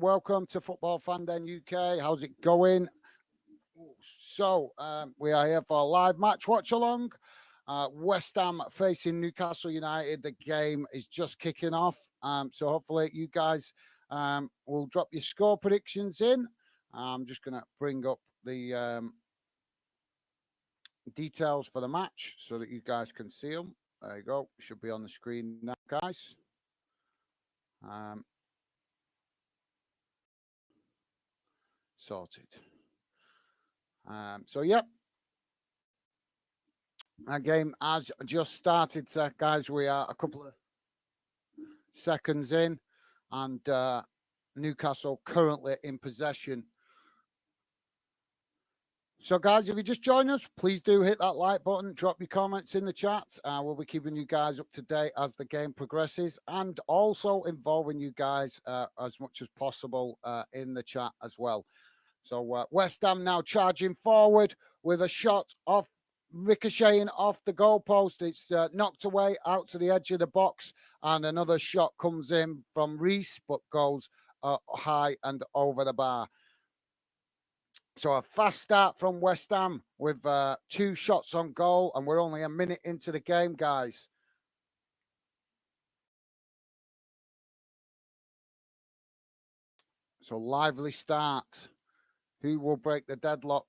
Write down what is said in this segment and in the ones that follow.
Welcome to Football Fan Den UK. How's it going? We are here for a live match watch along. West Ham facing Newcastle United. The game is just kicking off. So hopefully you guys will drop your score predictions in. I'm just going to bring up the details for the match so that you guys can see them. There you go. Should be on the screen now, guys. Um, Sorted. Yep, our game has just started, guys. We are a couple of seconds in, and Newcastle currently in possession. So, guys, if you just join us, please do hit that like button, drop your comments in the chat. We'll be keeping you guys up to date as the game progresses, and also involving you guys as much as possible in the chat as well. So, West Ham now charging forward with a shot off, ricocheting off the goalpost. It's knocked away out to the edge of the box, and another shot comes in from Reese, but goes high and over the bar. So a fast start from West Ham with 2 shots on goal, and we're only a minute into the game, guys. So lively start. Who will break the deadlock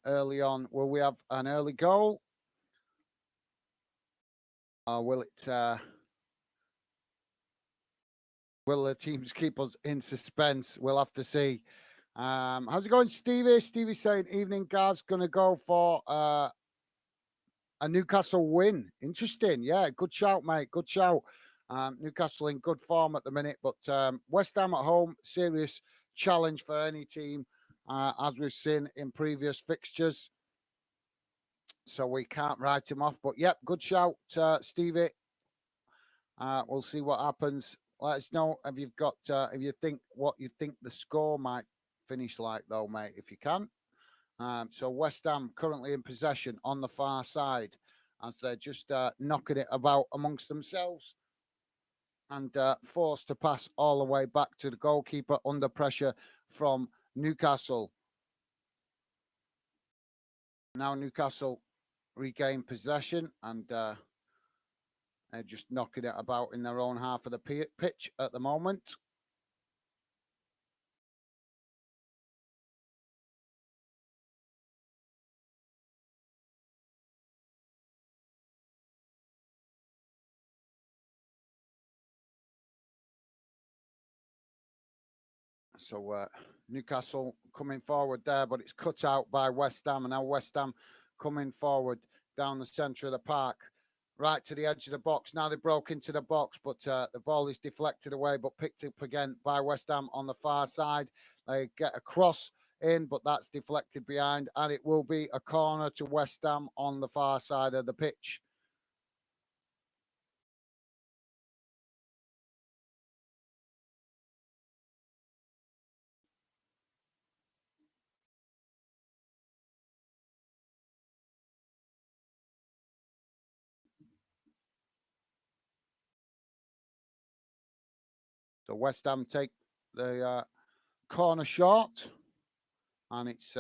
early on? Will we have an early goal? Or will it? Will the teams keep us in suspense? We'll have to see. How's it going, Stevie? Stevie's saying, evening, guys. Going to go for a Newcastle win. Interesting. Yeah, good shout, mate. Good shout. Newcastle in good form at the minute, but West Ham at home, serious challenge for any team, as we've seen in previous fixtures. So we can't write him off. But yep, good shout, Stevie. We'll see what happens. Let us know if you've got if you think what you think the score might finish like, though, mate, if you can. So West Ham currently in possession on the far side as they're just knocking it about amongst themselves and forced to pass all the way back to the goalkeeper under pressure from Newcastle. Now Newcastle regain possession and they're just knocking it about in their own half of the pitch at the moment. So Newcastle coming forward there, but it's cut out by West Ham. And now West Ham coming forward down the centre of the park, right to the edge of the box. Now they broke into the box, but the ball is deflected away, but picked up again by West Ham on the far side. They get a cross in, but that's deflected behind, and it will be a corner to West Ham on the far side of the pitch. So West Ham take the corner short, and it's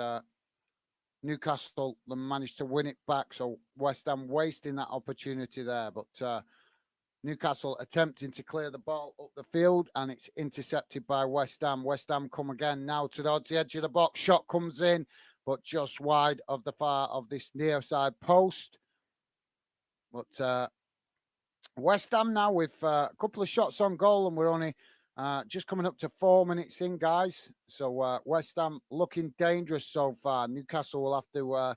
Newcastle managed to win it back. So West Ham wasting that opportunity there, but Newcastle attempting to clear the ball up the field, and it's intercepted by West Ham. West Ham come again now towards the edge of the box. Shot comes in, but just wide of the far of this near side post. But West Ham now with a couple of shots on goal, and we're only just coming up to 4 minutes in, guys. So West Ham looking dangerous so far. Newcastle will have to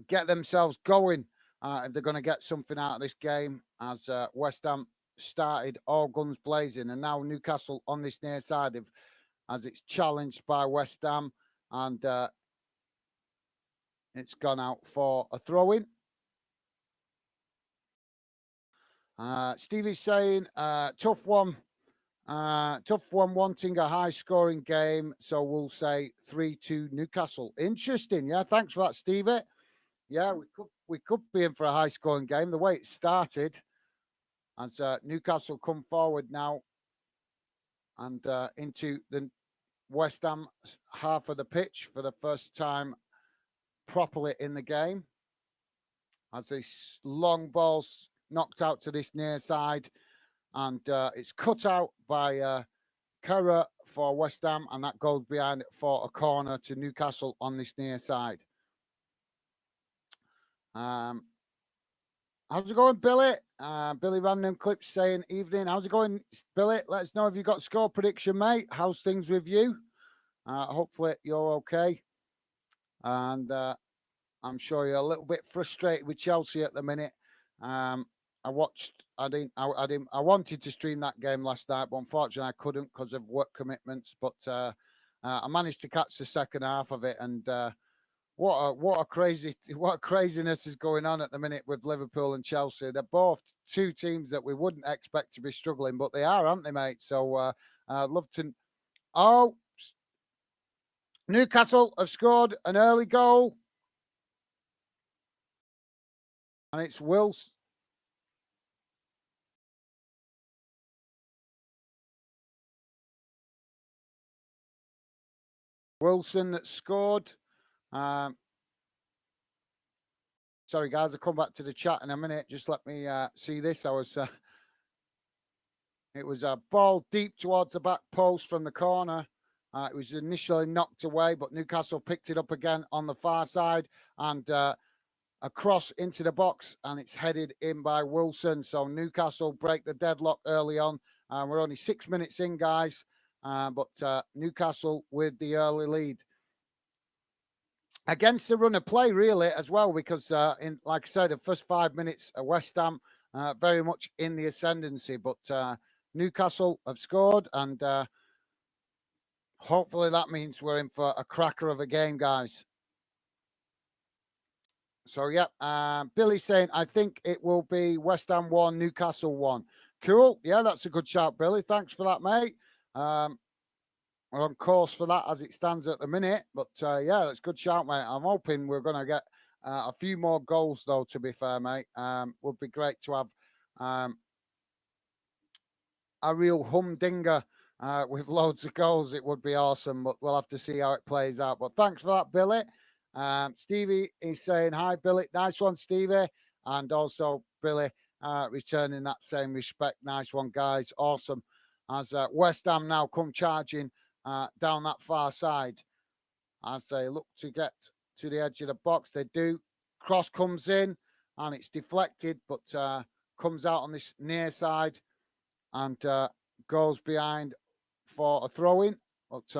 get themselves going if they're going to get something out of this game, as West Ham started all guns blazing, and now Newcastle on this near side as it's challenged by West Ham, and it's gone out for a throw-in. Stevie's saying tough one wanting a high scoring game, so we'll say 3-2 Newcastle. Interesting. Yeah, thanks for that, Stevie. Yeah, we could be in for a high scoring game the way it started, as Newcastle come forward now and into the West Ham half of the pitch for the first time properly in the game. As this long ball's knocked out to this near side, and it's cut out by Kerr for West Ham, and that goes behind for a corner to Newcastle on this near side. How's it going, Billy? Billy Random Clips saying, evening. How's it going, Billy? Let us know if you got score prediction, mate. How's things with you? Hopefully you're okay. And I'm sure you're a little bit frustrated with Chelsea at the minute. I wanted to stream that game last night, but unfortunately I couldn't because of work commitments. But I managed to catch the second half of it, and what a craziness is going on at the minute with Liverpool and Chelsea. They're both two teams that we wouldn't expect to be struggling, but they are, aren't they, mate? So I'd love to. Oh, Newcastle have scored an early goal, and it's Wilson that scored. Sorry, guys, I'll come back to the chat in a minute. Just let me see this. It was a ball deep towards the back post from the corner. It was initially knocked away, but Newcastle picked it up again on the far side and a cross into the box, and it's headed in by Wilson. So Newcastle break the deadlock early on. We're only 6 minutes in, guys, but Newcastle with the early lead. Against the run of play, really, as well, because in, like I said, the first 5 minutes, West Ham very much in the ascendancy, but Newcastle have scored, and hopefully that means we're in for a cracker of a game, guys. So, yeah, Billy's saying, I think it will be West Ham 1, Newcastle 1. Cool. Yeah, that's a good shout, Billy. Thanks for that, mate. We're on course for that as it stands at the minute. But, yeah, that's a good shout, mate. I'm hoping we're going to get a few more goals, though, to be fair, mate. Would be great to have a real humdinger with loads of goals. It would be awesome, but we'll have to see how it plays out. But thanks for that, Billy. Stevie is saying, hi, Billy. Nice one, Stevie. And also, Billy returning that same respect. Nice one, guys. Awesome. As West Ham now come charging down that far side. As they look to get to the edge of the box, they do. Cross comes in and it's deflected, but comes out on this near side and goes behind for a throw-in. But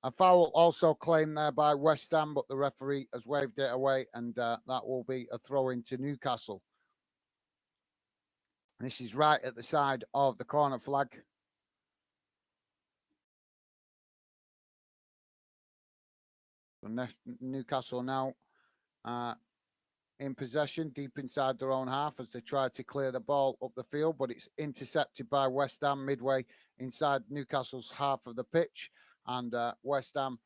a foul also claimed there by West Ham, but the referee has waved it away, and that will be a throw-in to Newcastle. And this is right at the side of the corner flag. So Newcastle now in possession, deep inside their own half as they try to clear the ball up the field, but it's intercepted by West Ham midway inside Newcastle's half of the pitch, and West Ham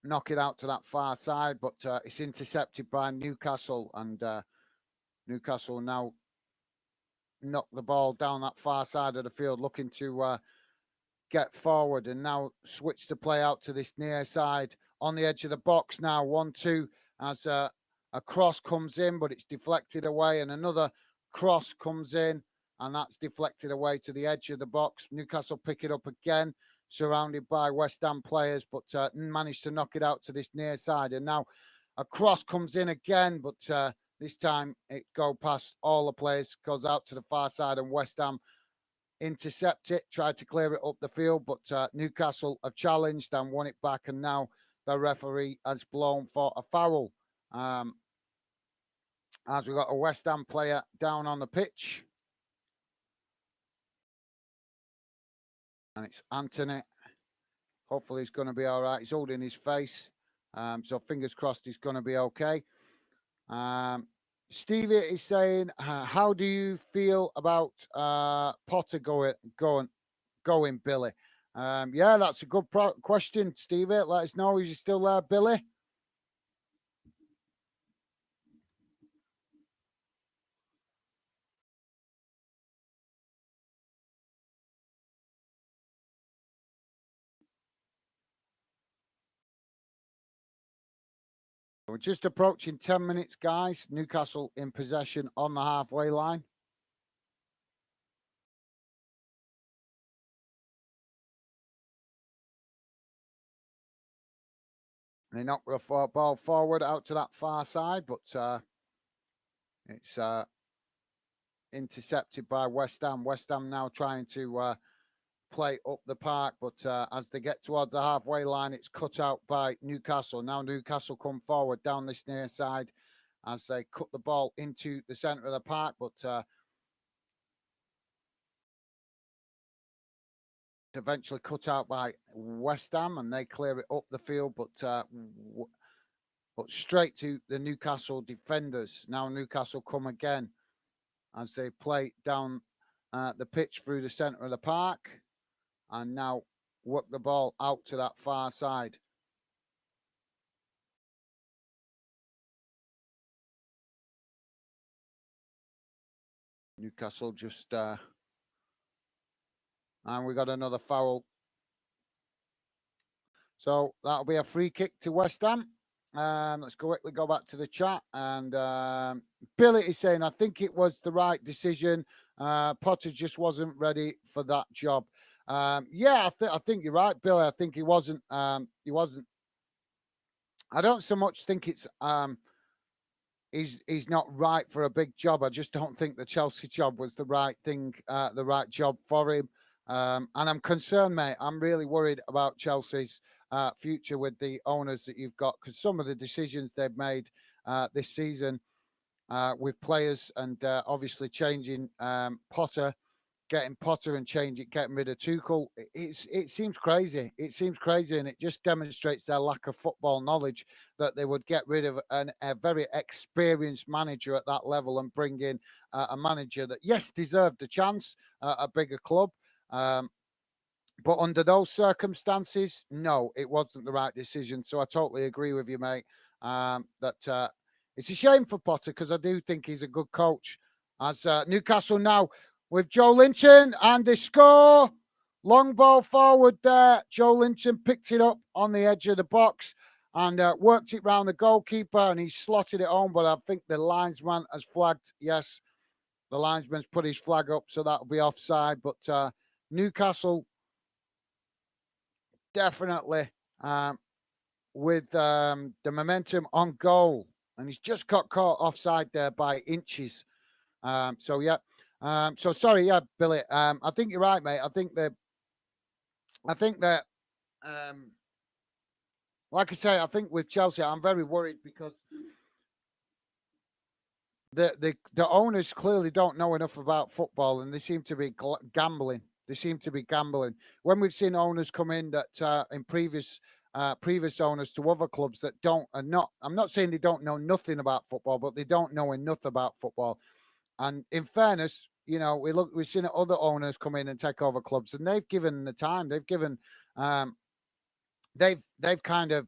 knock it out to that far side, but it's intercepted by Newcastle, and Newcastle now knock the ball down that far side of the field, looking to get forward, and now switch the play out to this near side on the edge of the box. Now 1-2 as a cross comes in, but it's deflected away, and another cross comes in, and that's deflected away to the edge of the box. Newcastle pick it up again, surrounded by West Ham players, but managed to knock it out to this near side. And now a cross comes in again, but this time it goes past all the players, goes out to the far side, and West Ham intercept it, tried to clear it up the field, but Newcastle have challenged and won it back, and now the referee has blown for a foul. As we got a West Ham player down on the pitch. And it's Anthony. Hopefully he's going to be all right. He's holding his face. So fingers crossed he's going to be okay. Stevie is saying, how do you feel about Potter going, Billy? Yeah, that's a good question, Stevie. Let us know. Is he still there, Billy? We're just approaching 10 minutes, guys. Newcastle in possession on the halfway line. They knock the ball forward out to that far side, but it's intercepted by West Ham. West Ham now trying to play up the park, but as they get towards the halfway line, it's cut out by Newcastle. Now Newcastle come forward down this near side as they cut the ball into the centre of the park, but eventually cut out by West Ham, and they clear it up the field, but straight to the Newcastle defenders. Now Newcastle come again as they play down the pitch through the centre of the park, and now work the ball out to that far side. Newcastle just and we got another foul. So that'll be a free kick to West Ham. Let's quickly go back to the chat. And Billy is saying, I think it was the right decision. Potter just wasn't ready for that job. Yeah, I think you're right, Billy. I think he wasn't. He wasn't. I don't so much think it's he's not right for a big job. I just don't think the Chelsea job was the right thing, the right job for him. And I'm concerned, mate. I'm really worried about Chelsea's future with the owners that you've got, because some of the decisions they've made this season with players and obviously changing Potter, getting Potter and getting rid of Tuchel, it seems crazy. It seems crazy, and it just demonstrates their lack of football knowledge that they would get rid of a very experienced manager at that level and bring in a manager that, yes, deserved a chance at a bigger club. But under those circumstances, no, it wasn't the right decision. So I totally agree with you, mate, that it's a shame for Potter, because I do think he's a good coach. As Newcastle now with Joe Linton, and they score. Long ball forward there. Joe Linton picked it up on the edge of the box and worked it round the goalkeeper, and he slotted it home. But I think the linesman has flagged. Yes, the linesman's put his flag up, so that'll be offside. But Newcastle definitely with the momentum on goal, and he's just got caught offside there by inches. So yeah. So sorry, yeah, Billy. I think you're right, mate. I think that like I say, I think with Chelsea, I'm very worried because the owners clearly don't know enough about football, and they seem to be gambling. They seem to be gambling. When we've seen owners come in that in previous owners to other clubs that don't are not. I'm not saying they don't know nothing about football, but they don't know enough about football. And in fairness, you know, we've seen other owners come in and take over clubs, and they've given the time. They've given, they've kind of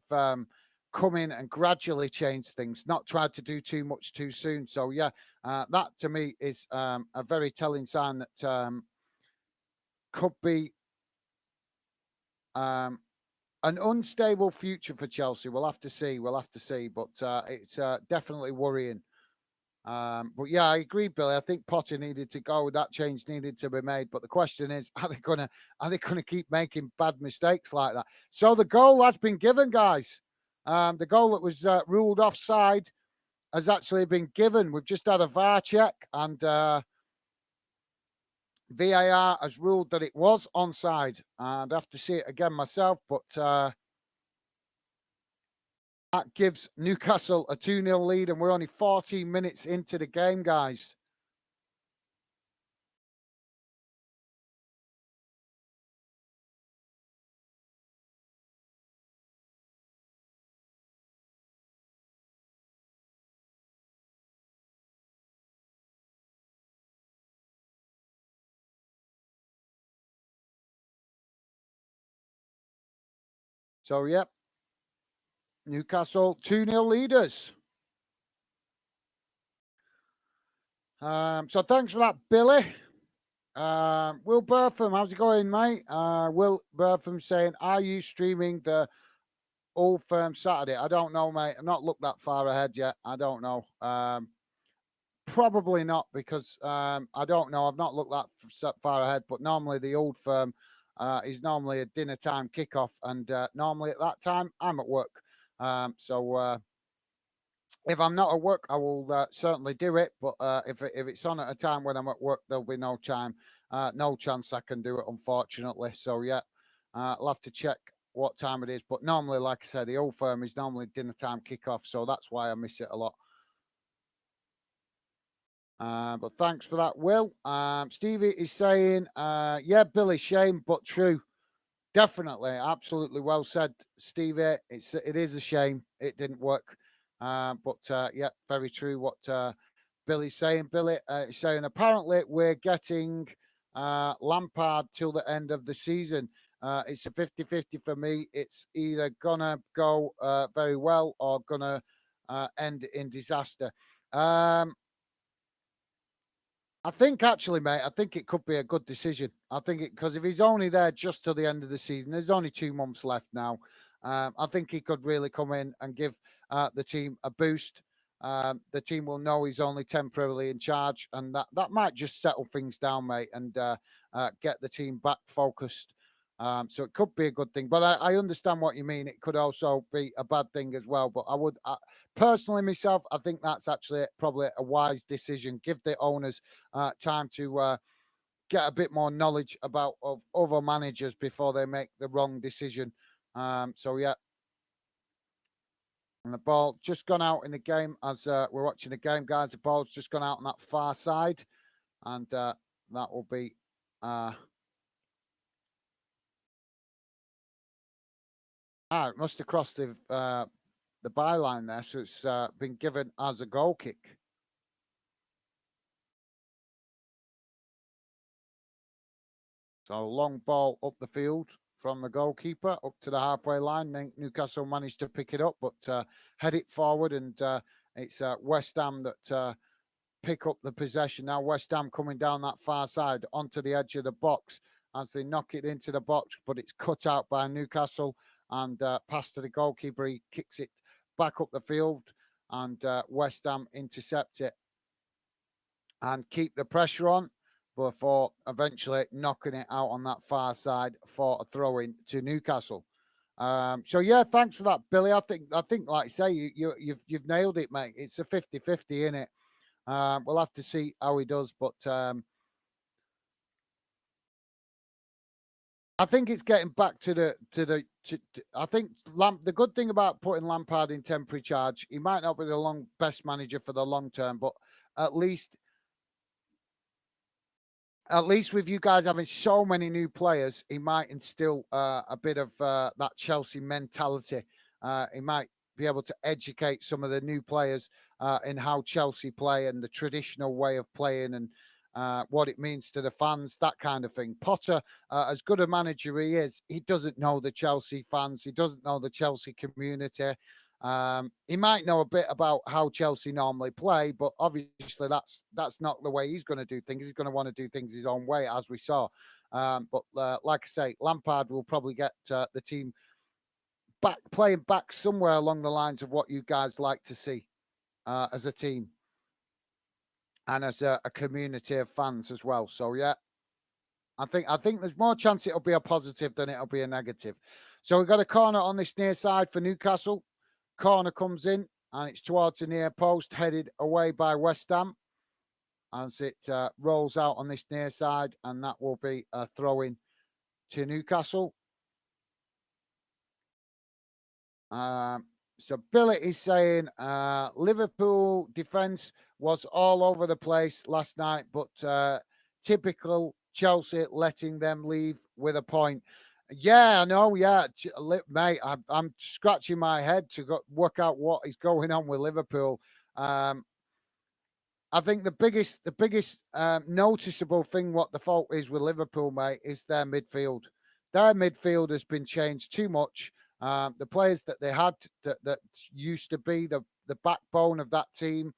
come in and gradually changed things, not tried to do too much too soon. So yeah, that to me is a very telling sign that could be an unstable future for Chelsea. We'll have to see. We'll have to see, but it's definitely worrying. But yeah, I agree, Billy. I think Potter needed to go. That change needed to be made. But the question is, are they gonna keep making bad mistakes like that? So the goal has been given, guys. The goal that was ruled offside has actually been given. We've just had a VAR check, and VAR has ruled that it was onside. I'd have to see it again myself, but that gives Newcastle a 2-0 lead, and we're only 14 minutes into the game, guys. So, yep, Newcastle 2-0 leaders. So thanks for that, Billy. Will Bertham, how's it going, mate? Will Bertham saying, are you streaming the Old Firm Saturday. I don't know, mate. I've not looked that far ahead yet. I don't know. Probably not because I don't know. I've not looked that far ahead. But normally the Old Firm is normally a dinner time kickoff, and normally at that time I'm at work. So if I'm not at work, I will certainly do it. But if it's on at a time when I'm at work, there'll be no chance I can do it, unfortunately. So yeah, I'll have to check what time it is. But normally, like I said, the Old Firm is normally dinner time kickoff, so that's why I miss it a lot. But thanks for that, Will. Stevie is saying, yeah, Billy, shame, but true. Definitely, absolutely well said, Stevie. It is a shame it didn't work, but yeah, very true what Billy's saying. Billy is saying apparently we're getting Lampard till the end of the season. It's a 50-50 for me. It's either gonna go very well or gonna end in disaster. I think actually, mate, I think it could be a good decision. I think it because if he's only there just till the end of the season, there's only 2 months left now. I think he could really come in and give the team a boost. The team will know he's only temporarily in charge, and that might just settle things down, mate, and get the team back focused. So it could be a good thing, but I understand what you mean. It could also be a bad thing as well. But personally, myself, I think that's actually probably a wise decision. Give the owners time to get a bit more knowledge about of other managers before they make the wrong decision. So yeah, and the ball just gone out in the game as we're watching the game, guys. The ball's just gone out on that far side, and that will be. It must have crossed the byline there, so it's been given as a goal kick. So long ball up the field from the goalkeeper up to the halfway line. Newcastle managed to pick it up, but head it forward, and it's West Ham that pick up the possession. Now West Ham coming down that far side onto the edge of the box as they knock it into the box, but it's cut out by Newcastle and passed to the goalkeeper. He kicks it back up the field, and West Ham intercept it and keep the pressure on before eventually knocking it out on that far side for a throw in to Newcastle. So yeah, thanks for that, Billy. I think like I say, you've nailed it, mate. It's a 50-50, in it. We'll have to see how he does, but I think it's getting back to I think the good thing about putting Lampard in temporary charge, he might not be the best manager for the long term, but at least with you guys having so many new players, he might instill a bit of that Chelsea mentality. He might be able to educate some of the new players in how Chelsea play and the traditional way of playing, and what it means to the fans, that kind of thing. Potter, as good a manager he doesn't know the Chelsea fans. He doesn't know the Chelsea community. He might know a bit about how Chelsea normally play, but obviously that's not the way he's going to do things. He's going to want to do things his own way, as we saw. But like I say, Lampard will probably get the team playing back somewhere along the lines of what you guys like to see as a team and as a community of fans as well. So yeah, I think there's more chance it'll be a positive than it'll be a negative. So we've got a corner on this near side for Newcastle. Corner comes in and it's towards the near post, headed away by West Ham as it rolls out on this near side, and that will be a throw in to Newcastle. So Billy is saying Liverpool defence was all over the place last night, but typical Chelsea letting them leave with a point. Yeah, I know. Yeah, mate, I'm scratching my head to work out what is going on with Liverpool. I think the biggest noticeable thing what the fault is with Liverpool, mate, is their midfield. Their midfield has been changed too much. The players that they had that used to be the backbone of that team,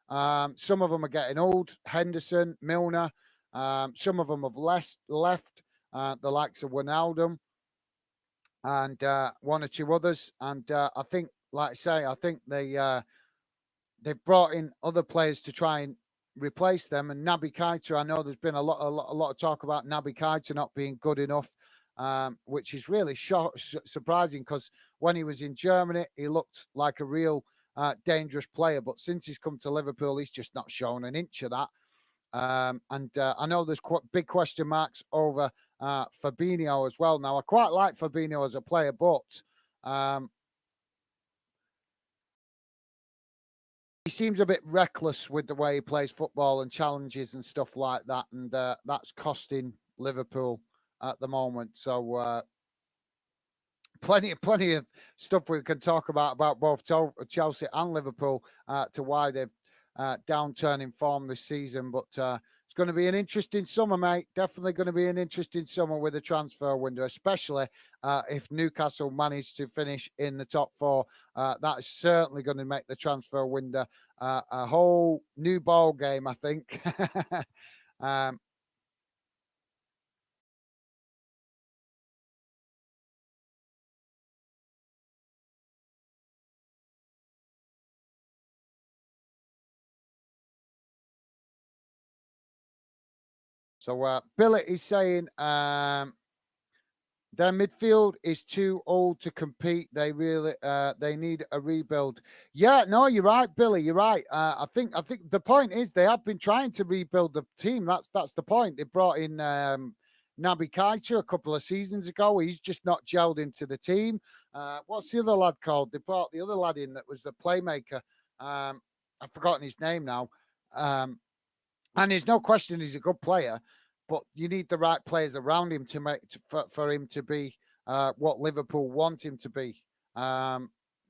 some of them are getting old. Henderson, Milner, some of them have left. The likes of Wijnaldum. and one or two others. And I think, like I say, I think they've brought in other players to try and replace them. And Naby Keita, I know there's been a lot of talk about Naby Keita not being good enough, which is really surprising because when he was in Germany, he looked like a real dangerous player. But since he's come to Liverpool, he's just not shown an inch of that. And I know there's big question marks over Fabinho as well. Now, I quite like Fabinho as a player, but um, he seems a bit reckless with the way he plays football and challenges and stuff like that, and that's costing Liverpool at the moment. So plenty of stuff we can talk about both Chelsea and Liverpool to why they've downturn in form this season. But it's going to be an interesting summer, mate. Definitely going to be an interesting summer with the transfer window, especially if Newcastle manage to finish in the top four. That is certainly going to make the transfer window a whole new ball game, I think. um, so Billy is saying their midfield is too old to compete. They need a rebuild. Yeah, no, you're right, Billy. You're right. I think the point is they have been trying to rebuild the team. That's the point. They brought in Naby Keita a couple of seasons ago. He's just not gelled into the team. What's the other lad called? They brought the other lad in that was the playmaker. I've forgotten his name now. And there's no question he's a good player, but you need the right players around him to for him to be what Liverpool want him to be.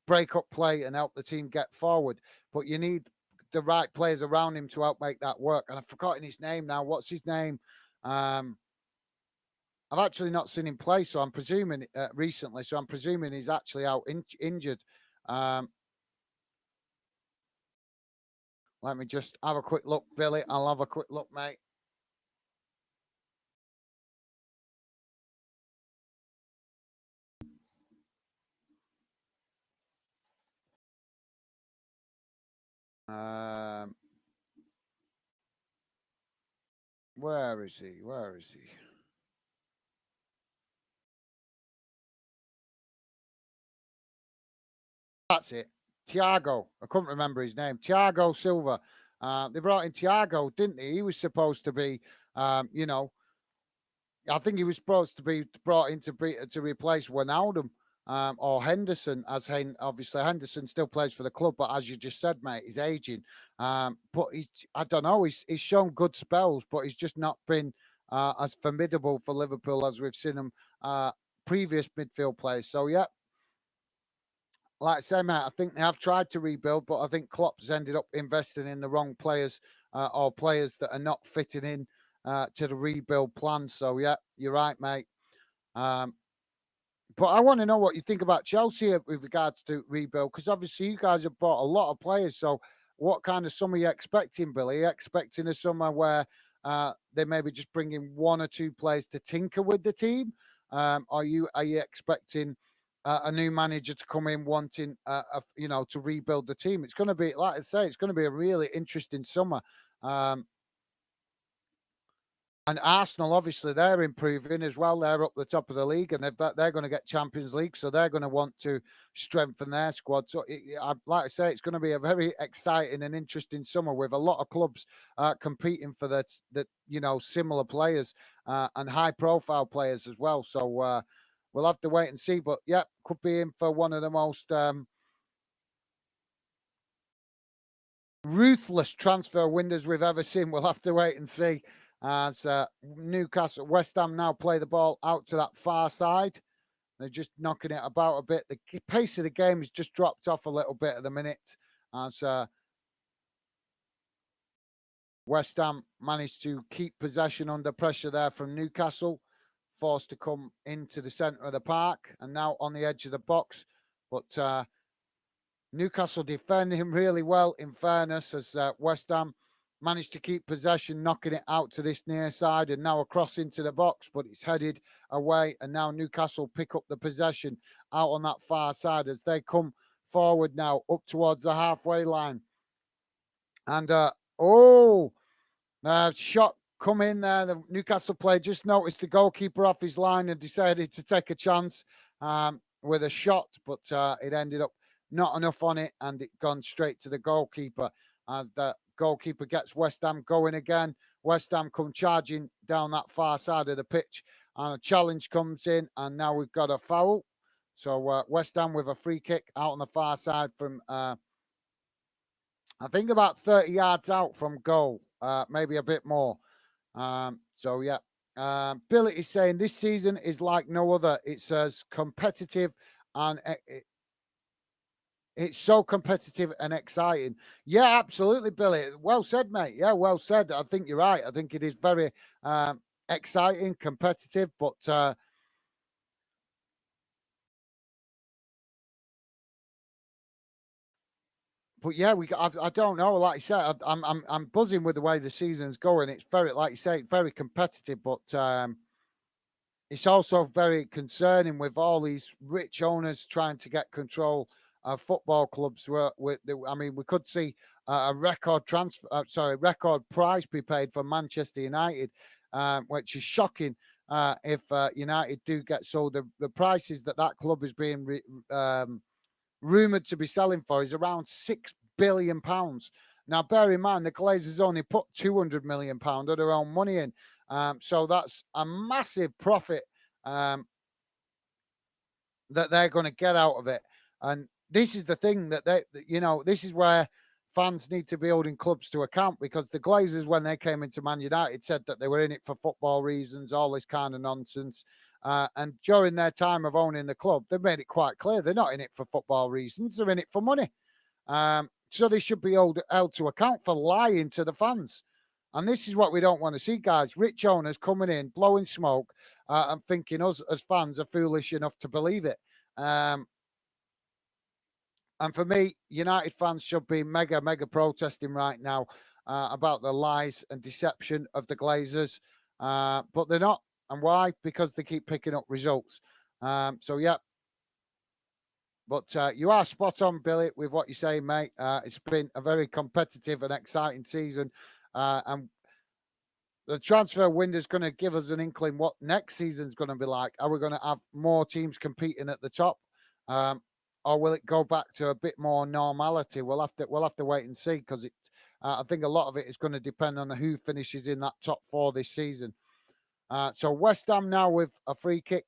Break up play and help the team get forward, but you need the right players around him to help make that work. And I've forgotten his name now. What's his name? I've actually not seen him play, so I'm presuming recently. So I'm presuming he's actually out injured. Um, Let me just have a quick look, Billy. I'll have a quick look, mate. Um, where is he? Where is he? That's it. Thiago. I couldn't remember his name. Thiago Silva. They brought in Thiago, didn't he? He was supposed to be, you know, I think he was supposed to be brought in to replace Wijnaldum or Henderson. Obviously Henderson still plays for the club, but as you just said, mate, he's aging. But I don't know. He's shown good spells, but he's just not been as formidable for Liverpool as we've seen him previous midfield players. So yeah, like I say, mate, I think they have tried to rebuild, but I think Klopp's ended up investing in the wrong players or players that are not fitting in to the rebuild plan. So yeah, you're right, mate. Um, but I want to know what you think about Chelsea with regards to rebuild, because obviously you guys have bought a lot of players. So what kind of summer are you expecting, Billy? Are you expecting a summer where they maybe just bring in one or two players to tinker with the team? Are you expecting a new manager to come in wanting, to rebuild the team? It's going to be, like I say, it's going to be a really interesting summer. Um, and Arsenal, obviously, they're improving as well. They're up the top of the league, and they're going to get Champions League, so they're going to want to strengthen their squad. So, like I say, it's going to be a very exciting and interesting summer with a lot of clubs competing for similar players and high-profile players as well. So we'll have to wait and see. But yeah, could be in for one of the most ruthless transfer windows we've ever seen. We'll have to wait and see as Newcastle, West Ham now play the ball out to that far side. They're just knocking it about a bit. The pace of the game has just dropped off a little bit at the minute as West Ham managed to keep possession under pressure there from Newcastle, forced to come into the centre of the park and now on the edge of the box. But Newcastle defending him really well, in fairness, as West Ham managed to keep possession, knocking it out to this near side, and now across into the box, but it's headed away, and now Newcastle pick up the possession out on that far side as they come forward now up towards the halfway line. And shot come in there. The Newcastle player just noticed the goalkeeper off his line and decided to take a chance with a shot, but it ended up not enough on it, and it gone straight to the goalkeeper as the goalkeeper gets West Ham going again. West Ham come charging down that far side of the pitch, and a challenge comes in, and now we've got a foul. So West Ham with a free kick out on the far side from, I think, about 30 yards out from goal, maybe a bit more. Billy is saying this season is like no other. It's as competitive and it's so competitive and exciting. Yeah, absolutely, Billy. Well said, mate. Yeah, well said. I think you're right. I think it is very exciting, competitive, but yeah, I don't know. Like you said, I'm buzzing with the way the season's going. It's very, like you say, very competitive, but it's also very concerning with all these rich owners trying to get control of football clubs. I mean, we could see a record record price be paid for Manchester United, which is shocking. If United do get sold, the prices that club is being rumored to be selling for is around £6 billion. Now, bear in mind, the Glazers only put £200 million of their own money in. So that's a massive profit that they're going to get out of it. And this is the thing that this is where fans need to be holding clubs to account, because the Glazers, when they came into Man United, said that they were in it for football reasons, all this kind of nonsense. And during their time of owning the club, they've made it quite clear they're not in it for football reasons. They're in it for money. So they should be held to account for lying to the fans. And this is what we don't want to see, guys. Rich owners coming in, blowing smoke, and thinking us as fans are foolish enough to believe it. And for me, United fans should be mega protesting right now about the lies and deception of the Glazers. But they're not. And why? Because they keep picking up results. Yeah. But you are spot on, Billy, with what you're saying, mate. It's been a very competitive and exciting season. And the transfer window is going to give us an inkling what next season's going to be like. Are we going to have more teams competing at the top, or will it go back to a bit more normality? We'll have to wait and see, because I think a lot of it is going to depend on who finishes in that top four this season. So West Ham now with a free kick.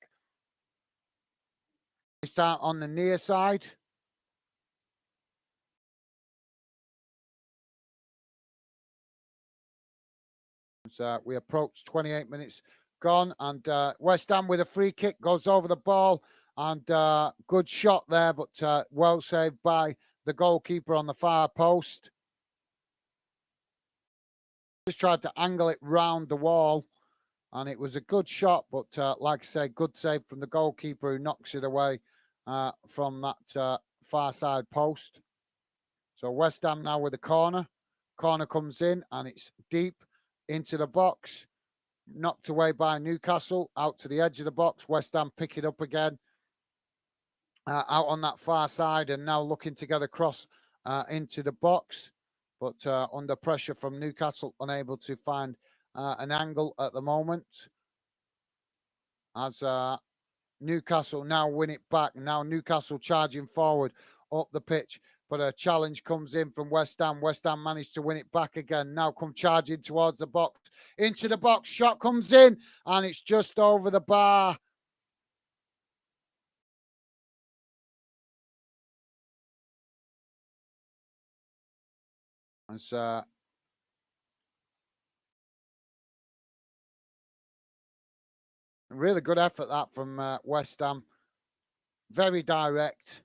Start on the near side. So we approach 28 minutes gone, and West Ham with a free kick goes over the ball, and good shot there, but well saved by the goalkeeper on the far post. Just tried to angle it round the wall, and it was a good shot, but like I say, good save from the goalkeeper, who knocks it away from that far side post. So West Ham now with a corner. Corner comes in, and it's deep into the box. Knocked away by Newcastle, out to the edge of the box. West Ham pick it up again out on that far side, and now looking to get across into the box, but under pressure from Newcastle, unable to find an angle at the moment, as Newcastle now win it back. Now Newcastle charging forward up the pitch, but a challenge comes in from West Ham. West Ham managed to win it back again. Now come charging towards the box. Into the box. Shot comes in, and it's just over the bar. It's really good effort that from West Ham. Very direct.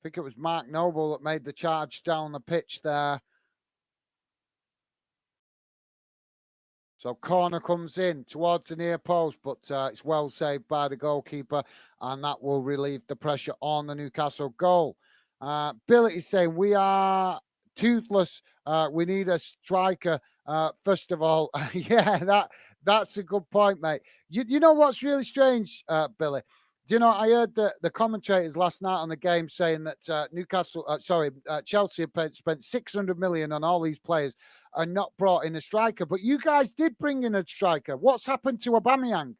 I think it was Mark Noble that made the charge down the pitch there. So corner comes in towards the near post, but it's well saved by the goalkeeper, and that will relieve the pressure on the Newcastle goal. Billy is saying we are toothless. We need a striker. First of all, yeah, that's a good point, mate. You know what's really strange, Billy? Do you know, I heard the commentators last night on the game saying that Chelsea have spent 600 million on all these players and not brought in a striker. But you guys did bring in a striker. What's happened to Aubameyang?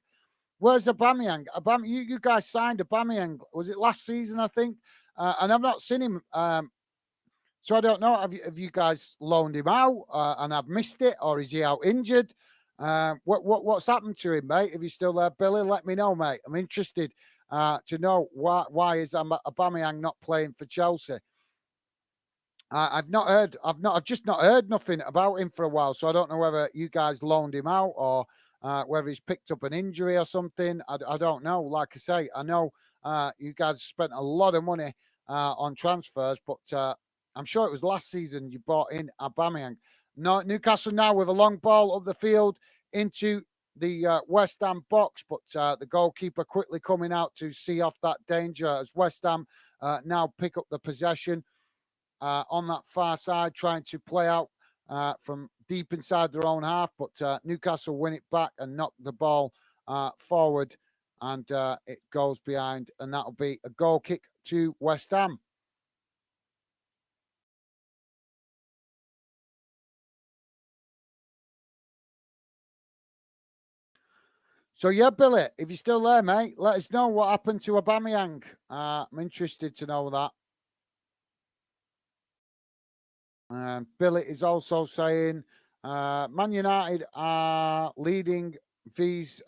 Where's Aubameyang? You guys signed Aubameyang. Was it last season, I think? And I've not seen him. So I don't know. Have you guys loaned him out and I've missed it, or is he out injured? What's happened to him, mate? If you're still there, Billy, let me know, mate. I'm interested to know why is Aubameyang not playing for Chelsea. I've just not heard nothing about him for a while, so I don't know whether you guys loaned him out or whether he's picked up an injury or something. I don't know. Like I say, I know you guys spent a lot of money on transfers, but I'm sure it was last season you bought in Aubameyang. No, Newcastle now with a long ball up the field into the West Ham box, but the goalkeeper quickly coming out to see off that danger as West Ham now pick up the possession on that far side, trying to play out from deep inside their own half, but Newcastle win it back and knock the ball forward, and it goes behind, and that'll be a goal kick to West Ham. So yeah, Billy, if you're still there, mate, let us know what happened to Aubameyang. I'm interested to know that. Billy is also saying Man United are leading vs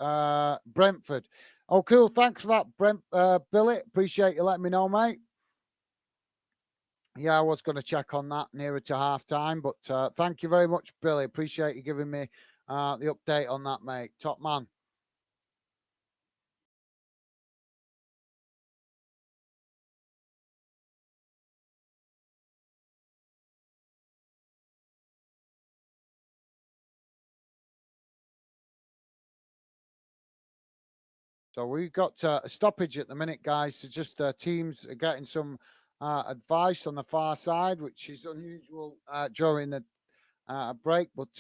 Brentford. Oh, cool. Thanks for that, Billy. Appreciate you letting me know, mate. Yeah, I was going to check on that nearer to half time, but thank you very much, Billy. Appreciate you giving me the update on that, mate. Top man. So we've got a stoppage at the minute, guys. So just teams are getting some advice on the far side, which is unusual during the break, but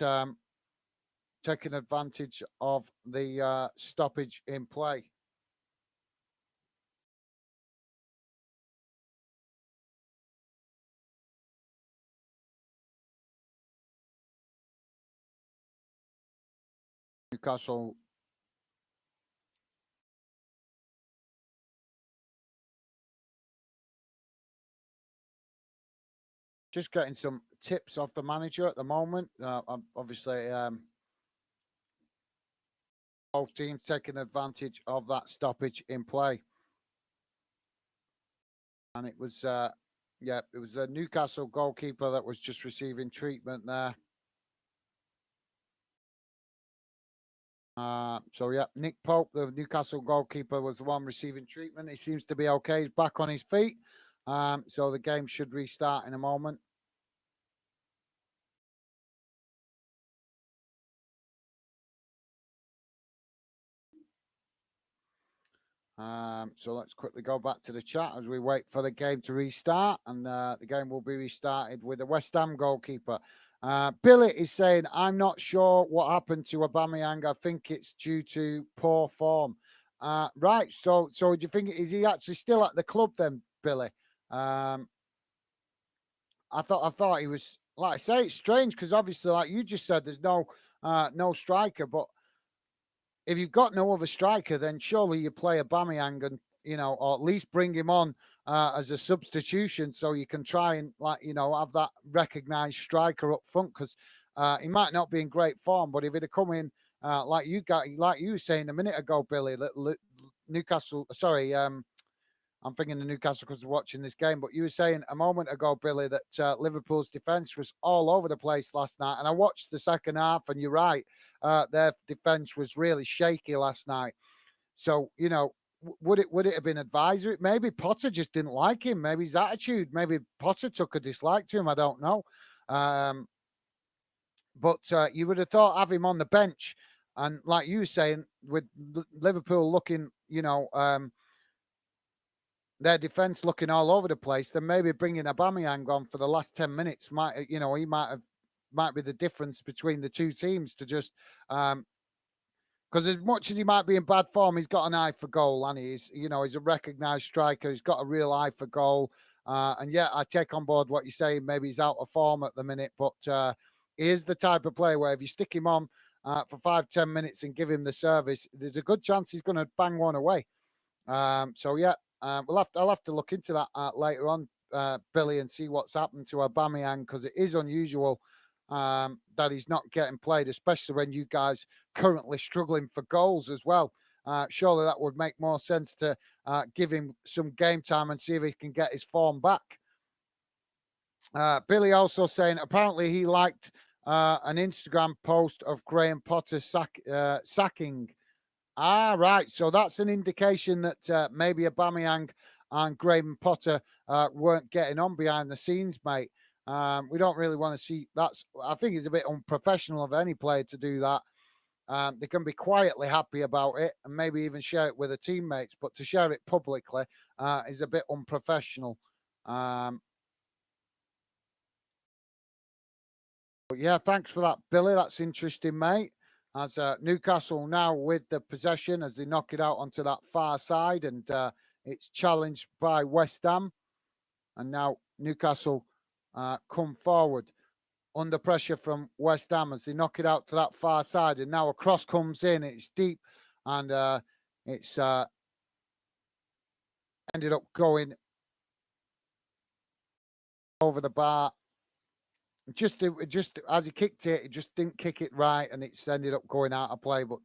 taking advantage of the stoppage in play. Newcastle just getting some tips off the manager at the moment. Obviously, both teams taking advantage of that stoppage in play. And it was, it was the Newcastle goalkeeper that was just receiving treatment there. So yeah, Nick Pope, the Newcastle goalkeeper, was the one receiving treatment. He seems to be okay. He's back on his feet. So the game should restart in a moment. So let's quickly go back to the chat as we wait for the game to restart, and the game will be restarted with the West Ham goalkeeper. Billy is saying, I'm not sure what happened to Aubameyang. I think it's due to poor form. Right. So do you think, is he actually still at the club then, Billy? I thought he was, like I say, it's strange because obviously, like you just said, there's no striker, but if you've got no other striker, then surely you play Aubameyang and, or at least bring him on as a substitution so you can try and, have that recognised striker up front, because he might not be in great form, but if he'd have come in like you were saying a minute ago, Billy, Newcastle, sorry, I'm thinking of Newcastle because we're watching this game, but you were saying a moment ago, Billy, that Liverpool's defence was all over the place last night. And I watched the second half, and you're right, their defence was really shaky last night. So, would it have been advisory? Maybe Potter just didn't like him. Maybe his attitude. Maybe Potter took a dislike to him. I don't know. But you would have thought have him on the bench, and like you were saying, with Liverpool looking, their defense looking all over the place, then maybe bringing Aubameyang on for the last 10 minutes might, he might be the difference between the two teams to just because as much as he might be in bad form, he's got an eye for goal, and he's a recognised striker. He's got a real eye for goal. And yeah, I take on board what you're saying. Maybe he's out of form at the minute, but he is the type of player where if you stick him on for 5-10 minutes and give him the service, there's a good chance he's going to bang one away. So yeah, I'll have to look into that later on, Billy, and see what's happened to Aubameyang, because it is unusual that he's not getting played, especially when you guys currently struggling for goals as well. Surely that would make more sense to give him some game time and see if he can get his form back. Billy also saying apparently he liked an Instagram post of Graham Potter sacking. Right. So that's an indication that maybe Aubameyang and Graham Potter weren't getting on behind the scenes, mate. We don't really want to see that. I think it's a bit unprofessional of any player to do that. They can be quietly happy about it and maybe even share it with their teammates, but to share it publicly is a bit unprofessional. But yeah, thanks for that, Billy. That's interesting, mate. As Newcastle now with the possession as they knock it out onto that far side, and it's challenged by West Ham. And now Newcastle come forward under pressure from West Ham as they knock it out to that far side. And now a cross comes in, it's deep, and it's ended up going over the bar. Just as he kicked it, he just didn't kick it right, and it's ended up going out of play. But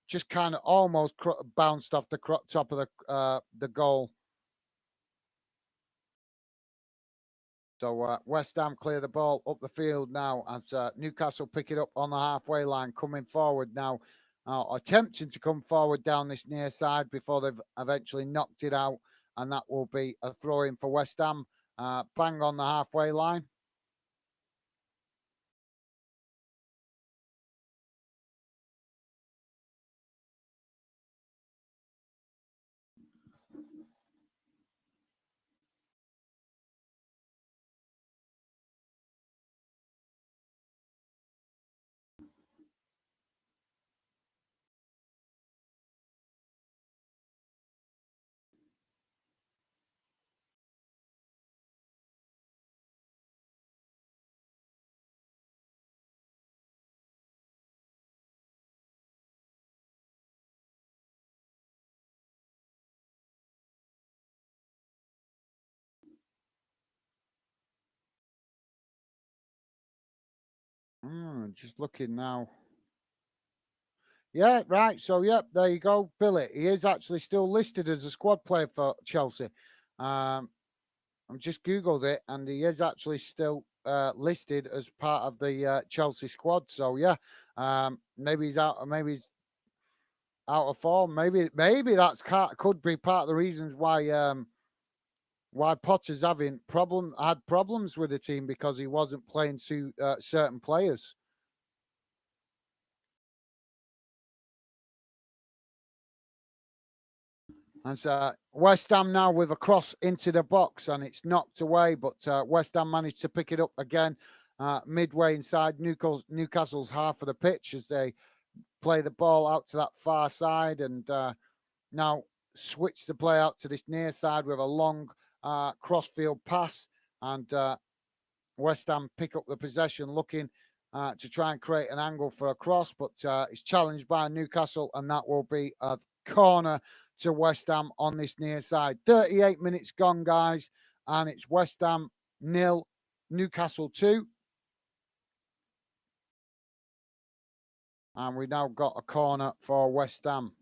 just kind of almost bounced off the top of the goal. So West Ham clear the ball up the field now as Newcastle pick it up on the halfway line, coming forward now, attempting to come forward down this near side before they've eventually knocked it out, and that will be a throw-in for West Ham, bang on the halfway line. Just looking now. Yeah, right. So, yep, there you go, Billy. He is actually still listed as a squad player for Chelsea. I've just Googled it, and he is actually still listed as part of the Chelsea squad. So, yeah, maybe he's out. Maybe he's out of form. Maybe that's could be part of the reasons why Potter's had problems with the team, because he wasn't playing to certain players. And West Ham now with a cross into the box, and it's knocked away, but West Ham managed to pick it up again midway inside Newcastle's half of the pitch as they play the ball out to that far side, and now switch the play out to this near side with a long crossfield pass, and West Ham pick up the possession, looking to try and create an angle for a cross, but it's challenged by Newcastle, and that will be a corner to West Ham on this near side. 38 minutes gone, guys, and it's West Ham 0, Newcastle 2. And we now got a corner for West Ham.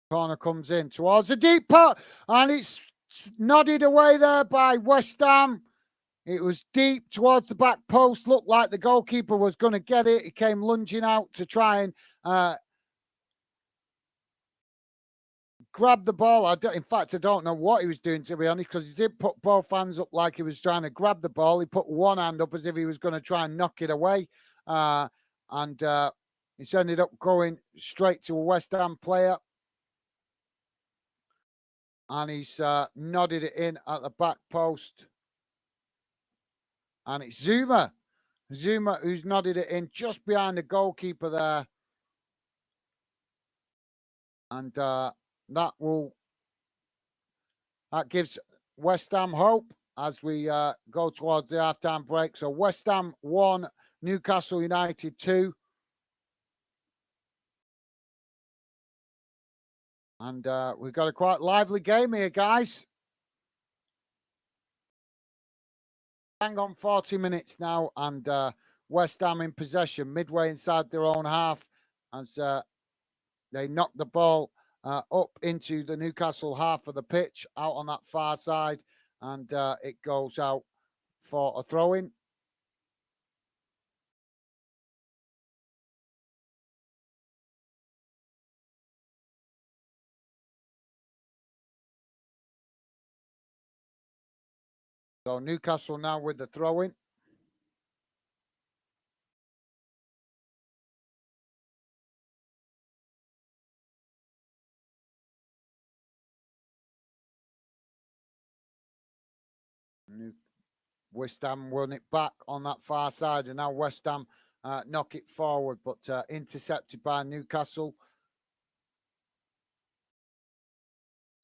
Corner comes in towards the deep part, and it's nodded away there by West Ham. It was deep towards the back post. Looked like the goalkeeper was going to get it. He came lunging out to try and grabbed the ball. In fact, I don't know what he was doing, to be honest, because he did put both hands up like he was trying to grab the ball. He put one hand up as if he was going to try and knock it away. And it's ended up going straight to a West Ham player. And he's nodded it in at the back post. And it's Zuma. Zuma who's nodded it in just behind the goalkeeper there. And that gives West Ham hope as we go towards the half-time break. So West Ham 1, Newcastle United 2. And we've got a quite lively game here, guys. Hang on 40 minutes now, and West Ham in possession, midway inside their own half, as they knock the ball up into the Newcastle half of the pitch, out on that far side, and it goes out for a throw-in. So Newcastle now with the throw-in. West Ham won it back on that far side, and now West Ham knock it forward, but intercepted by Newcastle.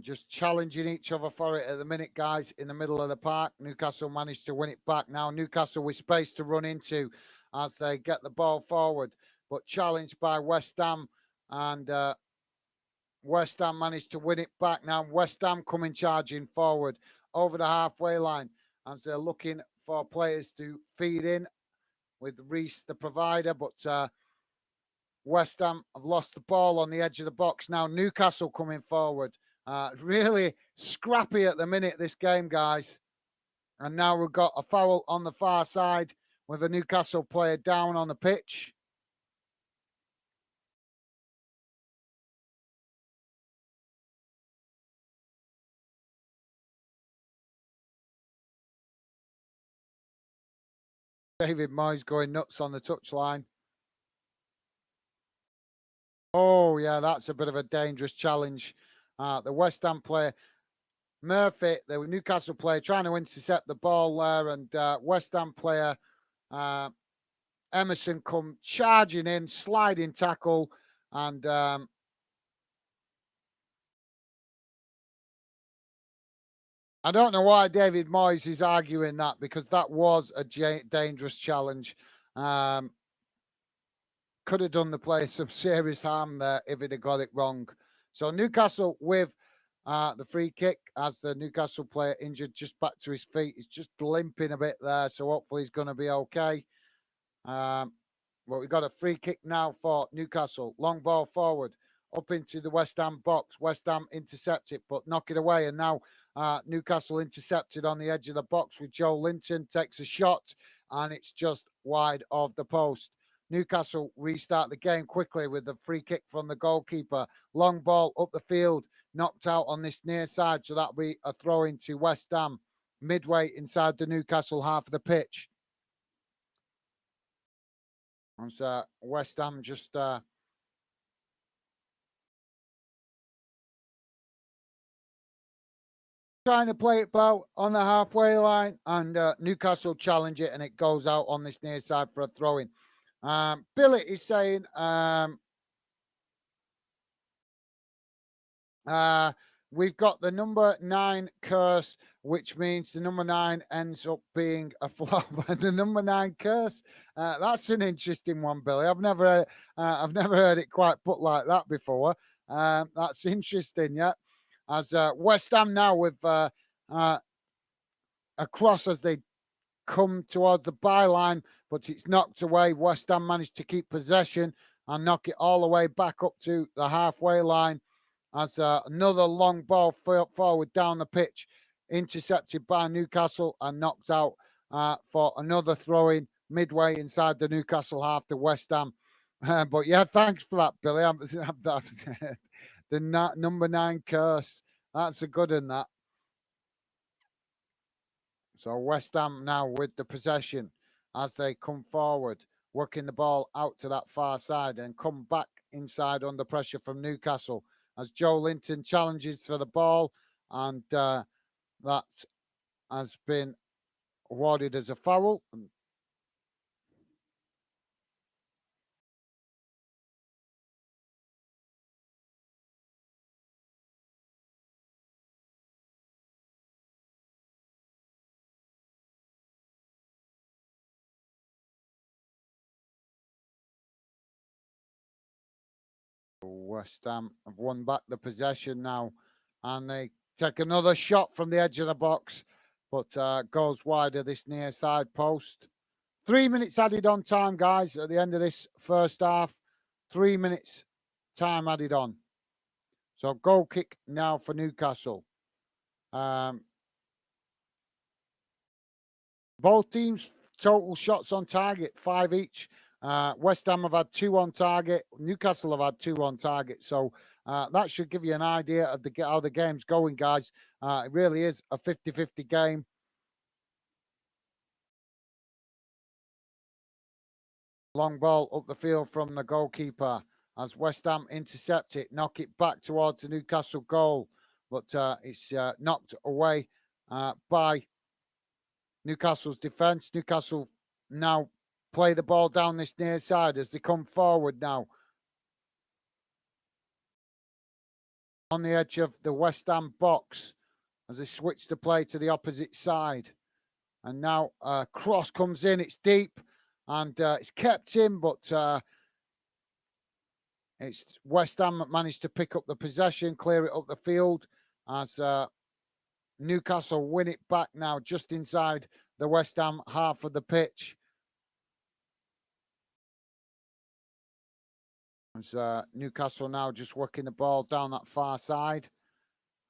Just challenging each other for it at the minute, guys, in the middle of the park. Newcastle managed to win it back. Now Newcastle with space to run into as they get the ball forward, but challenged by West Ham, and West Ham managed to win it back. Now West Ham coming charging forward over the halfway line as they're looking for players to feed in with Reece, the provider, but West Ham have lost the ball on the edge of the box. Now Newcastle coming forward. Really scrappy at the minute, this game, guys. And now we've got a foul on the far side with a Newcastle player down on the pitch. David Moyes going nuts on the touchline. Oh, yeah, that's a bit of a dangerous challenge. The West Ham player, Murphy, the Newcastle player, trying to intercept the ball there, and West Ham player Emerson come charging in, sliding tackle, and I don't know why David Moyes is arguing that, because that was a dangerous challenge. Could have done the player some serious harm there if he'd have got it wrong. So Newcastle with the free kick as the Newcastle player injured just back to his feet. He's just limping a bit there, so hopefully he's going to be okay. But we've got a free kick now for Newcastle. Long ball forward up into the West Ham box. West Ham intercept it, but knock it away. And now Newcastle intercepted on the edge of the box with Joe Linton. Takes a shot, and it's just wide of the post. Newcastle restart the game quickly with the free kick from the goalkeeper. Long ball up the field, knocked out on this near side. So that'll be a throw into West Ham, midway inside the Newcastle half of the pitch. And so West Ham just trying to play it out on the halfway line, and Newcastle challenge it, and it goes out on this near side for a throw-in. Billy is saying we've got the number 9 curse, which means the number 9 ends up being a flop. The number 9 curse. That's an interesting one, Billy. I've never heard it quite put like that before. That's interesting, yeah. As West Ham now with a cross as they come towards the byline, but it's knocked away. West Ham managed to keep possession and knock it all the way back up to the halfway line as another long ball forward down the pitch, intercepted by Newcastle and knocked out for another throw-in midway inside the Newcastle half to West Ham. But yeah, thanks for that, Billy. The number 9 curse. That's a good one, that. So West Ham now with the possession as they come forward, working the ball out to that far side and come back inside under pressure from Newcastle as Joe Linton challenges for the ball, and that has been awarded as a foul. West Ham have won back the possession now, and they take another shot from the edge of the box, but goes wide of this near side post. 3 minutes added on time, guys, at the end of this first half. 3 minutes time added on. So goal kick now for Newcastle. Both teams total shots on target, 5 each. West Ham have had 2 on target. Newcastle have had 2 on target. So that should give you an idea of how the game's going, guys. It really is a 50-50 game. Long ball up the field from the goalkeeper as West Ham intercept it, knock it back towards the Newcastle goal. But it's knocked away by Newcastle's defence. Newcastle now play the ball down this near side as they come forward now. On the edge of the West Ham box as they switch the play to the opposite side. And now cross comes in. It's deep and it's kept in, but it's West Ham that managed to pick up the possession, clear it up the field as Newcastle win it back now just inside the West Ham half of the pitch. As Newcastle now just working the ball down that far side.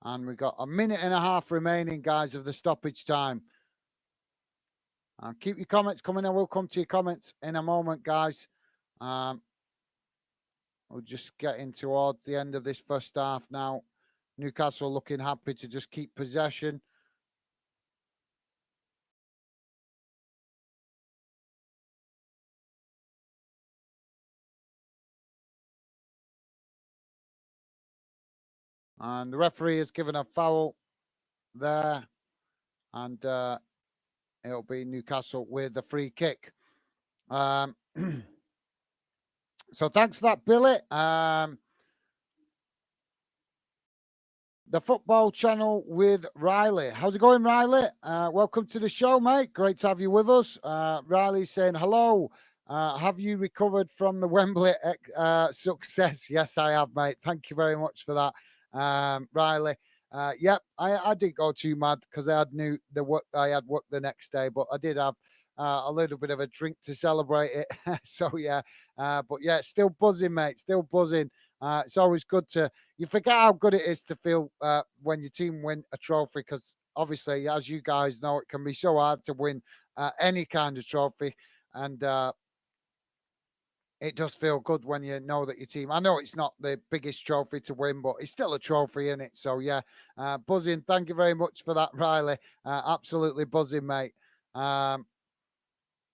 And we've got a minute and a half remaining, guys, of the stoppage time. Keep your comments coming. I will come to your comments in a moment, guys. We're just getting towards the end of this first half now. Newcastle looking happy to just keep possession. And the referee has given a foul there. And it'll be Newcastle with the free kick. So thanks for that, Billy. The football channel with Riley. How's it going, Riley? Welcome to the show, mate. Great to have you with us. Riley's saying hello. Have you recovered from the Wembley success? Yes, I have, mate. Thank you very much for that, Riley. Yep, I didn't go too mad because I had work the next day, but I did have a little bit of a drink to celebrate it. So yeah, but yeah, still buzzing, mate. Still buzzing. It's always good you forget how good it is to feel when your team win a trophy, because obviously, as you guys know, it can be so hard to win any kind of trophy, and it does feel good when you know that your team. I know it's not the biggest trophy to win, but it's still a trophy, isn't it? So yeah, buzzing. Thank you very much for that, Riley. Absolutely buzzing, mate.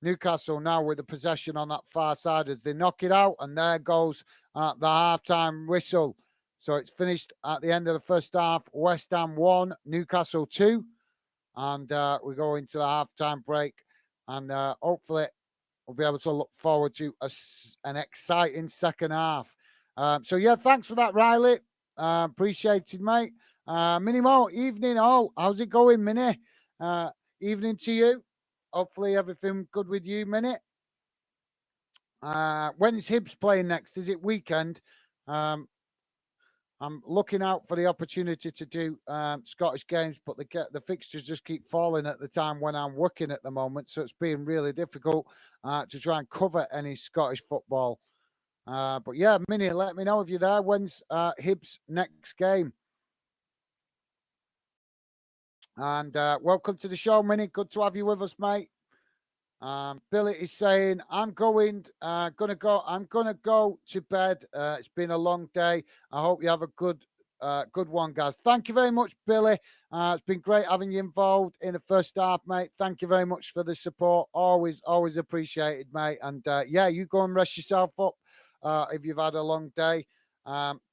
Newcastle now with the possession on that far side as they knock it out, and there goes the halftime whistle. So it's finished at the end of the first half. West Ham 1, Newcastle 2, and we go into the halftime break, and hopefully we'll be able to look forward to an exciting second half. So yeah, thanks for that, Riley. Appreciated, mate. Minnie Mo, evening all. How's it going, Minnie? Evening to you. Hopefully everything good with you, Minnie. When's Hibs playing next? Is it weekend? I'm looking out for the opportunity to do Scottish games, but the fixtures just keep falling at the time when I'm working at the moment, so it's been really difficult to try and cover any Scottish football. But yeah, Minnie, let me know if you're there. When's Hibs' next game? And welcome to the show, Minnie. Good to have you with us, mate. Billy is saying, I'm gonna go to bed. It's been a long day. I hope you have a good one, guys. Thank you very much, Billy. It's been great having you involved in the first half, mate. Thank you very much for the support. Always appreciated, mate. And yeah, you go and rest yourself up if you've had a long day.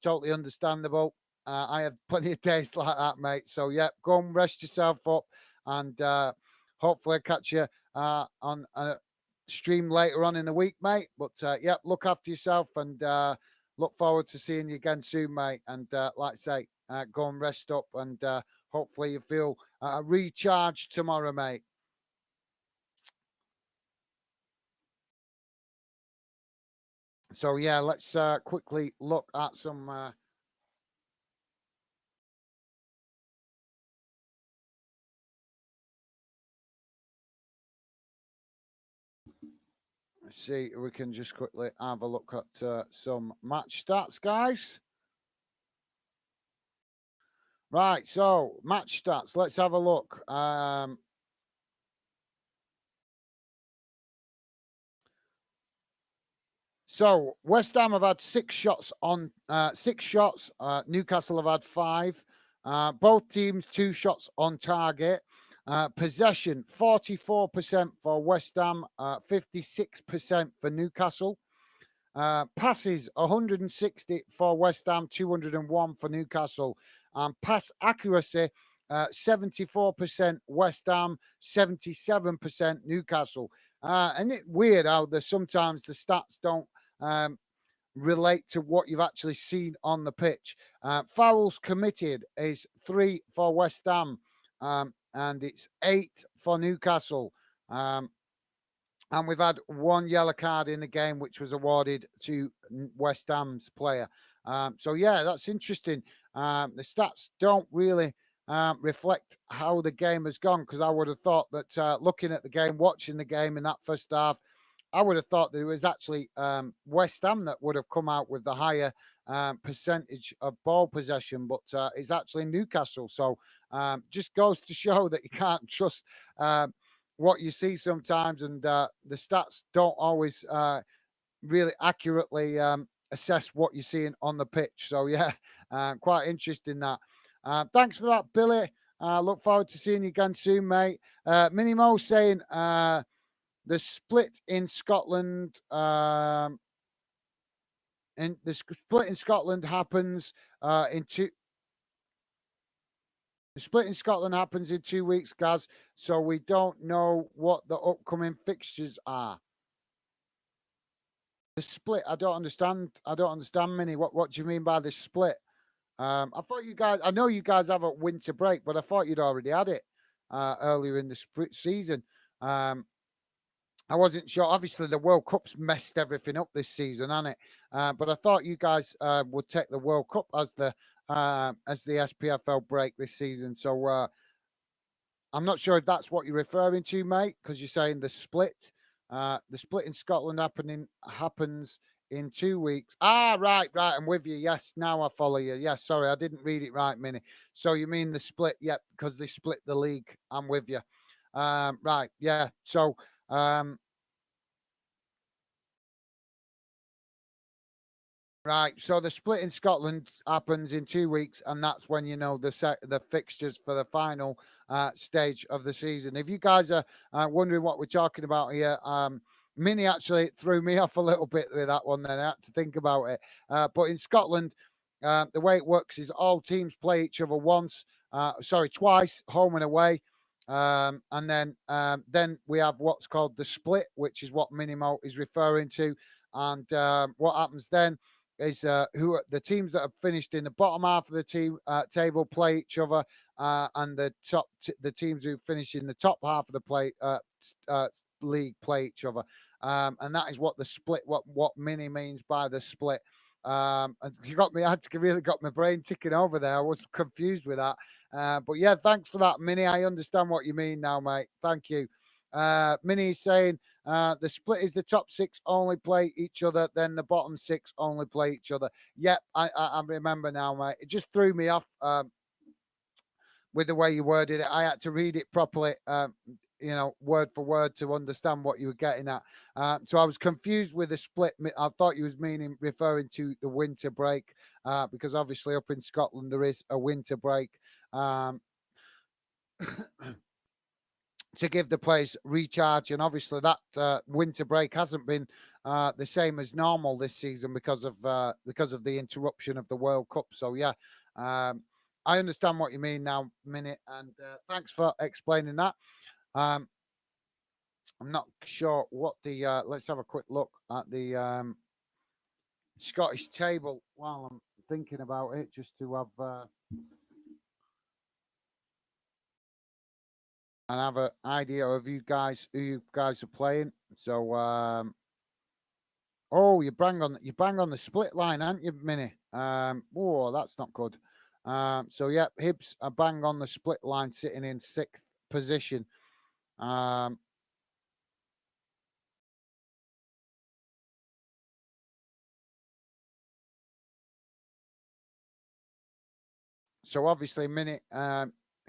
Totally understandable. I have plenty of days like that, mate. So yeah, go and rest yourself up, and hopefully I'll catch you on a stream later on in the week, mate. But yeah, look after yourself, and look forward to seeing you again soon, mate. And like I say, go and rest up, and hopefully you feel recharged tomorrow, mate. So yeah, let's quickly look at some. Let's see, we can just quickly have a look at some match stats, guys. Right, so match stats. Let's have a look. So West Ham have had 6 shots on 6 shots. Newcastle have had 5. Both teams 2 shots on target. Possession 44% for West Ham, 56% for Newcastle. Passes 160 for West Ham, 201 for Newcastle. Pass accuracy 74% West Ham, 77% Newcastle. And it's weird how sometimes the stats don't um, relate to what you've actually seen on the pitch. Fouls committed is 3 for West Ham, and it's 8 for Newcastle. And we've had 1 yellow card in the game, which was awarded to West Ham's player. So yeah, that's interesting. The stats don't really reflect how the game has gone, because I would have thought that looking at the game, watching the game in that first half, I would have thought that it was actually West Ham that would have come out with the higher percentage of ball possession, but it's actually Newcastle. So just goes to show that you can't trust what you see sometimes, and the stats don't always really accurately assess what you're seeing on the pitch. So yeah, quite interesting that. Thanks for that, Billy. Look forward to seeing you again soon, mate. Minimo saying the split in Scotland. And the split in Scotland happens in two. The split in Scotland happens in 2 weeks, Gaz. So we don't know what the upcoming fixtures are. The split, I don't understand. I don't understand, Minnie. What do you mean by the split? I thought you guys. I know you guys have a winter break, but I thought you'd already had it earlier in the season. I wasn't sure. Obviously, the World Cup's messed everything up this season, hasn't it? But I thought you guys would take the World Cup as the SPFL break this season. So I'm not sure if that's what you're referring to, mate, because you're saying the split. The split in Scotland happens in 2 weeks. Right. I'm with you. Yes, now I follow you. Yes, sorry, I didn't read it right, Minnie. So you mean the split? Yep, because they split the league. I'm with you. Right. Yeah. So right, so the split in Scotland happens in 2 weeks, and that's when you know the fixtures for the final stage of the season. If you guys are wondering what we're talking about here, Minnie actually threw me off a little bit with that one. Then I had to think about it. But in Scotland, the way it works is all teams play each other twice, home and away. And then we have what's called the split, which is what Minimo is referring to. And what happens then is who the teams that have finished in the bottom half of the table play each other, and the teams who finish in the top half of the league play each other, and that is what the split. What Mini means by the split. And you got me. I had to really got my brain ticking over there. I was confused with that. But yeah, thanks for that, Mini. I understand what you mean now, mate. Thank you. Mini is saying the split is the top 6 only play each other, then the bottom 6 only play each other. Yep, I remember now, mate. It just threw me off with the way you worded it. I had to read it properly word for word to understand what you were getting at. So I was confused with the split. I thought you was referring to the winter break, because obviously up in Scotland there is a winter break. To give the players recharge, and obviously that winter break hasn't been the same as normal this season because of the interruption of the World Cup. So yeah, I understand what you mean now, Minute, and thanks for explaining that. I'm not sure what the let's have a quick look at the Scottish table while I'm thinking about it, just to have an idea of who you guys are playing. So oh, you bang on the split line, aren't you, Minnie? Oh, that's not good. So yeah, Hibs are bang on the split line, sitting in 6th position. So obviously, Minute,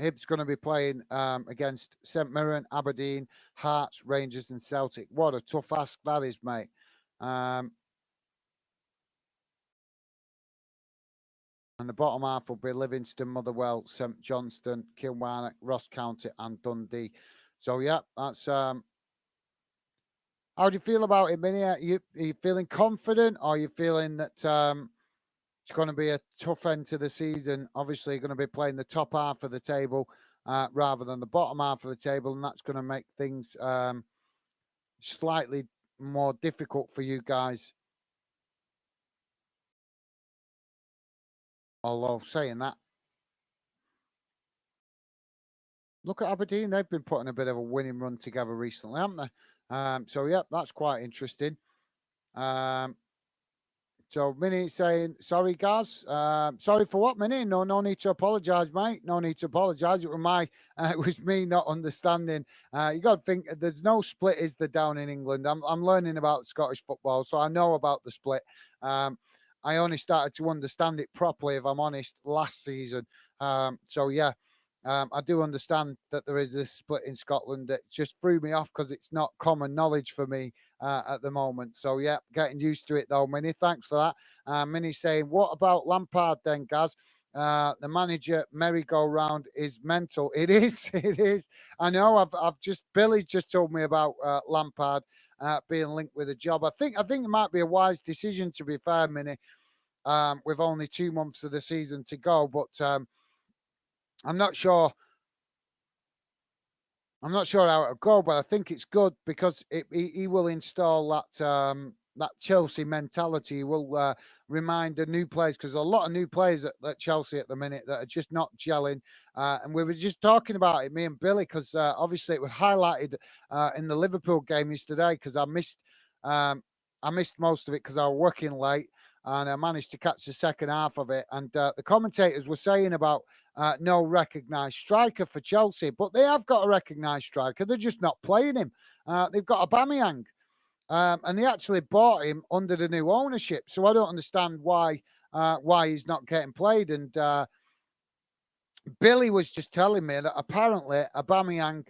Hibs going to be playing against St Mirren, Aberdeen, Hearts, Rangers, and Celtic. What a tough ask that is, mate. And the bottom half will be Livingston, Motherwell, St Johnstone, Kilmarnock, Ross County, and Dundee. So yeah, that's how do you feel about it, Minnie? Are you feeling confident, or are you feeling that it's going to be a tough end to the season? Obviously, you're going to be playing the top half of the table rather than the bottom half of the table, and that's going to make things slightly more difficult for you guys. Although saying that, look at Aberdeen; they've been putting a bit of a winning run together recently, haven't they? So yeah, that's quite interesting. So Minnie saying, sorry, Gaz. Sorry for what, Minnie? No need to apologise, mate. No need to apologise. It was it was me not understanding. You got to think there's no split, is there, down in England? I'm learning about Scottish football, so I know about the split. I only started to understand it properly, if I'm honest, last season. So yeah. I do understand that there is this split in Scotland that just threw me off because it's not common knowledge for me at the moment. So, yeah, getting used to it though, Minnie. Thanks for that. Minnie saying, what about Lampard then, Gaz? The manager merry-go-round is mental. It is. It is. I know. Billy just told me about Lampard being linked with a job. I think it might be a wise decision, to be fair, Minnie, with only 2 months of the season to go. But I'm not sure. I'm not sure how it'll go, but I think it's good because he will install that Chelsea mentality. He will remind the new players, because a lot of new players at Chelsea at the minute that are just not gelling. And we were just talking about it, me and Billy, because obviously it was highlighted in the Liverpool game yesterday. Because I missed most of it because I was working late, and I managed to catch the second half of it. And the commentators were saying about no recognised striker for Chelsea, but they have got a recognised striker. They're just not playing him. They've got Aubameyang, and they actually bought him under the new ownership. So I don't understand why he's not getting played. And Billy was just telling me that apparently Aubameyang,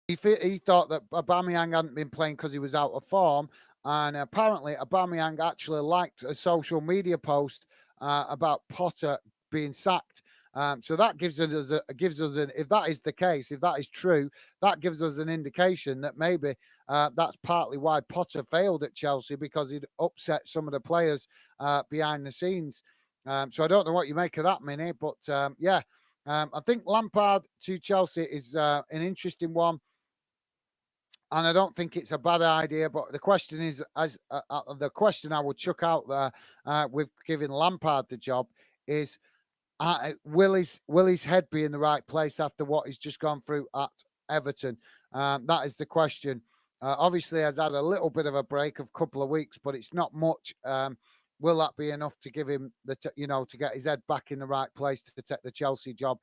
he thought that Aubameyang hadn't been playing because he was out of form. And apparently Aubameyang actually liked a social media post about Potter being sacked. So that gives us if that is the case, if that is true, that gives us an indication that maybe that's partly why Potter failed at Chelsea, because he'd upset some of the players behind the scenes. So I don't know what you make of that, Minnie, but yeah, I think Lampard to Chelsea is an interesting one. And I don't think it's a bad idea, but the question is, the question I would chuck out there with giving Lampard the job is, will his head be in the right place after what he's just gone through at Everton? That is the question. Obviously, I've had a little bit of a break of a couple of weeks, but it's not much. Will that be enough to give him to get his head back in the right place to take the Chelsea job?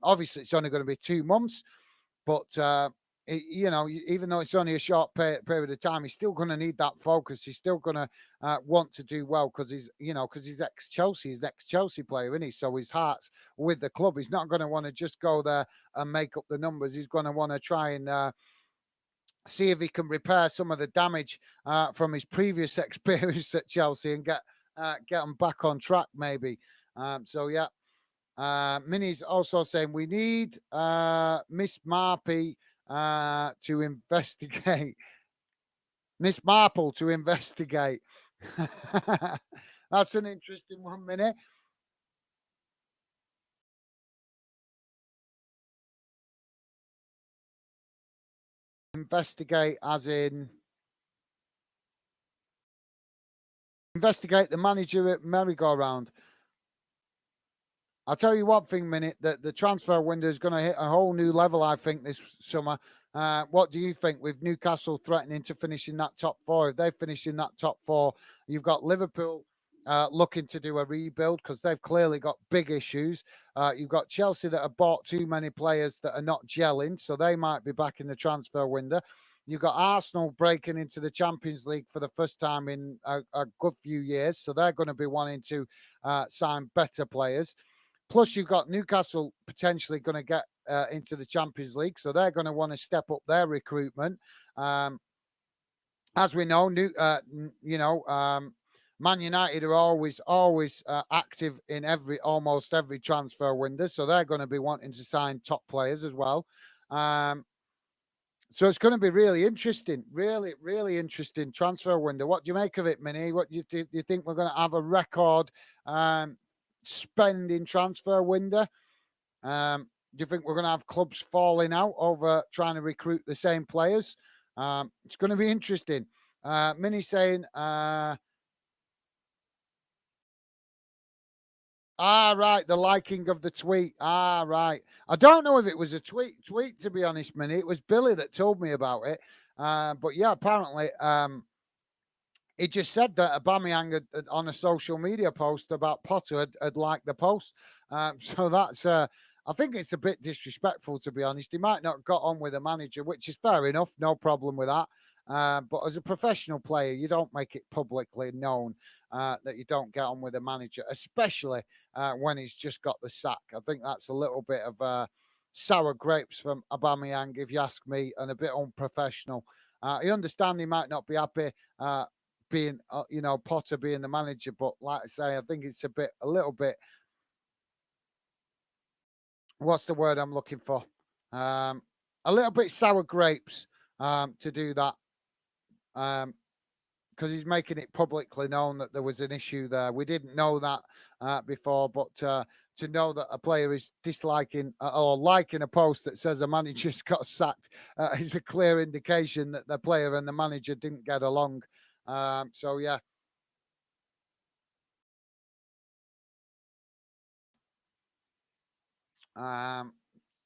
Obviously, it's only going to be 2 months, but even though it's only a short period of time, he's still going to need that focus. He's still going to want to do well because he's ex-Chelsea, he's an ex-Chelsea player, isn't he? So his heart's with the club. He's not going to want to just go there and make up the numbers. He's going to want to try and see if he can repair some of the damage from his previous experience at Chelsea and get him back on track, maybe. So yeah. Minnie's also saying we need Miss Marpy to investigate. Miss Marple to investigate. That's an interesting one, Minnie. Investigate as in investigate the manager at merry-go-round. I'll tell you one thing, Minute, that the transfer window is going to hit a whole new level, I think, this summer. What do you think with Newcastle threatening to finish in that top four? If they finish in that top four, you've got Liverpool looking to do a rebuild because they've clearly got big issues. You've got Chelsea that have bought too many players that are not gelling, so they might be back in the transfer window. You've got Arsenal breaking into the Champions League for the first time in a good few years, so they're going to be wanting to sign better players. Plus, you've got Newcastle potentially going to get into the Champions League, so they're going to want to step up their recruitment. As we know, Man United are always active in almost every transfer window, so they're going to be wanting to sign top players as well. So it's going to be really interesting, really, really interesting transfer window. What do you make of it, Minnie? What do you think we're going to have a record spending transfer window? Do you think we're going to have clubs falling out over trying to recruit the same players? It's going to be interesting. Minnie saying, right, the liking of the tweet. Right. I don't know if it was a tweet, to be honest, Minnie. It was Billy that told me about it. But yeah, apparently, he just said that Aubameyang had, on a social media post about Potter had liked the post. So that's, I think it's a bit disrespectful, to be honest. He might not have got on with the manager, which is fair enough. No problem with that. But as a professional player, you don't make it publicly known that you don't get on with the manager, especially when he's just got the sack. I think that's a little bit of sour grapes from Aubameyang, if you ask me, and a bit unprofessional. I understand he might not be happy being, Potter being the manager, but like I say, I think it's a little bit. What's the word I'm looking for? A little bit sour grapes to do that. Because he's making it publicly known that there was an issue there. We didn't know that before, but to know that a player is disliking or liking a post that says a manager's got sacked is a clear indication that the player and the manager didn't get along. So, yeah.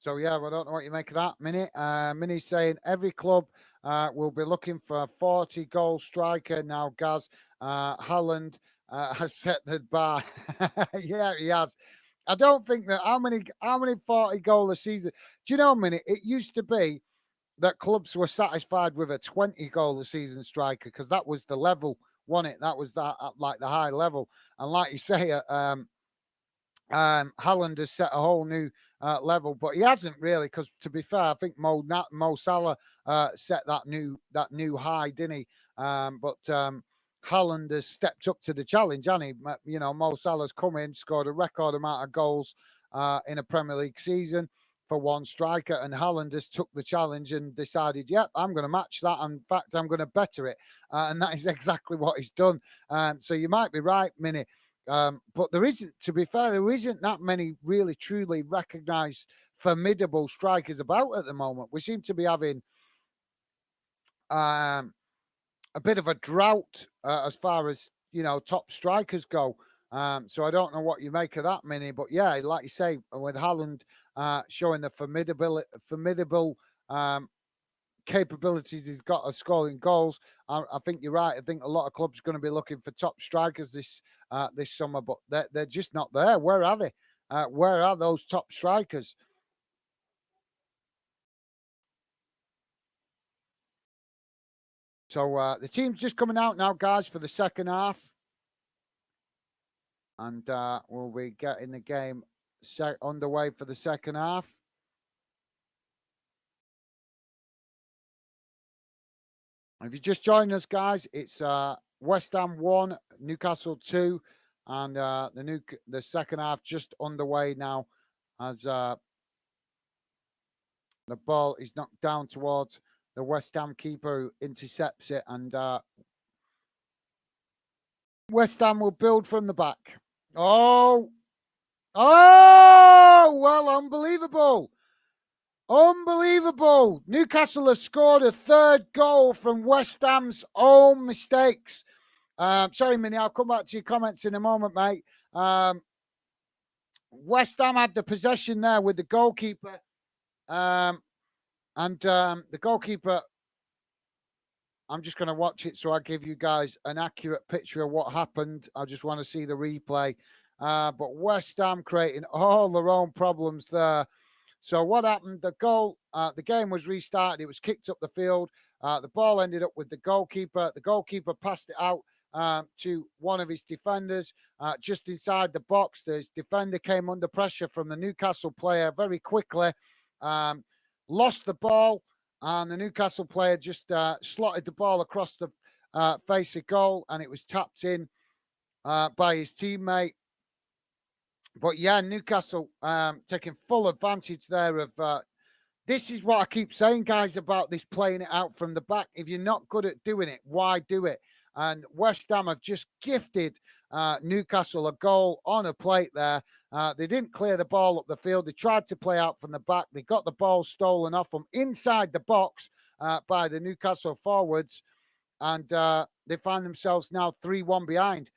So yeah, I don't know what you make of that, Minnie. Minnie's saying every club will be looking for a 40-goal striker now. Gaz Haaland has set the bar. Yeah, he has. I don't think that how many 40-goal a season. Do you know, Minnie? It used to be that clubs were satisfied with a 20-goal a season striker because that was the level, wasn't it? That was that like the high level. And like you say, Haaland has set a whole new level, but he hasn't really. Because to be fair, I think Mo Salah set that new high, didn't he? But Haaland has stepped up to the challenge, hasn't he? Mo Salah's come in, scored a record amount of goals in a Premier League season for one striker, and Haaland has took the challenge and decided, yep, I'm going to match that. In fact, I'm going to better it, and that is exactly what he's done. So you might be right, Minnie. But there isn't, to be fair, there isn't that many really truly recognised formidable strikers about at the moment. We seem to be having a bit of a drought as far as top strikers go. So I don't know what you make of that, Minnie. But yeah, like you say, with Haaland showing the formidable capabilities he's got of scoring goals. I think you're right. I think a lot of clubs are going to be looking for top strikers this summer, but they're just not there. Where are they? Where are those top strikers? So the team's just coming out now, guys, for the second half. And we'll be getting the game underway for the second half. If you just joined us, guys, it's West Ham 1, Newcastle 2, and the second half just underway now as the ball is knocked down towards the West Ham keeper who intercepts it, and West Ham will build from the back. Oh, well, unbelievable. Unbelievable. Newcastle have scored a third goal from West Ham's own mistakes. Sorry, Minnie, I'll come back to your comments in a moment, mate. West Ham had the possession there with the goalkeeper. The goalkeeper, I'm just going to watch it so I give you guys an accurate picture of what happened. I just want to see the replay. But West Ham creating all their own problems there. So what happened? The game was restarted. It was kicked up the field. The ball ended up with the goalkeeper. The goalkeeper passed it out to one of his defenders just inside the box. The defender came under pressure from the Newcastle player very quickly, lost the ball, and the Newcastle player just slotted the ball across the face of goal, and it was tapped in by his teammate. But yeah, Newcastle taking full advantage there of this is what I keep saying, guys, about this playing it out from the back. If you're not good at doing it, why do it? And West Ham have just gifted Newcastle a goal on a plate there. They didn't clear the ball up the field. They tried to play out from the back. They got the ball stolen off them inside the box by the Newcastle forwards. And they find themselves now 3-1 behind.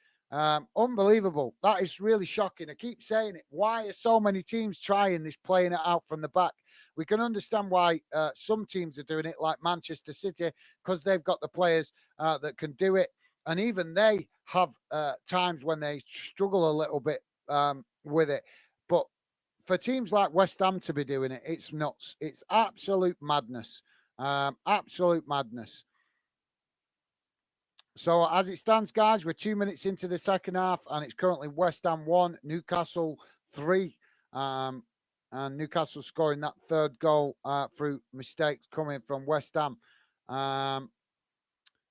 Unbelievable. That is really shocking. I keep saying it. Why are so many teams trying this, playing it out from the back? We can understand why some teams are doing it, like Manchester City, because they've got the players that can do it. And even they have times when they struggle a little bit with it. But for teams like West Ham to be doing it, it's nuts. It's absolute madness. Absolute madness. So as it stands, guys, we're 2 minutes into the second half, and it's currently West Ham 1, Newcastle 3. And Newcastle scoring that third goal through mistakes coming from West Ham.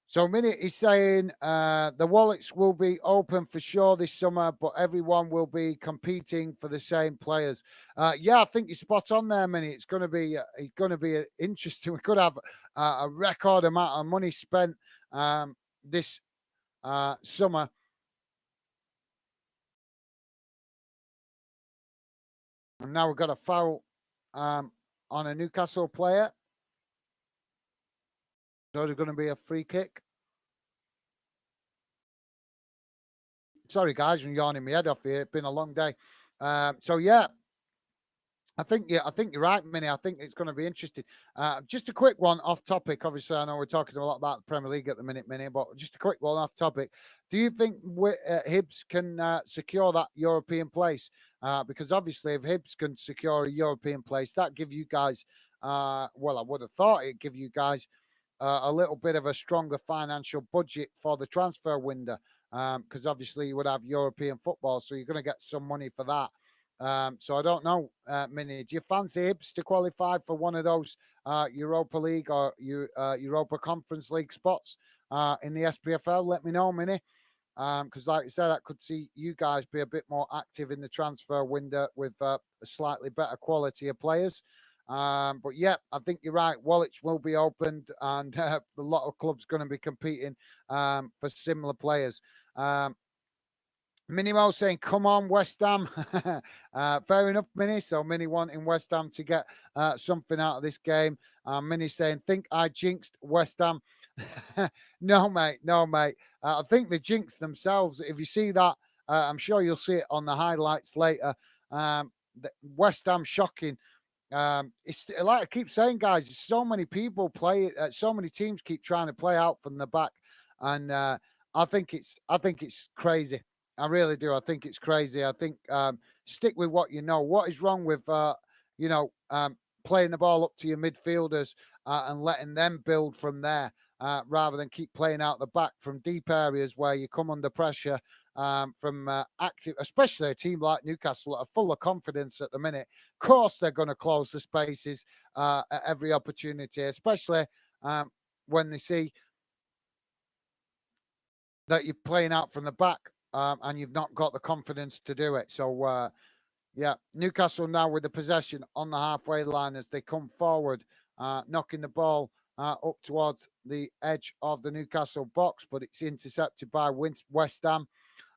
So Minute is saying the wallets will be open for sure this summer, but everyone will be competing for the same players. Yeah, I think you're spot on there, Minute. It's going to be interesting. We could have a record amount of money spent this summer. And now we've got a foul on a Newcastle player. So there's going to be a free kick. Sorry, guys, I'm yawning my head off here. It's been a long day. So yeah, I think you're right, Minnie. I think it's going to be interesting. Just a quick one off topic. Obviously, I know we're talking a lot about the Premier League at the minute, Minnie, but just a quick one off topic. Do you think Hibs can secure that European place? Because obviously, if Hibs can secure a European place, that give you guys, well, I would have thought it'd give you guys a little bit of a stronger financial budget for the transfer window. Because obviously you would have European football, so you're going to get some money for that. So I don't know, Minnie. Do you fancy Hibs to qualify for one of those Europa League or Europa Conference League spots in the SPFL? Let me know, Minnie. Because like I said, that could see you guys be a bit more active in the transfer window with a slightly better quality of players. But yeah, I think you're right. Wallets will be opened, and a lot of clubs going to be competing for similar players. Minimo saying, "Come on, West Ham." Fair enough, Minnie. So Minnie wanting West Ham to get something out of this game. Minnie saying, "Think I jinxed West Ham." No, mate. No, mate. I think they jinxed themselves. If you see that, I'm sure you'll see it on the highlights later. West Ham shocking. It's like I keep saying, guys. So many people play. So many teams keep trying to play out from the back, and I think it's crazy. I really do. I think it's crazy. I think stick with what you know. What is wrong with playing the ball up to your midfielders and letting them build from there? rather than keep playing out the back from deep areas where you come under pressure from active, especially a team like Newcastle that are full of confidence at the minute. Of course, they're going to close the spaces at every opportunity, especially when they see that you're playing out from the back and you've not got the confidence to do it. So, yeah, Newcastle now with the possession on the halfway line as they come forward, knocking the ball up towards the edge of the Newcastle box, but it's intercepted by West Ham.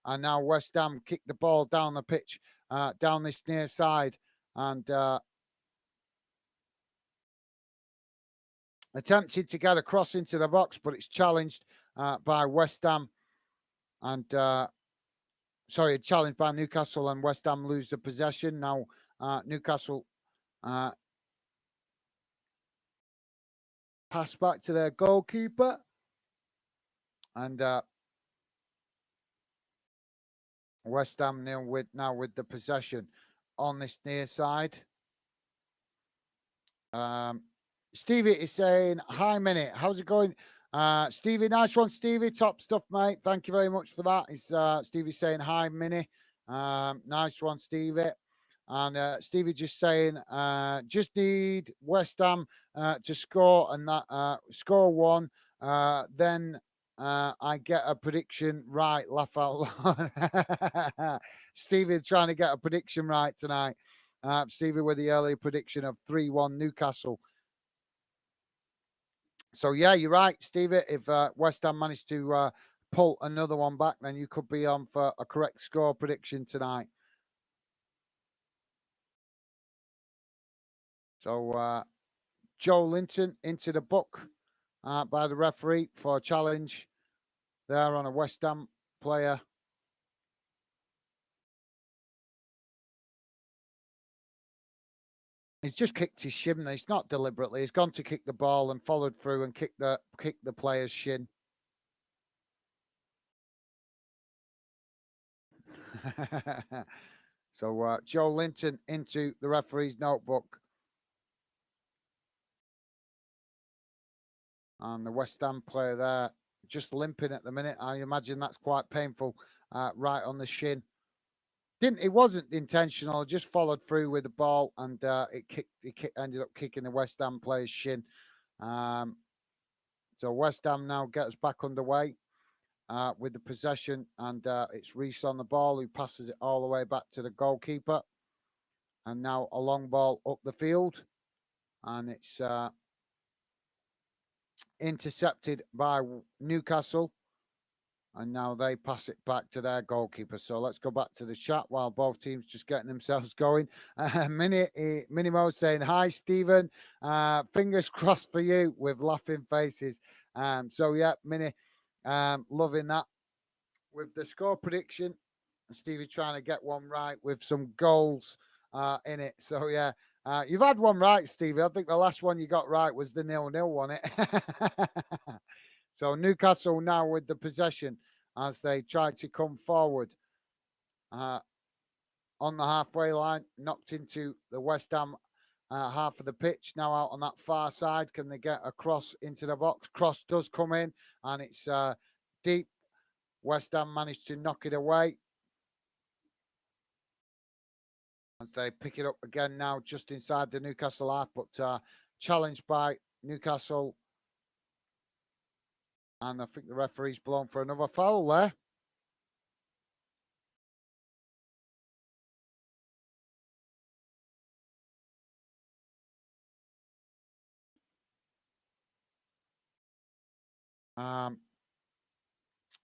And now West Ham kick the ball down the pitch, down this near side, and attempted to get across into the box, but it's challenged by West Ham. And sorry, challenged by Newcastle, and West Ham lose the possession. Now Newcastle pass back to their goalkeeper, and West Ham now with the possession on this near side. Stevie is saying, hi, Minute. How's it going? Stevie, nice one, Stevie. Top stuff, mate. Thank you very much for that. It's Stevie saying, hi, Minnie. Nice one, Stevie. And Stevie just saying, just need West Ham to score and that score one. Then I get a prediction right. Laugh out loud. Stevie trying to get a prediction right tonight. Stevie with the early prediction of 3-1 Newcastle. So, yeah, you're right, Stevie. If West Ham managed to pull another one back, then you could be on for a correct score prediction tonight. So, Joe Linton into the book by the referee for a challenge there on a West Ham player. He's just kicked his shin. It's not deliberately. He's gone to kick the ball and followed through and kicked the player's shin. So Joe Linton into the referee's notebook. And the West Ham player there just limping at the minute. I imagine that's quite painful right on the shin. It wasn't intentional, just followed through with the ball, and ended up kicking the West Ham player's shin. So West Ham now gets back underway with the possession, and it's Reese on the ball who passes it all the way back to the goalkeeper. And now a long ball up the field, and it's intercepted by Newcastle. And now they pass it back to their goalkeeper. So let's go back to the chat while both teams just getting themselves going. Minimo saying, hi, Stephen. Fingers crossed for you with laughing faces. So, yeah, Mini, loving that. With the score prediction, Stevie trying to get one right with some goals in it. So, yeah, you've had one right, Stevie. I think the last one you got right was the 0-0 one. It. So Newcastle now with the possession as they try to come forward on the halfway line, knocked into the West Ham half of the pitch. Now out on that far side, can they get a cross into the box? Cross does come in, and it's deep. West Ham managed to knock it away. As they pick it up again now, just inside the Newcastle half, but challenged by Newcastle. And I think the referee's blown for another foul there.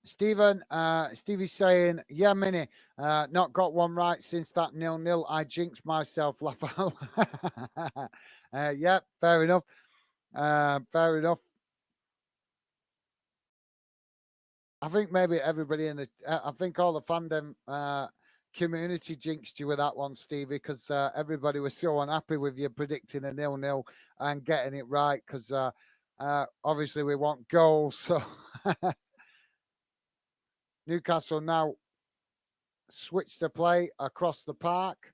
Stevie's saying, yeah, Minnie, not got one right since that 0-0. I jinxed myself, laugh out. Yeah, fair enough. Fair enough. I think maybe everybody I think all the fandom community jinxed you with that one, Stevie, because everybody was so unhappy with you predicting a 0-0 and getting it right, because obviously we want goals. So Newcastle now switch the play across the park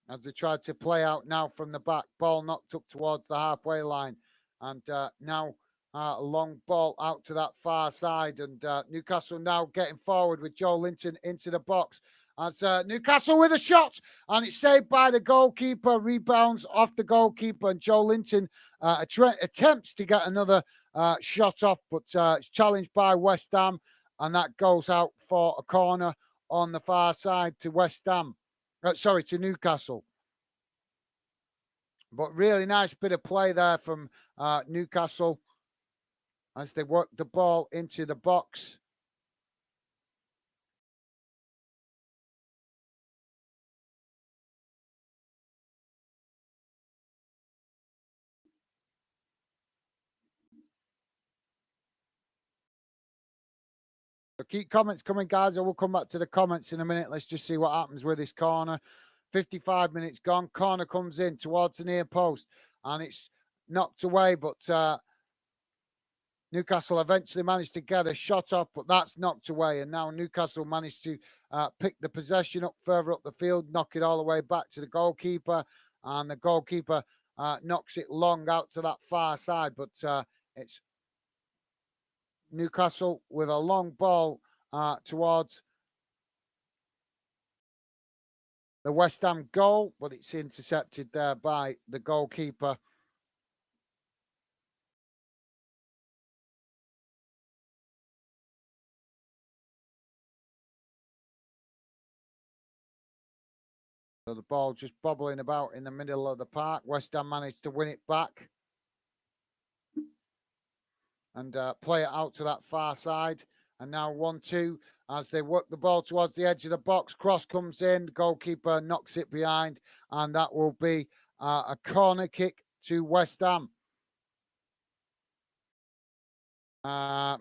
as they try to play out now from the back. Ball knocked up towards the halfway line. And now A long ball out to that far side, and Newcastle now getting forward with Joe Linton into the box. As Newcastle with a shot, and it's saved by the goalkeeper. Rebounds off the goalkeeper, and Joe Linton attempts to get another shot off, but it's challenged by West Ham, and that goes out for a corner on the far side to West Ham. Sorry, to Newcastle. But really nice bit of play there from Newcastle as they work the ball into the box. So keep comments coming, guys. I will come back to the comments in a minute. Let's just see what happens with this corner. 55 minutes gone. Corner comes in towards the near post, and it's knocked away, but Newcastle eventually managed to get a shot off, but that's knocked away. And now Newcastle managed to pick the possession up further up the field, knock it all the way back to the goalkeeper. And the goalkeeper knocks it long out to that far side. But it's Newcastle with a long ball towards the West Ham goal, but it's intercepted there by the goalkeeper. So the ball just bobbling about in the middle of the park. West Ham managed to win it back and play it out to that far side. And now 1-2 as they work the ball towards the edge of the box. Cross comes in, goalkeeper knocks it behind, and that will be a corner kick to West Ham.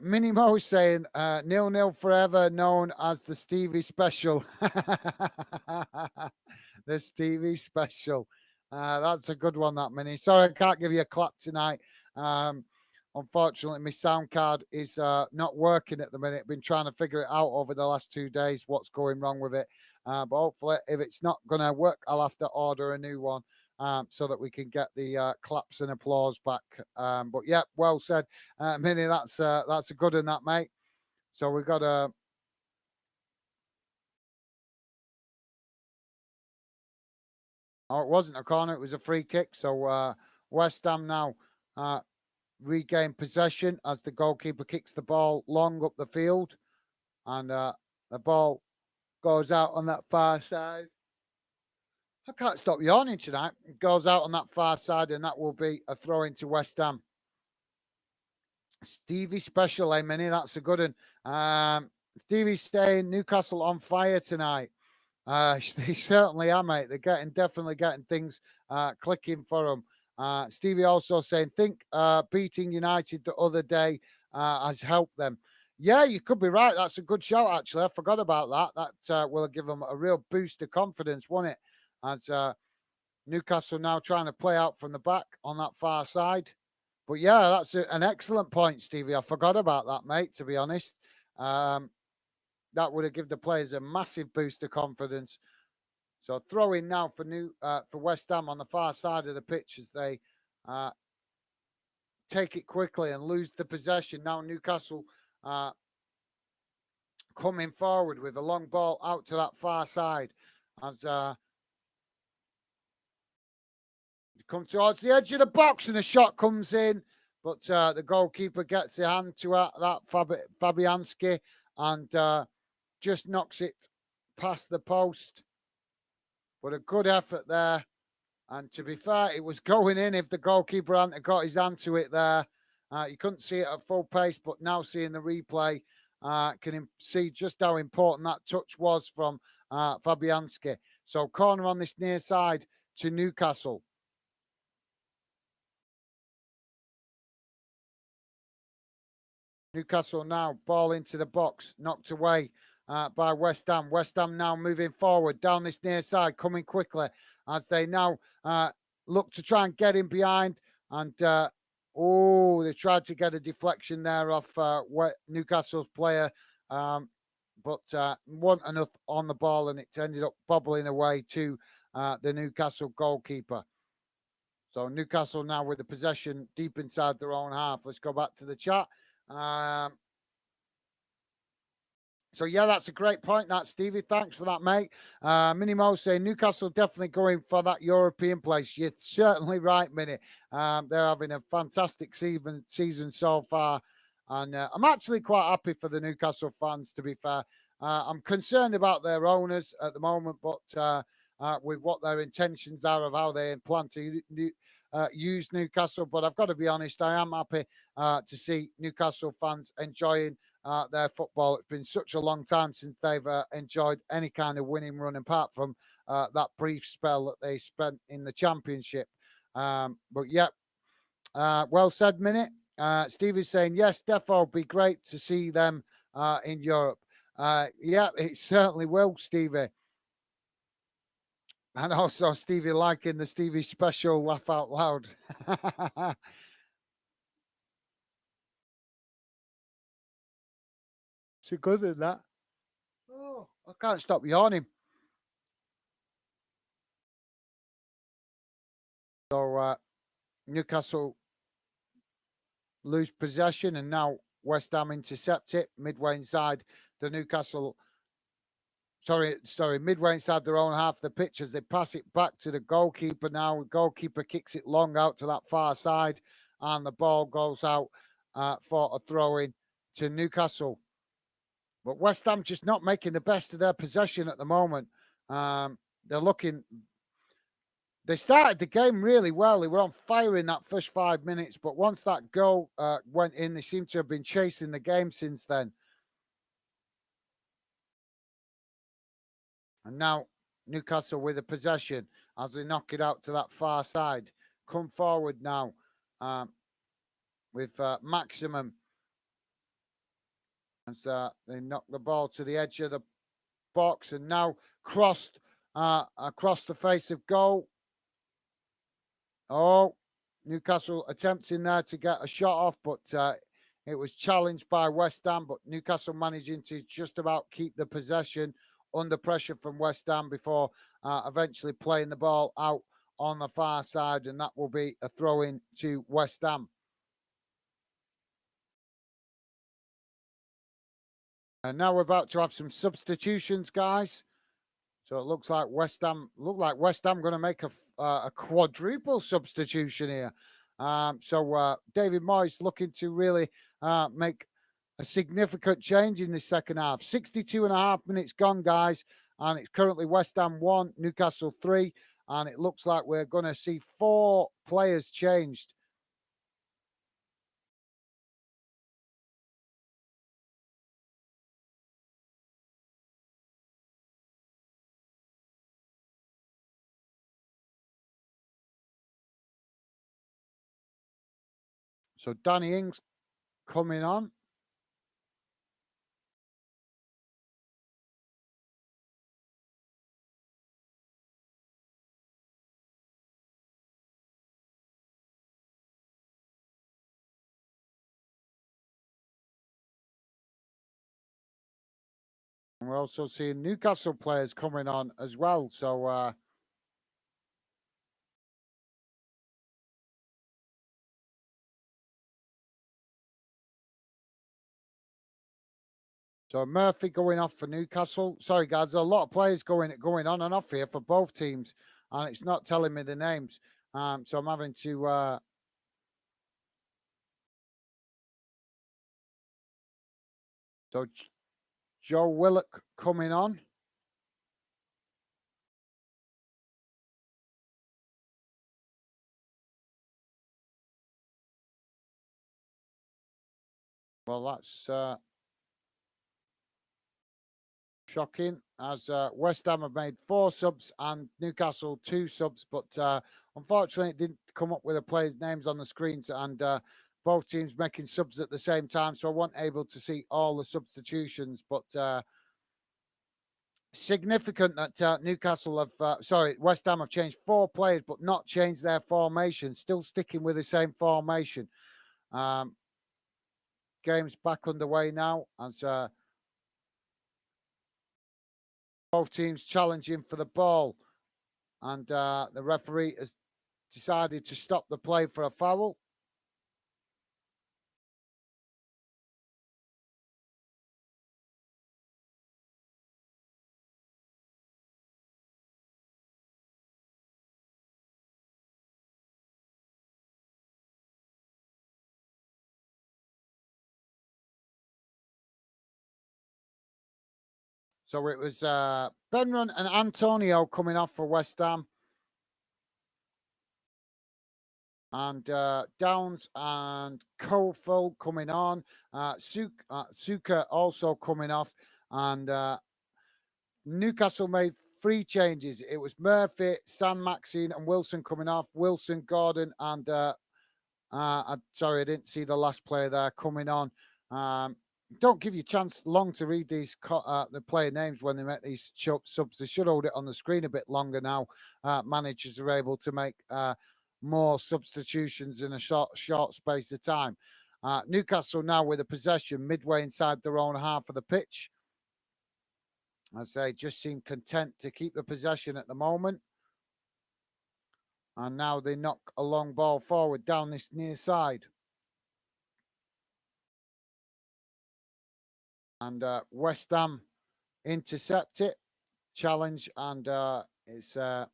Minnie Mo saying 0-0 forever, known as the Stevie Special. The Stevie Special. That's a good one, that Minnie. Sorry, I can't give you a clap tonight. Unfortunately, my sound card is not working at the minute. Been trying to figure it out over the last 2 days, what's going wrong with it. But hopefully, if it's not going to work, I'll have to order a new one. So that we can get the claps and applause back. But yeah, well said, Minnie. That's a good one, that, mate. So we've got a. Oh, it wasn't a corner; it was a free kick. So West Ham now regain possession as the goalkeeper kicks the ball long up the field, and the ball goes out on that far side. I can't stop yawning tonight. It goes out on that far side, and that will be a throw into West Ham. Stevie Special, Minnie. That's a good one. Stevie's saying Newcastle on fire tonight. They certainly are, mate. They're definitely getting things clicking for them. Stevie also saying, think beating United the other day has helped them. Yeah, you could be right. That's a good shout, actually. I forgot about that. That will give them a real boost of confidence, won't it? As Newcastle now trying to play out from the back on that far side. But yeah, that's an excellent point, Stevie. I forgot about that, mate, to be honest. That would have given the players a massive boost of confidence. So throw in now for West Ham on the far side of the pitch as they take it quickly and lose the possession. Now Newcastle coming forward with a long ball out to that far side as come towards the edge of the box and a shot comes in, but the goalkeeper gets the hand to that Fabianski and just knocks it past the post. But a good effort there. And to be fair, it was going in if the goalkeeper hadn't got his hand to it there. You couldn't see it at full pace, but now seeing the replay, can see just how important that touch was from Fabianski. So corner on this near side to Newcastle. Newcastle now, ball into the box, knocked away by West Ham. West Ham now moving forward down this near side, coming quickly as they now look to try and get in behind. And they tried to get a deflection there off Newcastle's player, but wasn't enough on the ball, and it ended up bobbling away to the Newcastle goalkeeper. So Newcastle now with the possession deep inside their own half. Let's go back to the chat. So yeah, that's a great point, that Stevie. Thanks for that, mate. Minimo saying Newcastle definitely going for that European place. You're certainly right, Minnie. They're having a fantastic season so far, and I'm actually quite happy for the Newcastle fans. To be fair, I'm concerned about their owners at the moment, but with what their intentions are of how they plan to use Newcastle. But I've got to be honest, I am happy to see Newcastle fans enjoying their football. It's been such a long time since they've enjoyed any kind of winning run, apart from that brief spell that they spent in the Championship. But yeah, well said, Minute. Steve is saying, yes, defo be great to see them in Europe. Yeah, it certainly will, Stevie. And also, Stevie liking the Stevie special laugh out loud. It's good in that. Oh, I can't stop yawning. So Newcastle lose possession, and now West Ham intercept it midway inside the Newcastle. Sorry, midway inside their own half of the pitch as they pass it back to the goalkeeper. Now the goalkeeper kicks it long out to that far side, and the ball goes out for a throw in to Newcastle. But West Ham just not making the best of their possession at the moment. They're looking. They started the game really well. They were on fire in that first 5 minutes, but once that goal went in, they seem to have been chasing the game since then. And now Newcastle with a possession as they knock it out to that far side. Come forward now with Maximum. As they knock the ball to the edge of the box and now crossed across the face of goal. Oh, Newcastle attempting there to get a shot off, but it was challenged by West Ham. But Newcastle managing to just about keep the possession under pressure from West Ham before eventually playing the ball out on the far side, and that will be a throw in to West Ham. And now we're about to have some substitutions, guys. So it looks like West Ham going to make a quadruple substitution here. So David Moyes looking to really make a significant change in the second half. 62 and a half minutes gone, guys, and it's currently West Ham 1, Newcastle 3, and it looks like we're going to see 4 players changed. So Danny Ings coming on. And we're also seeing Newcastle players coming on as well. So Murphy going off for Newcastle. Sorry, guys, there's a lot of players going on and off here for both teams, and it's not telling me the names. So I'm having to. So Joe Willock coming on. Well, that's shocking, as West Ham have made 4 subs and Newcastle 2 subs, but unfortunately it didn't come up with the players' names on the screens, and both teams making subs at the same time, so I wasn't able to see all the substitutions, but significant that Newcastle have, West Ham have changed 4 players, but not changed their formation, still sticking with the same formation. Game's back underway now as both teams challenging for the ball, and the referee has decided to stop the play for a foul. So it was Benron and Antonio coming off for West Ham. And Downs and Kofel coming on. Suka also coming off. And Newcastle made 3 changes. It was Murphy, San Maxine, and Wilson coming off. Wilson, Gordon, and sorry, I didn't see the last player there coming on. Don't give you a chance long to read these the player names when they make these subs. They should hold it on the screen a bit longer now. Managers are able to make more substitutions in a short space of time. Newcastle now with a possession midway inside their own half of the pitch, as they just seem content to keep the possession at the moment. And now they knock a long ball forward down this near side. And West Ham intercept it, challenge, and it's gone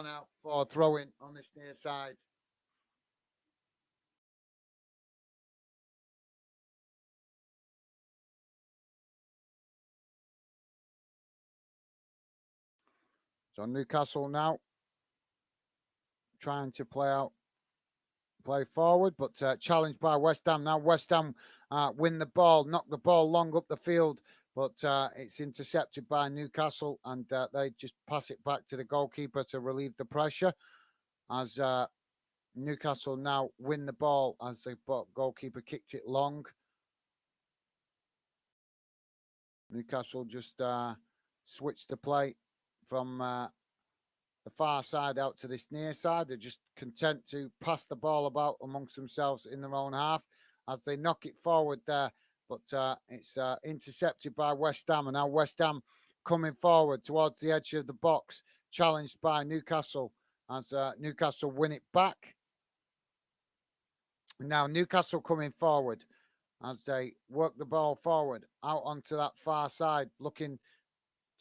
out for throwing on this near side. So Newcastle now trying to play forward, but challenged by West Ham. Now West Ham win the ball, knock the ball long up the field, but it's intercepted by Newcastle, and they just pass it back to the goalkeeper to relieve the pressure. As Newcastle now win the ball as the goalkeeper kicked it long. Newcastle just switched the play from the far side out to this near side. They're just content to pass the ball about amongst themselves in their own half as they knock it forward there. But it's intercepted by West Ham. And now West Ham coming forward towards the edge of the box, challenged by Newcastle as Newcastle win it back. Now Newcastle coming forward as they work the ball forward out onto that far side, looking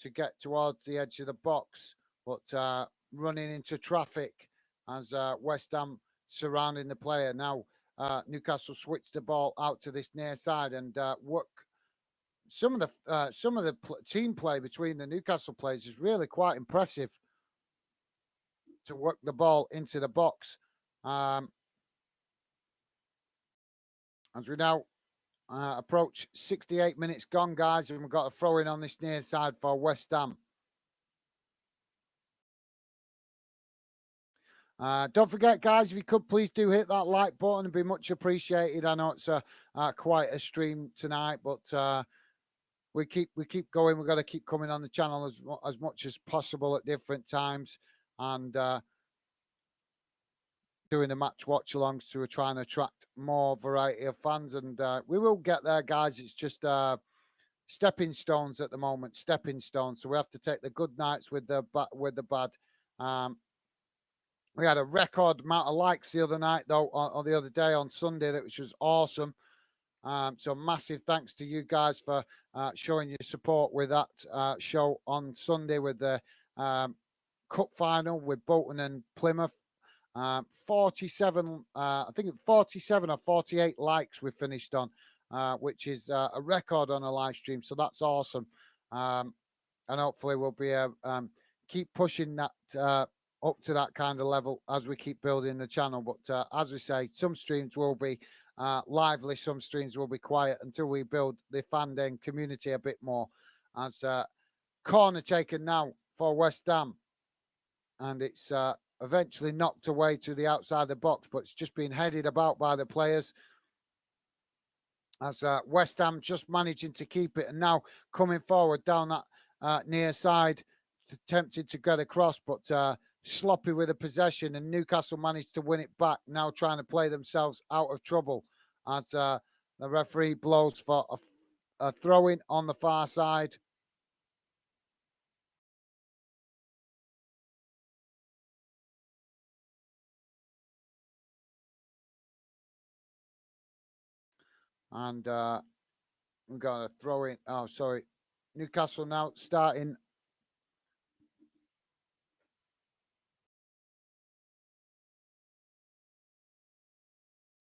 to get towards the edge of the box, but running into traffic as West Ham surrounding the player. Now Newcastle switch the ball out to this near side and work. Some of the team play between the Newcastle players is really quite impressive to work the ball into the box. As we now approach 68 minutes gone, guys, and we've got a throw in on this near side for West Ham. Don't forget, guys, if you could please do hit that like button, it'd be much appreciated. I know it's quite a stream tonight, but we keep going. We've got to keep coming on the channel as much as possible at different times, and doing the match watch alongs to try and attract more variety of fans. And we will get there, guys. It's just stepping stones at the moment, stepping stones. So we have to take the good nights with the bad. We had a record amount of likes the other night, though, or the other day on Sunday, which was awesome. So massive thanks to you guys for showing your support with that show on Sunday with the cup final with Bolton and Plymouth. 47, I think 47 or 48 likes we finished on, which is a record on a live stream. So that's awesome. And hopefully we'll be keep pushing that up to that kind of level as we keep building the channel. But as we say, some streams will be lively, some streams will be quiet until we build the fandom community a bit more. As corner taken now for West Ham, and it's eventually knocked away to the outside the box, but it's just been headed about by the players as West Ham just managing to keep it, and now coming forward down that near side, tempted to get across, but sloppy with the possession, and Newcastle managed to win it back, now trying to play themselves out of trouble as the referee blows for a throw-in on the far side. And we're going to throw in. Oh, sorry. Newcastle now starting.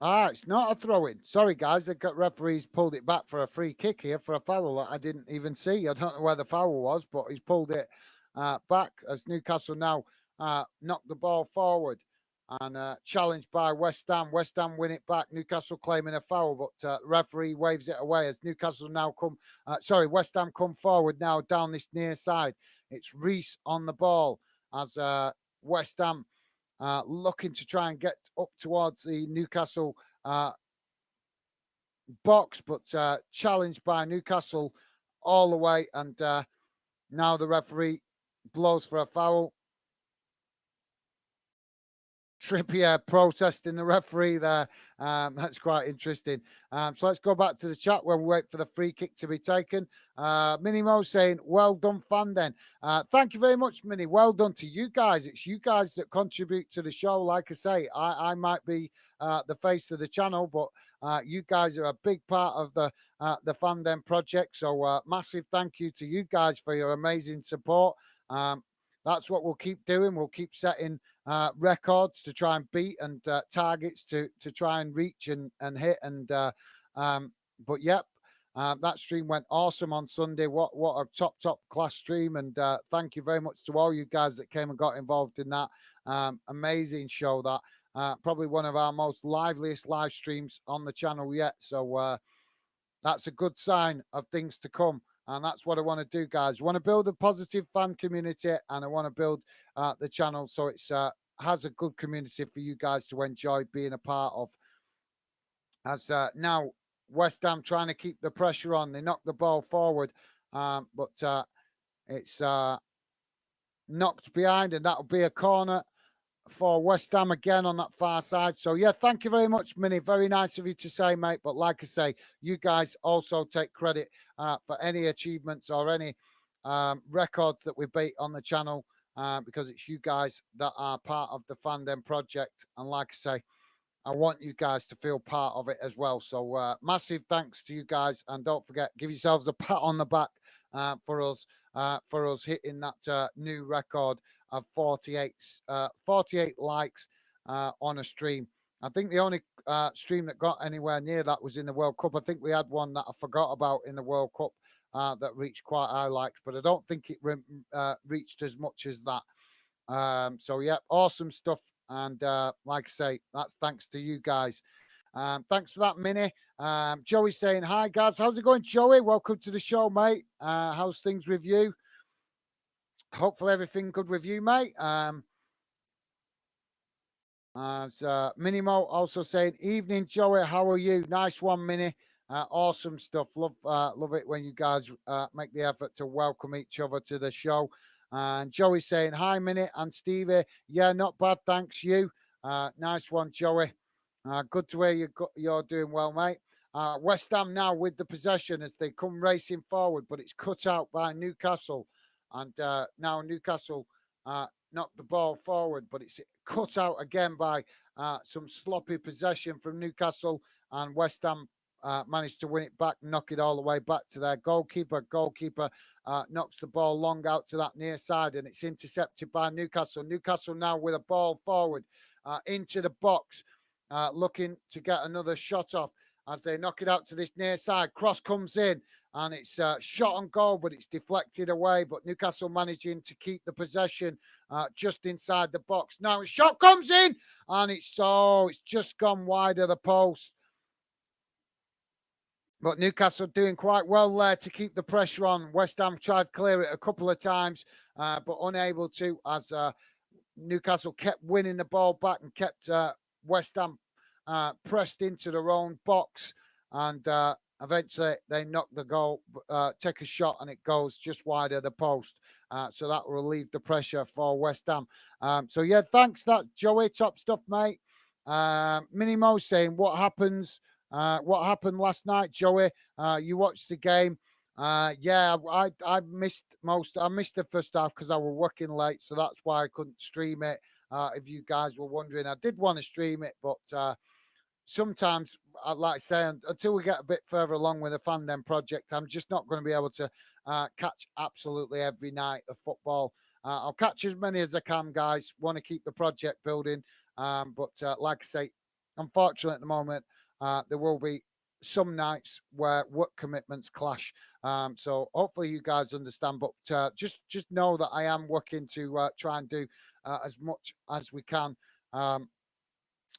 It's not a throw in. Sorry, guys. The referee's pulled it back for a free kick here for a foul that I didn't even see. I don't know where the foul was, but he's pulled it back as Newcastle now knock the ball forward and challenged by West Ham. West Ham win it back. Newcastle claiming a foul, but referee waves it away as Newcastle now come. West Ham come forward now down this near side. It's Reese on the ball as West Ham looking to try and get up towards the Newcastle box, but challenged by Newcastle all the way. And now the referee blows for a foul. Trippier protesting the referee there. That's quite interesting. So let's go back to the chat where we wait for the free kick to be taken. Minnie Mo saying, well done, fan then. Thank you very much, Minnie. Well done to you guys. It's you guys that contribute to the show. Like I say, I might be the face of the channel, but you guys are a big part of the fan then project. So massive thank you to you guys for your amazing support. That's what we'll keep doing. We'll keep setting records to try and beat and targets to try and reach and hit. And but yep, that stream went awesome on Sunday. What a top class stream. And thank you very much to all you guys that came and got involved in that amazing show. That probably one of our most liveliest live streams on the channel yet. So that's a good sign of things to come. And that's what I want to do, guys. I want to build a positive fan community, and I want to build the channel so it's has a good community for you guys to enjoy being a part of. As now West Ham trying to keep the pressure on, they knock the ball forward, but it's knocked behind, and that'll be a corner for West Ham again on that far side. So yeah, thank you very much, Minnie. Very nice of you to say, mate. But like I say, you guys also take credit for any achievements or any records that we beat on the channel because it's you guys that are part of the Fandom project. And like I say, I want you guys to feel part of it as well. So massive thanks to you guys, and don't forget, give yourselves a pat on the back for us hitting that new record of 48 likes on a stream. I think the only stream that got anywhere near that was in the World Cup. I think we had one that I forgot about in the World Cup that reached quite high likes, but I don't think it reached as much as that. So yeah, awesome stuff. And like I say, that's thanks to you guys. Thanks for that, Minnie. Joey saying, hi, guys. How's it going, Joey? Welcome to the show, mate. How's things with you? Hopefully everything good with you, mate. As Minnie Mo also saying, evening, Joey. How are you? Nice one, Minnie. Awesome stuff. Love it when you guys make the effort to welcome each other to the show. And Joey saying, hi, Minnie and Stevie. Yeah, not bad. Thanks, you. Nice one, Joey. Good to hear you're doing well, mate. West Ham now with the possession as they come racing forward, but it's cut out by Newcastle. And now Newcastle knocked the ball forward, but it's cut out again by some sloppy possession from Newcastle, and West Ham managed to win it back, knock it all the way back to their goalkeeper. Goalkeeper knocks the ball long out to that near side, and it's intercepted by Newcastle. Newcastle now with a ball forward into the box, looking to get another shot off as they knock it out to this near side. Cross comes in, and it's shot on goal, but it's deflected away. But Newcastle managing to keep the possession just inside the box. Now a shot comes in, and it's just gone wide of the post. But Newcastle doing quite well there to keep the pressure on. West Ham tried to clear it a couple of times, but unable to, as Newcastle kept winning the ball back and kept West Ham pressed into their own box. And eventually they knock the goal, take a shot, and it goes just wide of the post. So that will relieve the pressure for West Ham. So yeah, thanks that, Joey. Top stuff, mate. Minnie Mo saying, what happened last night, Joey? You watched the game. Yeah, I missed the first half because I was working late, so that's why I couldn't stream it. If you guys were wondering, I did want to stream it, but sometimes, like I say, until we get a bit further along with the Fan Den project, I'm just not going to be able to catch absolutely every night of football. I'll catch as many as I can, guys. Want to keep the project building. But like I say, unfortunately at the moment, there will be some nights where work commitments clash. So hopefully you guys understand. But just know that I am working to try and do as much as we can.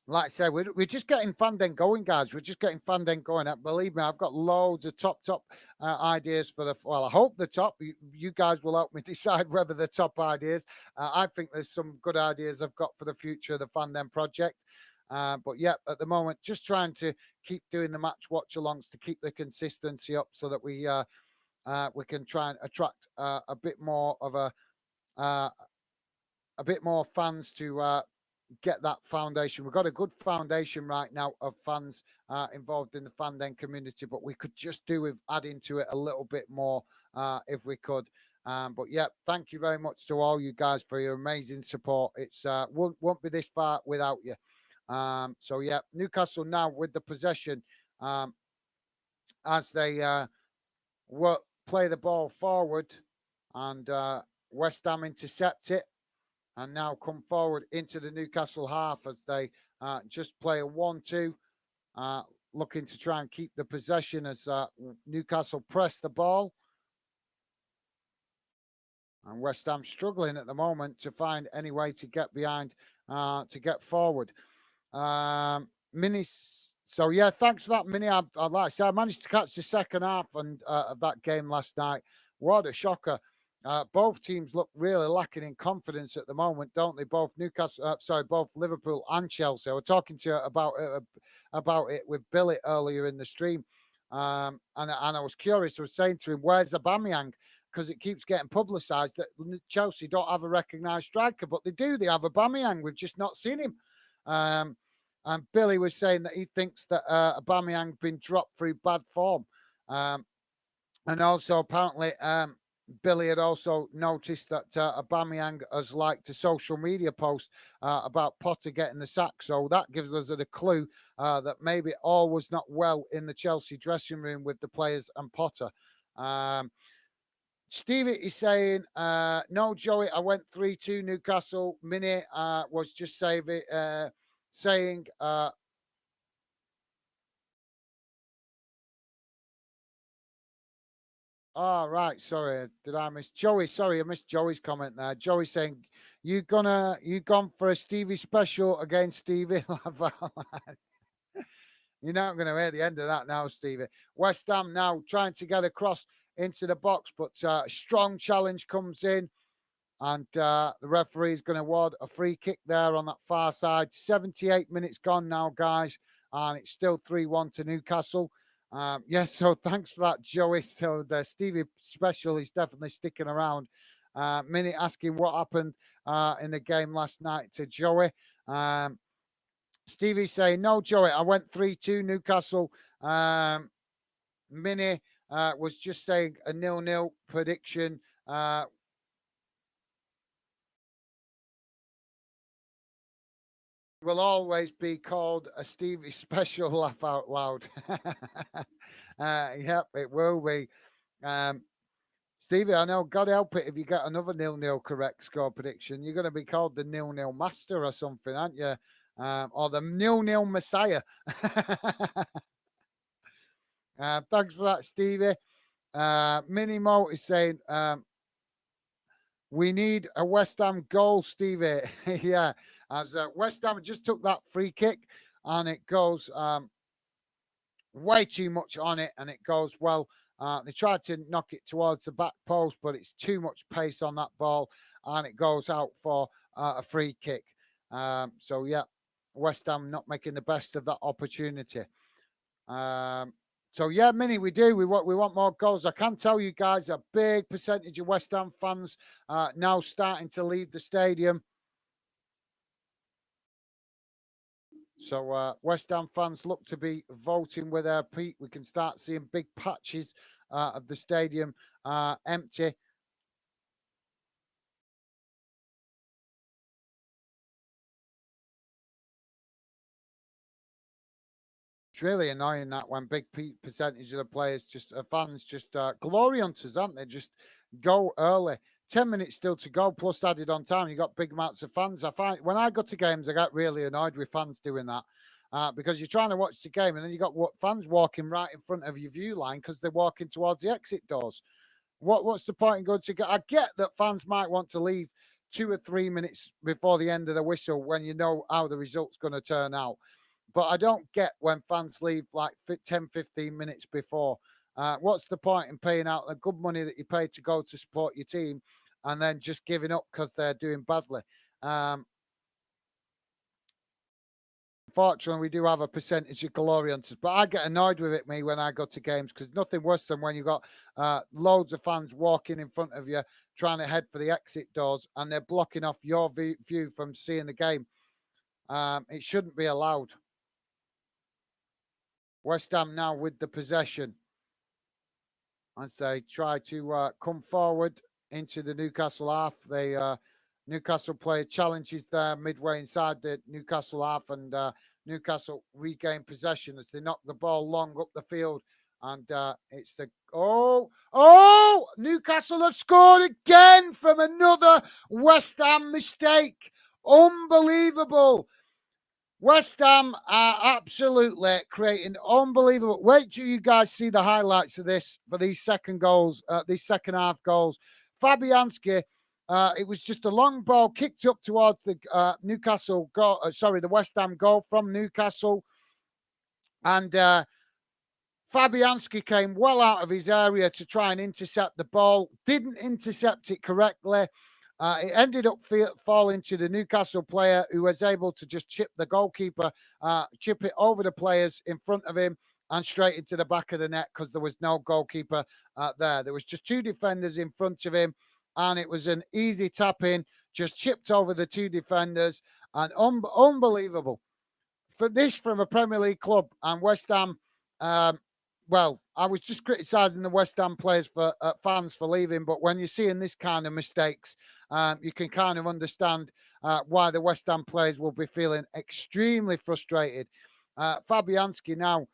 Like I said, we're just getting Fan Den going, guys. We're just getting Fan Den going. Believe me, I've got loads of top ideas for the. Well, I hope the top. You guys will help me decide whether the top ideas. I think there's some good ideas I've got for the future of the Fan Den project. But yeah, at the moment, just trying to keep doing the match watch alongs to keep the consistency up, so that we can try and attract uh, a bit more fans to get that foundation. We've got a good foundation right now of fans involved in the Fan Den community, but we could just do with adding to it a little bit more if we could. But yeah, thank you very much to all you guys for your amazing support. It's won't be this far without you. So yeah, Newcastle now with the possession as they work, play the ball forward, and West Ham intercept it, and now come forward into the Newcastle half as they just play a 1-2, looking to try and keep the possession as Newcastle press the ball. And West Ham struggling at the moment to find any way to get behind, to get forward. Mini. So yeah, thanks for that, Mini. I'd like to say I managed to catch the second half of that game last night. What a shocker! Both teams look really lacking in confidence at the moment, don't they? Both both Liverpool and Chelsea. I was talking to you about it with Billy earlier in the stream, and I was curious. I was saying to him, "Where's Aubameyang?" Because it keeps getting publicised that Chelsea don't have a recognised striker, but they do. They have Aubameyang. We've just not seen him. And Billy was saying that he thinks that Aubameyang been dropped through bad form. And also, apparently, Billy had also noticed that Aubameyang has liked a social media post about Potter getting the sack. So that gives us a clue that maybe all was not well in the Chelsea dressing room with the players and Potter. Stevie is saying, no, Joey, I went 3-2 Newcastle. Mini was just saying, oh, right. Sorry. Did I miss Joey? Sorry, I missed Joey's comment there. Joey saying, you gone for a Stevie special against Stevie? You're not going to hear the end of that now, Stevie. West Ham now trying to get across into the box, but a strong challenge comes in. And the referee is going to award a free kick there on that far side. 78 minutes gone now, guys. And it's still 3-1 to Newcastle. Yeah, so thanks for that, Joey. So the Stevie special is definitely sticking around. Minute asking what happened in the game last night to Joey. Stevie saying, no, Joey, I went 3-2 Newcastle. Minnie was just saying a 0-0 prediction. Will always be called a Stevie special, laugh out loud. Yep, it will be. Stevie, I know, God help it, if you get another 0-0 correct score prediction, you're going to be called the 0-0 master or something, aren't you? Or the 0-0 messiah. Thanks for that, Stevie. Mini Mo is saying, we need a West Ham goal, Stevie. Yeah, as West Ham just took that free kick and it goes way too much on it and it goes well. They tried to knock it towards the back post, but it's too much pace on that ball and it goes out for a free kick. So, yeah, West Ham not making the best of that opportunity. So yeah, Mini, we do. We want more goals. I can tell you guys, a big percentage of West Ham fans now starting to leave the stadium. So West Ham fans look to be voting with their feet. We can start seeing big patches of the stadium empty. It's really annoying that when big percentage of the players fans just glory hunters, aren't they? Just go early. 10 minutes still to go, plus added on time. You got big amounts of fans. I find when I go to games, I get really annoyed with fans doing that because you're trying to watch the game and then you got fans walking right in front of your view line because they're walking towards the exit doors. What's the point in going to go? I get that fans might want to leave 2 or 3 minutes before the end of the whistle when you know how the result's going to turn out. But I don't get when fans leave like 10, 15 minutes before. What's the point in paying out the good money that you pay to go to support your team and then just giving up because they're doing badly? Unfortunately, we do have a percentage of glory hunters, but I get annoyed with it, when I go to games, because nothing worse than when you've got loads of fans walking in front of you trying to head for the exit doors and they're blocking off your view from seeing the game. It shouldn't be allowed. West Ham now with the possession as they try to come forward into the Newcastle half. Newcastle player challenges there midway inside the Newcastle half, and Newcastle regain possession as they knock the ball long up the field. And it's Newcastle have scored again from another West Ham mistake. Unbelievable. West Ham are absolutely creating unbelievable. Wait till you guys see the highlights of this for these second goals, these second half goals. Fabianski, it was just a long ball kicked up towards the Newcastle goal. The West Ham goal from Newcastle, and Fabianski came well out of his area to try and intercept the ball. Didn't intercept it correctly. It ended up falling to the Newcastle player, who was able to just chip the goalkeeper, chip it over the players in front of him and straight into the back of the net because there was no goalkeeper there. There was just two defenders in front of him, and it was an easy tap in, just chipped over the two defenders, and unbelievable. For this from a Premier League club, and West Ham, well, I was just criticising the West Ham players fans for leaving, but when you're seeing this kind of mistakes, you can kind of understand why the West Ham players will be feeling extremely frustrated. Fabianski now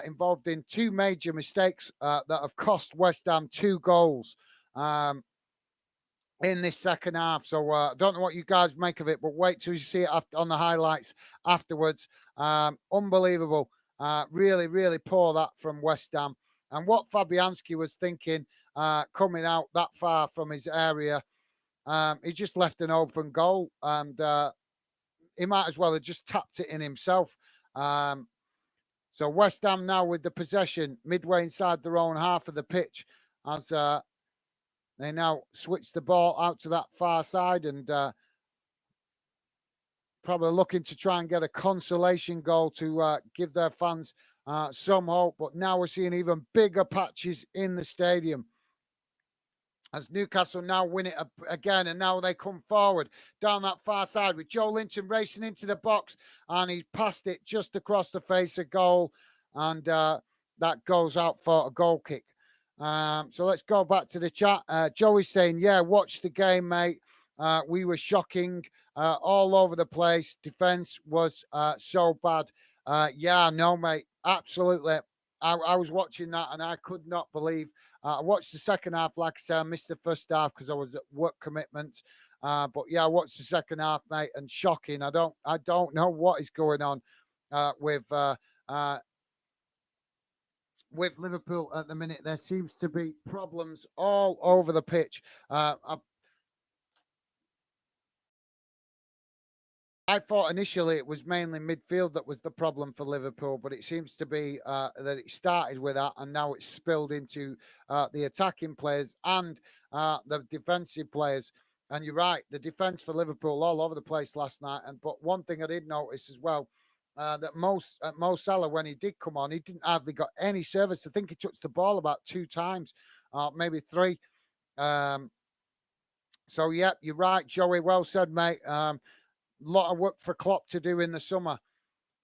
involved in two major mistakes that have cost West Ham 2 goals in this second half. So I don't know what you guys make of it, but wait till you see it on the highlights afterwards. Unbelievable. Really, really poor that from West Ham. And what Fabianski was thinking coming out that far from his area, he just left an open goal, and he might as well have just tapped it in himself. So West Ham now with the possession midway inside their own half of the pitch as they now switch the ball out to that far side and probably looking to try and get a consolation goal to give their fans some hope. But now we're seeing even bigger patches in the stadium as Newcastle now win it again, and now they come forward down that far side with Joe Linton racing into the box, and he passed it just across the face of goal, and that goes out for a goal kick. So let's go back to the chat. Joey's saying, yeah, watch the game, mate. We were shocking all over the place. Defense was so bad. Yeah, no, mate. Absolutely. I was watching that and I could not believe. I watched the second half, like I said, I missed the first half because I was at work commitments. But yeah, I watched the second half, mate, and shocking. I don't know what is going on with Liverpool at the minute. There seems to be problems all over the pitch. I thought initially it was mainly midfield that was the problem for Liverpool, but it seems to be that it started with that and now it's spilled into the attacking players and the defensive players. And you're right, the defence for Liverpool all over the place last night. But one thing I did notice as well, that Mo Salah, when he did come on, he didn't hardly got any service. I think he touched the ball about 2 times, maybe 3. So, yeah, you're right, Joey. Well said, mate. Lot of work for Klopp to do in the summer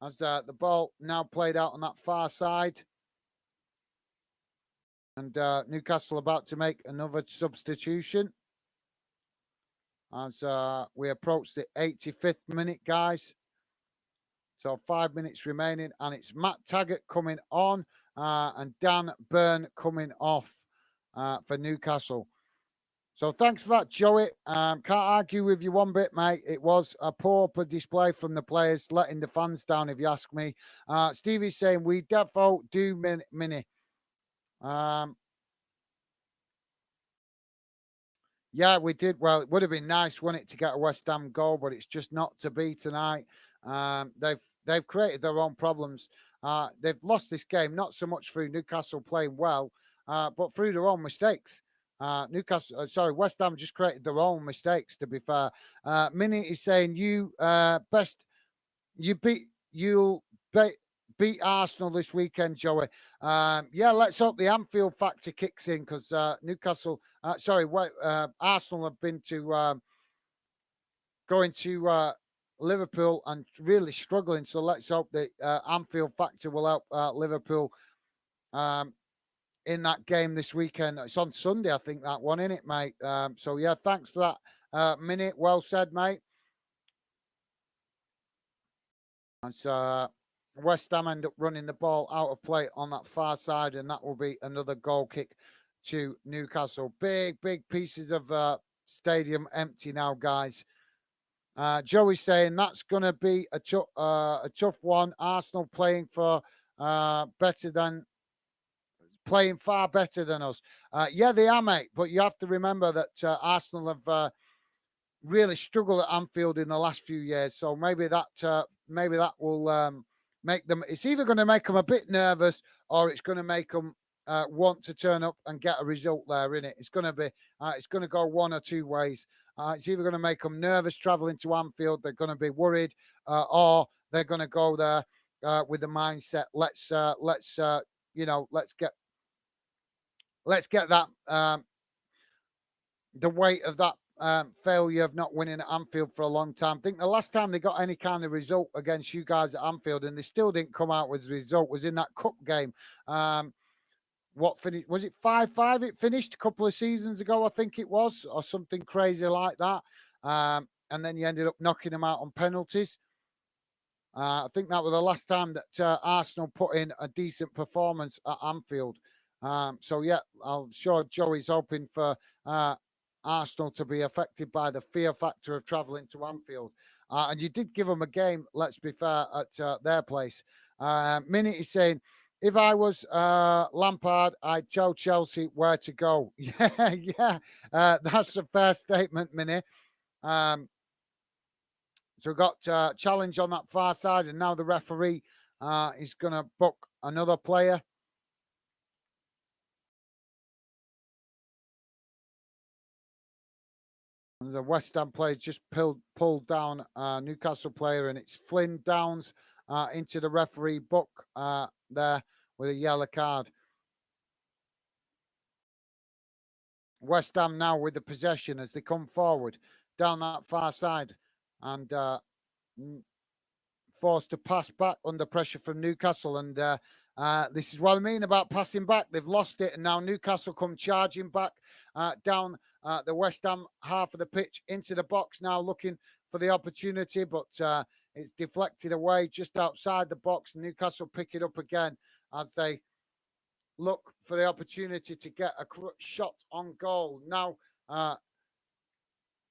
as the ball now played out on that far side. And Newcastle about to make another substitution as we approach the 85th minute, guys. So 5 minutes remaining, and it's Matt Taggart coming on and Dan Byrne coming off for Newcastle. So thanks for that, Joey. Can't argue with you one bit, mate. It was a poor display from the players, letting the fans down, if you ask me. Stevie's saying we defo do mini. Yeah, we did. Well, it would have been nice, wouldn't it, to get a West Ham goal, but it's just not to be tonight. They've created their own problems. They've lost this game not so much through Newcastle playing well, but through their own mistakes. West Ham just created their own mistakes. To be fair, Minnie is saying you'll beat Arsenal this weekend, Joey. Yeah, let's hope the Anfield factor kicks in because Arsenal have been to going to Liverpool and really struggling. So let's hope the Anfield factor will help Liverpool in that game this weekend. It's on Sunday, I think, that one, isn't it, mate? So yeah, thanks for that minute. Well said, mate. And so West Ham end up running the ball out of play on that far side, and that will be another goal kick to Newcastle. Big pieces of stadium empty now, guys. Joey's saying that's going to be a tough one. Arsenal playing for far better than us. Yeah, they are, mate. But you have to remember that Arsenal have really struggled at Anfield in the last few years. So maybe that will make them. It's either going to make them a bit nervous or it's going to make them want to turn up and get a result there. In it, it's going to go one or two ways. It's either going to make them nervous traveling to Anfield. They're going to be worried, or they're going to go there with the mindset. Let's get that the weight of that failure of not winning at Anfield for a long time. I think the last time they got any kind of result against you guys at Anfield, and they still didn't come out with the result, was in that cup game. What finished? Was it 5-5? It finished a couple of seasons ago, I think it was, or something crazy like that. And then you ended up knocking them out on penalties. I think that was the last time that Arsenal put in a decent performance at Anfield. So yeah, I'm sure Joey's hoping for Arsenal to be affected by the fear factor of travelling to Anfield. And you did give them a game, let's be fair, at their place. Minnie is saying, if I was Lampard, I'd tell Chelsea where to go. Yeah. That's a fair statement, Minnie. So we've got challenge on that far side, and now the referee is going to book another player. And the West Ham player just pulled down a Newcastle player, and it's Flynn Downs into the referee book there with a yellow card. West Ham now with the possession as they come forward down that far side and forced to pass back under pressure from Newcastle. And this is what I mean about passing back. They've lost it, and now Newcastle come charging back down the West Ham half of the pitch into the box now, looking for the opportunity, but it's deflected away just outside the box. Newcastle pick it up again as they look for the opportunity to get a shot on goal. Now,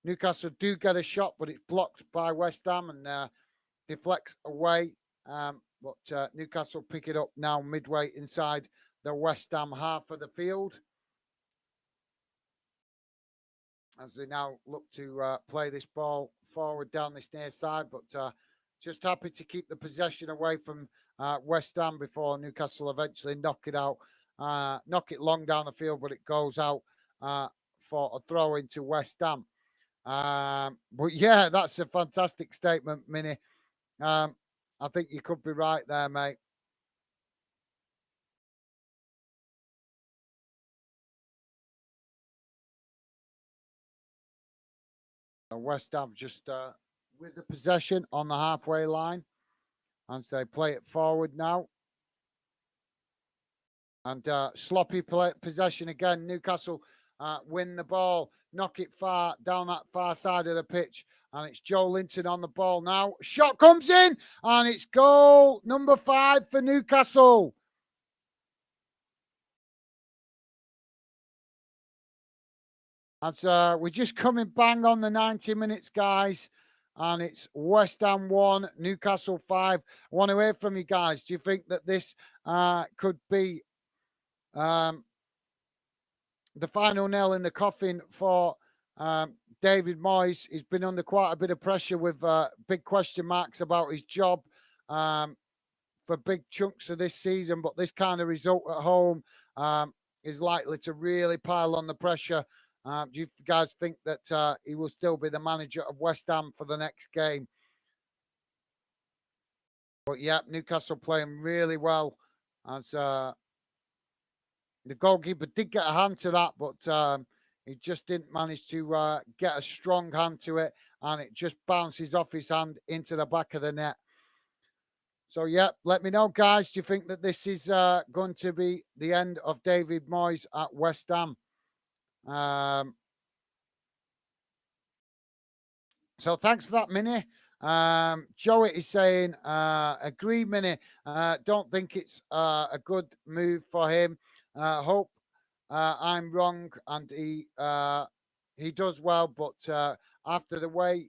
Newcastle do get a shot, but it's blocked by West Ham and deflects away. But Newcastle pick it up now midway inside the West Ham half of the field, as they now look to play this ball forward down this near side, but just happy to keep the possession away from West Ham before Newcastle eventually knock it long down the field, but it goes out for a throw into West Ham. But yeah, that's a fantastic statement, Minnie. I think you could be right there, mate. West Ham just with the possession on the halfway line, and so they play it forward now. And sloppy possession again. Newcastle win the ball, knock it far down that far side of the pitch. And it's Joe Linton on the ball now. Shot comes in, and it's goal number 5 for Newcastle. As we're just coming bang on the 90 minutes, guys. And it's West Ham 1, Newcastle 5. I want to hear from you guys. Do you think that this could be the final nail in the coffin for David Moyes? He's been under quite a bit of pressure with big question marks about his job for big chunks of this season. But this kind of result at home is likely to really pile on the pressure. Do you guys think that he will still be the manager of West Ham for the next game? But yeah, Newcastle playing really well. As the goalkeeper did get a hand to that, but he just didn't manage to get a strong hand to it, and it just bounces off his hand into the back of the net. So yeah, let me know, guys. Do you think that this is going to be the end of David Moyes at West Ham? So thanks for that, Minnie. Joey is saying, agree, Minnie. Don't think it's a good move for him. Hope I'm wrong, and he does well, but after the way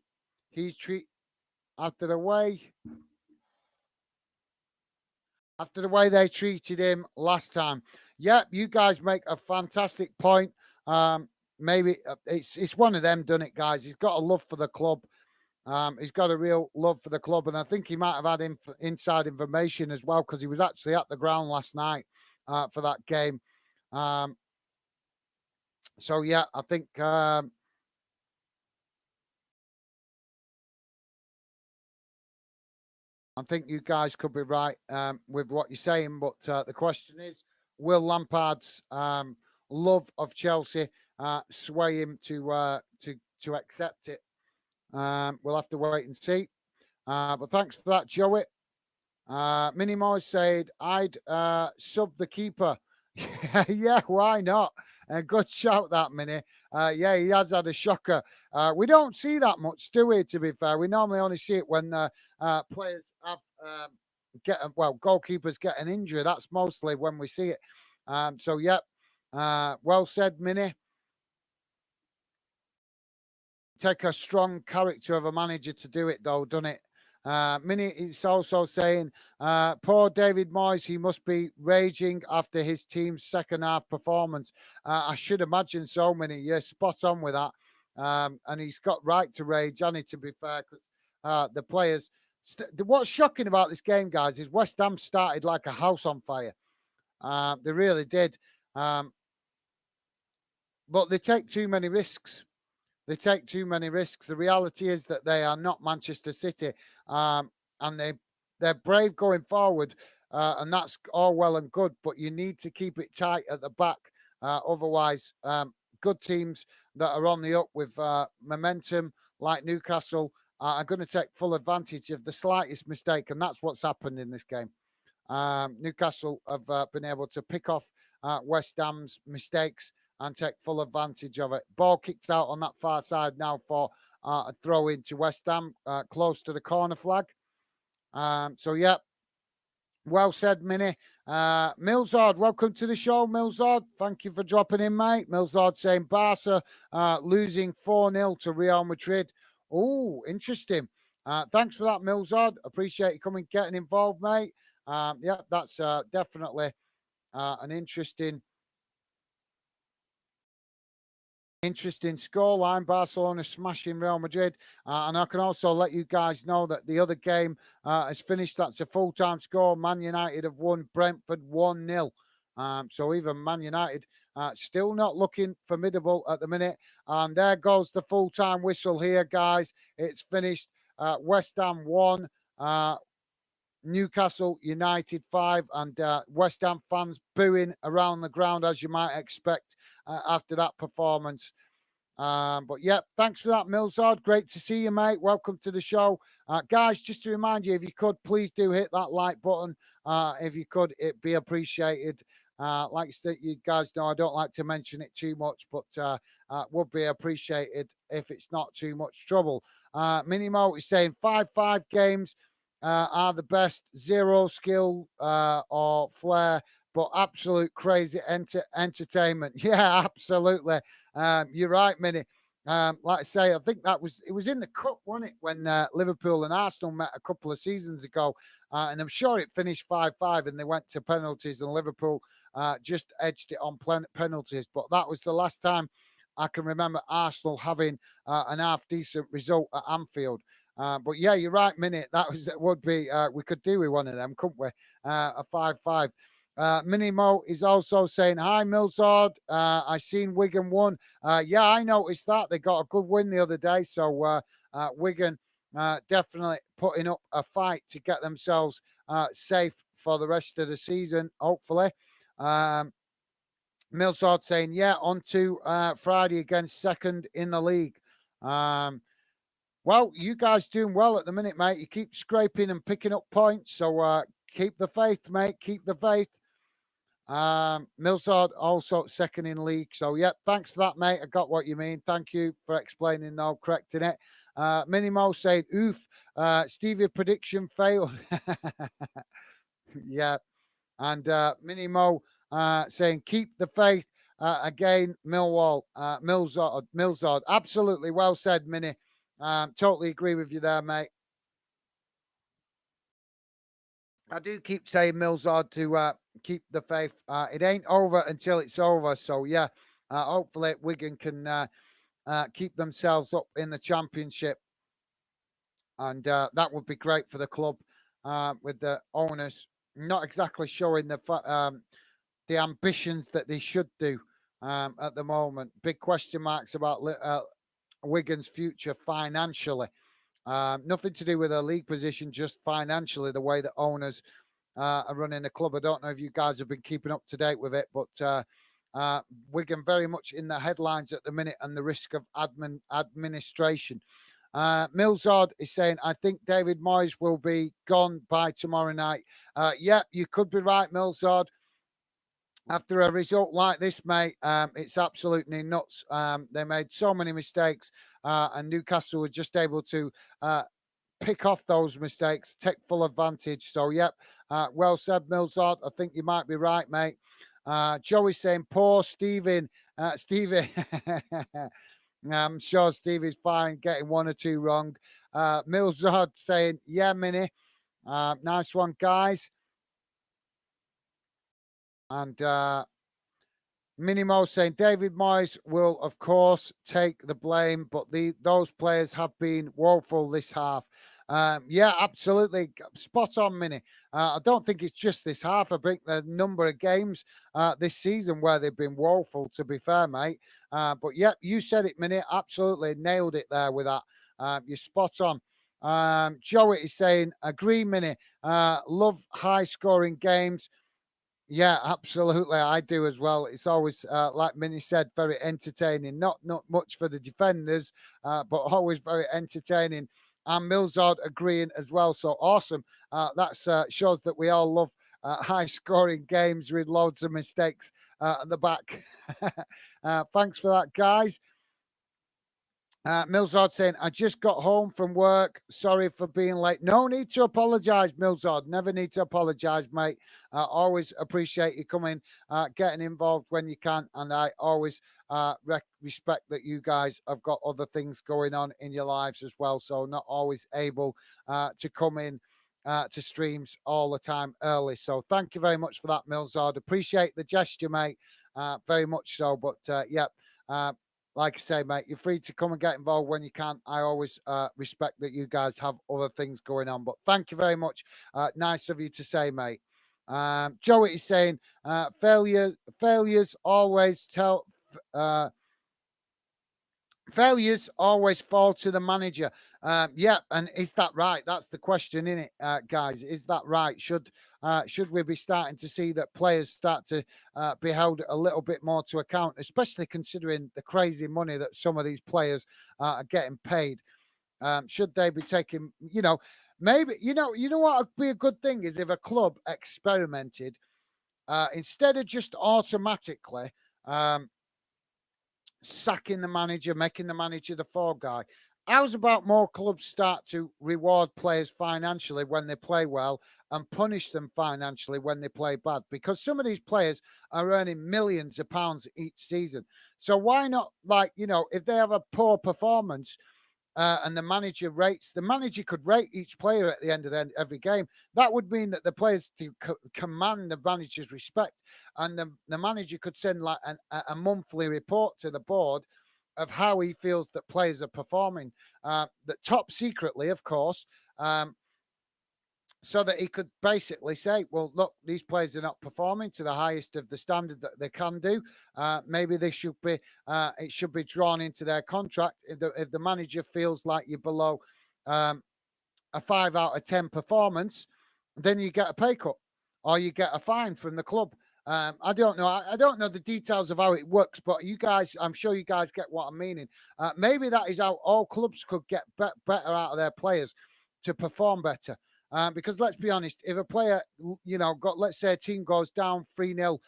they treated him last time. Yep, you guys make a fantastic point. Maybe it's one of them, done it, guys. He's got a love for the club. He's got a real love for the club, and I think he might have had inside information as well, because he was actually at the ground last night for that game. So yeah, I think you guys could be right with what you're saying, but the question is, will Lampard's love of Chelsea sway him to accept it? We'll have to wait and see. But thanks for that, Joey. Minnie Moore said, I'd sub the keeper. Yeah, why not? Good shout, that, Minnie. Yeah, he has had a shocker. We don't see that much, do we, to be fair? We normally only see it when players have goalkeepers get an injury. That's mostly when we see it. So, yeah, well said, Minnie. Take a strong character of a manager to do it, though, doesn't it? Minnie is also saying, poor David Moyes, he must be raging after his team's second half performance. I should imagine so, Minnie. You're spot on with that. And he's got right to rage, hasn't he, to be fair, because the players. What's shocking about this game, guys, is West Ham started like a house on fire. They really did. But they take too many risks. They take too many risks. The reality is that they are not Manchester City, and they're brave going forward, and that's all well and good. But you need to keep it tight at the back, otherwise, good teams that are on the up with momentum, like Newcastle, are going to take full advantage of the slightest mistake, and that's what's happened in this game. Newcastle have been able to pick off West Ham's mistakes and take full advantage of it. Ball kicked out on that far side now for a throw into West Ham, close to the corner flag. So, yeah, well said, Minnie. Milzard, welcome to the show, Milzard. Thank you for dropping in, mate. Milzard saying Barca losing 4-0 to Real Madrid. Oh, interesting. Thanks for that, Milzard. Appreciate you getting involved, mate. Yeah, that's definitely an interesting scoreline. Barcelona smashing Real Madrid. And I can also let you guys know that the other game has finished. That's a full-time score. Man United have won Brentford 1-0. So even Man United still not looking formidable at the minute. And there goes the full-time whistle here, guys. It's finished. West Ham 1. Newcastle United 5, and West Ham fans booing around the ground, as you might expect after that performance. But yeah, thanks for that, Milzard. Great to see you, mate. Welcome to the show. Guys, just to remind you, if you could, please do hit that like button. If you could, it'd be appreciated. Like you guys know, I don't like to mention it too much, but would be appreciated if it's not too much trouble. Minimo is saying 5-5 games are the best. Zero skill or flair, but absolute crazy entertainment. Yeah, absolutely. You're right, Mini. Like I say, I think it was in the cup, wasn't it, when Liverpool and Arsenal met a couple of seasons ago, and I'm sure it finished 5-5, and they went to penalties, and Liverpool just edged it on penalties. But that was the last time I can remember Arsenal having an half decent result at Anfield. But yeah, you're right, Minute. Would be we could do with one of them, couldn't we? A 5-5. Minimo is also saying, hi, Millsard. I seen Wigan won. Yeah, I noticed that. They got a good win the other day. So Wigan definitely putting up a fight to get themselves safe for the rest of the season, hopefully. Millsard saying, yeah, on to Friday against second in the league. Well, you guys doing well at the minute, mate. You keep scraping and picking up points. So keep the faith, mate. Keep the faith. Millsard also second in league. So, yeah, thanks for that, mate. I got what you mean. Thank you for explaining, though, correcting it. Minimo saying, oof, Stevie prediction failed. Yeah. And Minimo saying, keep the faith. Again, Millsard. Absolutely well said, Mini. Totally agree with you there, mate. I do keep saying Millsard to keep the faith. It ain't over until it's over. So, yeah, hopefully Wigan can keep themselves up in the championship. And that would be great for the club with the owners not exactly showing the ambitions that they should do at the moment. Big question marks about Wigan's future financially. Nothing to do with their league position, just financially, the way the owners are running the club. I don't know if you guys have been keeping up to date with it, but Wigan very much in the headlines at the minute and the risk of administration. Millsard is saying, I think David Moyes will be gone by tomorrow night. Yeah, you could be right, Millsard. After a result like this, mate, it's absolutely nuts. They made so many mistakes, and Newcastle were just able to pick off those mistakes, take full advantage. So, yep, well said, Millsard. I think you might be right, mate. Joey's saying, poor Stephen. Stevie, I'm sure Stevie's fine getting one or two wrong. Millsard saying, yeah, Mini. Nice one, guys. And Minimo saying David Moyes will, of course, take the blame, but those players have been woeful this half. Yeah, absolutely. Spot on, Mini. I don't think it's just this half. I think the number of games this season where they've been woeful, to be fair, mate. But yeah, you said it, Mini. Absolutely nailed it there with that. You're spot on. Joey is saying, agree, Mini. Love high scoring games. Yeah, absolutely. I do as well. It's always, like Minnie said, very entertaining. Not much for the defenders, but always very entertaining. And Millsard agreeing as well. So awesome. That shows that we all love high-scoring games with loads of mistakes at the back. Thanks for that, guys. Millsard saying, I just got home from work. Sorry for being late. No need to apologise, Millsard. Never need to apologise, mate. Always appreciate you coming, getting involved when you can. And I always respect that you guys have got other things going on in your lives as well. So not always able to come in to streams all the time early. So thank you very much for that, Millsard. Appreciate the gesture, mate. Very much so. But yeah. Like I say, mate, you're free to come and get involved when you can. I always respect that you guys have other things going on. But thank you very much. Nice of you to say, mate. Joey is saying, failures always fall to the manager. Yeah, and is that right? That's the question, isn't it, guys? Is that right? Should we be starting to see that players start to be held a little bit more to account, especially considering the crazy money that some of these players are getting paid? Should they be taking, maybe, you know what would be a good thing is if a club experimented instead of just automatically um, sacking the manager, making the manager the fall guy. How's about more clubs start to reward players financially when they play well and punish them financially when they play bad? Because some of these players are earning millions of pounds each season. So why not, like, if they have a poor performance, and the manager could rate each player at the end of every game. That would mean that the players command the manager's respect, and the manager could send like a monthly report to the board of how he feels that players are performing, that top secretly, of course, so that he could basically say, well, look, these players are not performing to the highest of the standard that they can do. Maybe they should be, it should be drawn into their contract. If the manager feels like you're below um, a 5 out of 10 performance, then you get a pay cut or you get a fine from the club. I don't know. I don't know the details of how it works, but you guys, I'm sure you guys get what I'm meaning. Maybe that is how all clubs could get better out of their players to perform better. Because let's be honest, if a player, let's say a team goes down 3-0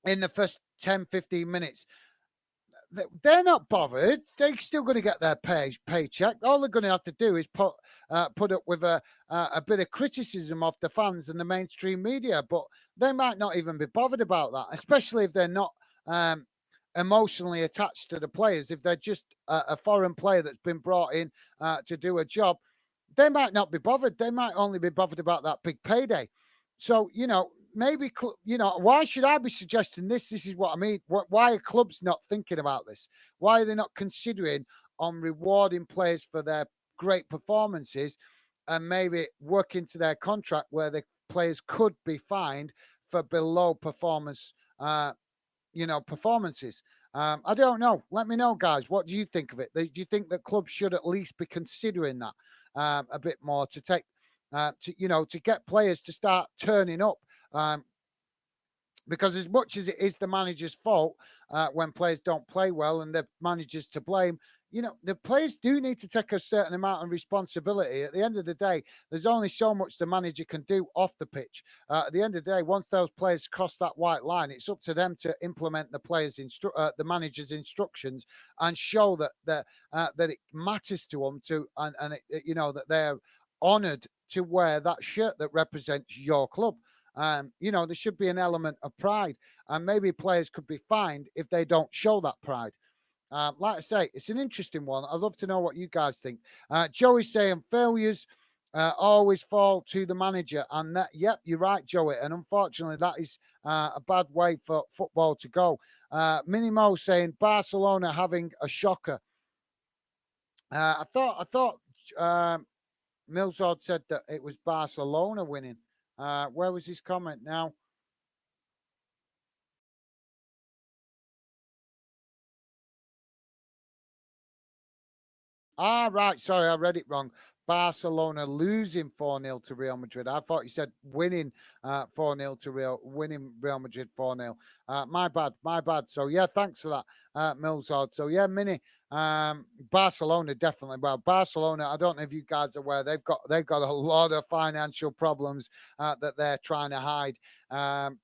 in the first 10, 15 minutes, they're not bothered. They're still going to get their paycheck. All they're going to have to do is put up with a bit of criticism of the fans and the mainstream media, but they might not even be bothered about that, especially if they're not emotionally attached to the players. If they're just a foreign player that's been brought in to do a job, they might not be bothered. They might only be bothered about that big payday. So, maybe, why should I be suggesting this? This is what I mean. Why are clubs not thinking about this? Why are they not considering on rewarding players for their great performances and maybe work into their contract where the players could be fined for below performance, performances? I don't know. Let me know, guys. What do you think of it? Do you think that clubs should at least be considering that a bit more to take, to get players to start turning up? Because as much as it is the manager's fault when players don't play well and the manager's to blame, the players do need to take a certain amount of responsibility. At the end of the day, there's only so much the manager can do off the pitch. At the end of the day, once those players cross that white line, it's up to them to implement the manager's instructions and show that it matters to them and that they're honoured to wear that shirt that represents your club. There should be an element of pride, and maybe players could be fined if they don't show that pride. Like I say, it's an interesting one. I'd love to know what you guys think. Joey's saying failures always fall to the manager, and yep, you're right, Joey. And unfortunately, that is a bad way for football to go. Minimo saying Barcelona having a shocker. I thought Milzard said that it was Barcelona winning. Where was his comment now? Right. Sorry, I read it wrong. Barcelona losing 4-0 to Real Madrid. I thought you said winning 4-0 to winning Real Madrid 4-0. My bad, my bad. So, yeah, thanks for that, Milzard. So, yeah, Barcelona definitely. Well, Barcelona, I don't know if you guys are aware, they've got a lot of financial problems that they're trying to hide.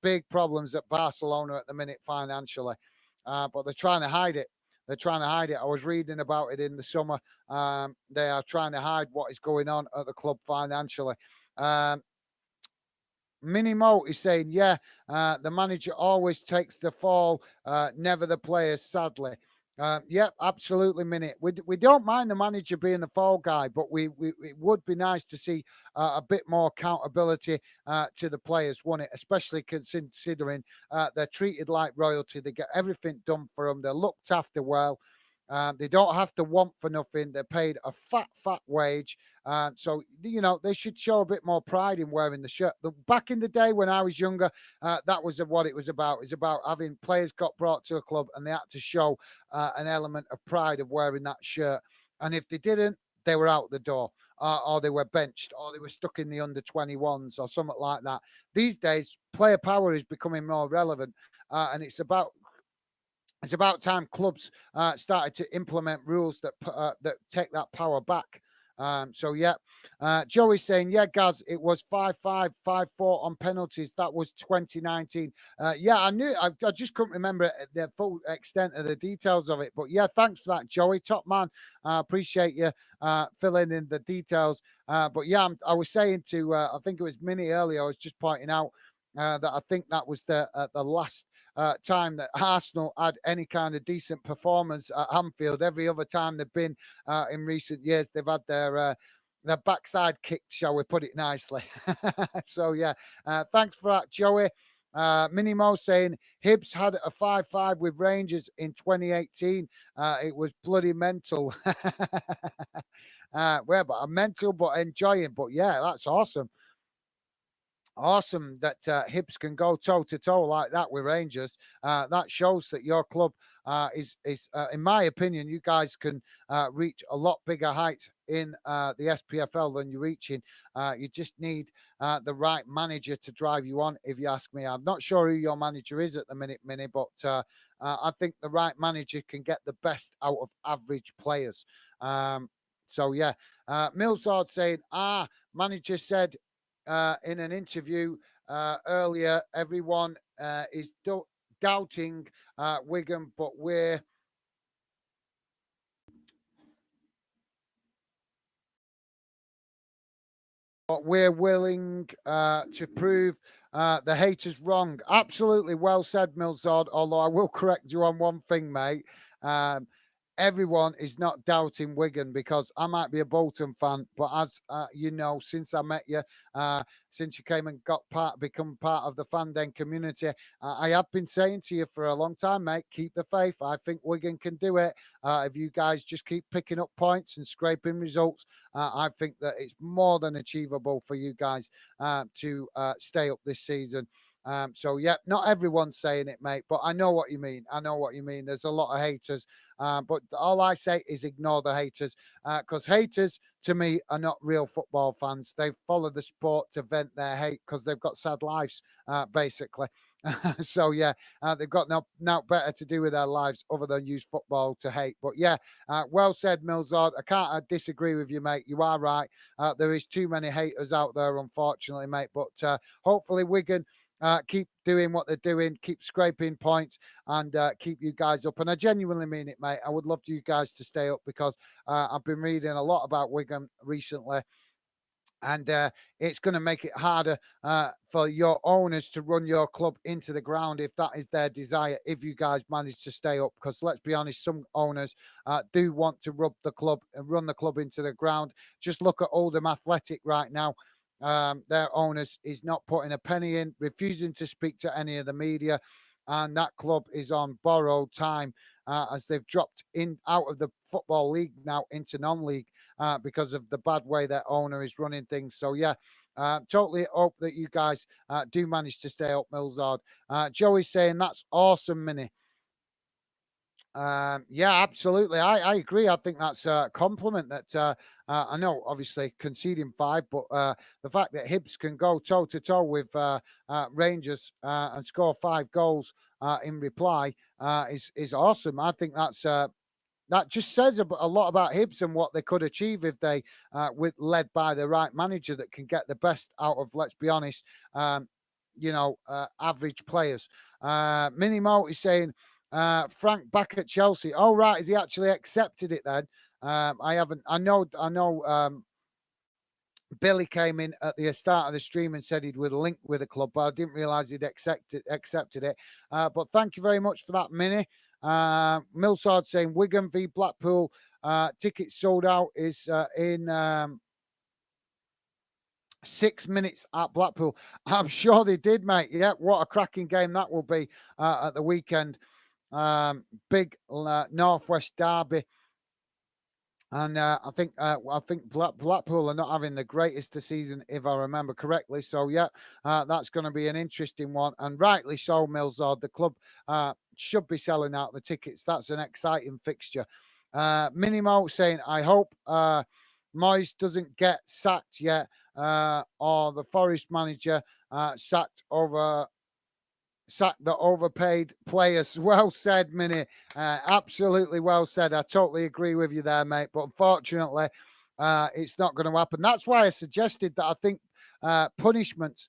Big problems at Barcelona at the minute financially, but they're trying to hide it. They're trying to hide it. I was reading about it in the summer. They are trying to hide what is going on at the club financially. Minimo is saying, yeah, the manager always takes the fall, never the players, sadly. Yep, absolutely, Minute. We don't mind the manager being the fall guy, but it would be nice to see a bit more accountability to the players, wouldn't it? Especially considering they're treated like royalty. They get everything done for them. They're looked after well. They don't have to want for nothing. They're paid a fat wage. So, they should show a bit more pride in wearing the shirt. Back in the day when I was younger, that was what it was about. It's about having players got brought to a club and they had to show an element of pride of wearing that shirt. And if they didn't, they were out the door. Or they were benched, or they were stuck in the under 21s, or something like that. These days, player power is becoming more relevant, and it's about time clubs started to implement rules that take that power back. So yeah, Joey's saying, yeah, Gaz, it was 5-5, 5-4 on penalties. That was 2019. Yeah, I knew. I just couldn't remember the full extent of the details of it. But yeah, thanks for that, Joey. Top man. I appreciate you filling in the details. But yeah, I was saying to, I think it was Minnie earlier. I was just pointing out that I think that was the last time that Arsenal had any kind of decent performance at Anfield. Every other time they've been in recent years, they've had their backside kicked, shall we put it nicely. So yeah, thanks for that, Joey. Minnie Mo saying Hibs had a 5-5 with Rangers in 2018. It was bloody mental. Well, but mental, but enjoying. But yeah, that's awesome. Awesome that Hibs can go toe to toe like that with Rangers. That shows that your club is in my opinion, you guys can reach a lot bigger heights in the SPFL than you're reaching. You just need the right manager to drive you on. If you ask me, I'm not sure who your manager is at the minute, Minnie, but I think the right manager can get the best out of average players. So yeah, Millsard saying, manager said in an interview earlier, everyone is doubting Wigan, but we're willing to prove the haters wrong. Absolutely well said, Milzard. Although I will correct you on one thing, mate. Um, Everyone is not doubting Wigan because I might be a Bolton fan, but as you know, since I met you, since you came and become part of the Fanden community, I have been saying to you for a long time, mate, keep the faith. I think Wigan can do it. If you guys just keep picking up points and scraping results, I think that it's more than achievable for you guys to stay up this season. So yeah, not everyone's saying it, mate, but I know what you mean. I know what you mean. There's a lot of haters, but all I say is ignore the haters, because haters to me are not real football fans. They follow the sport to vent their hate because they've got sad lives, basically. So yeah, they've got no better to do with their lives other than use football to hate. But yeah, well said, Milzard. I can't disagree with you, mate. You are right. There is too many haters out there, unfortunately, mate. But hopefully Wigan keep doing what they're doing, keep scraping points, and keep you guys up. And I genuinely mean it, mate. I would love you guys to stay up because I've been reading a lot about Wigan recently. And it's going to make it harder for your owners to run your club into the ground if that is their desire, if you guys manage to stay up. Because let's be honest, some owners do want to rub the club and run the club into the ground. Just look at Oldham Athletic right now. Their owners is not putting a penny in, refusing to speak to any of the media, and that club is on borrowed time as they've dropped in out of the football league now into non-league because of the bad way their owner is running things. So yeah, totally hope that you guys do manage to stay up, Millsard. Joey's saying that's awesome, Minnie. Yeah, absolutely. I agree. I think that's a compliment that I know, obviously, conceding five, but the fact that Hibs can go toe to toe with Rangers and score 5 goals in reply is awesome. I think that just says a lot about Hibs and what they could achieve if they with led by the right manager that can get the best out of, let's be honest, average players. Mini Mo is saying Frank back at Chelsea. Oh right, has he actually accepted it then? I haven't. I know. Billy came in at the start of the stream and said he'd with a link with the club, but I didn't realise he'd accepted it. But thank you very much for that, Mini. Millsard saying Wigan v Blackpool. Tickets sold out is in 6 minutes at Blackpool. I'm sure they did, mate. Yeah, what a cracking game that will be at the weekend. Big Northwest derby. And I think Blackpool are not having the greatest of season, if I remember correctly. So yeah, that's going to be an interesting one, and rightly so. Millsard, the club should be selling out the tickets. That's an exciting fixture. Minimo saying, I hope Moyes doesn't get sacked yet, or the Forest manager sacked the overpaid players. Well said, Minnie. Absolutely well said. I totally agree with you there, mate. But unfortunately, it's not going to happen. That's why I suggested that I think punishments,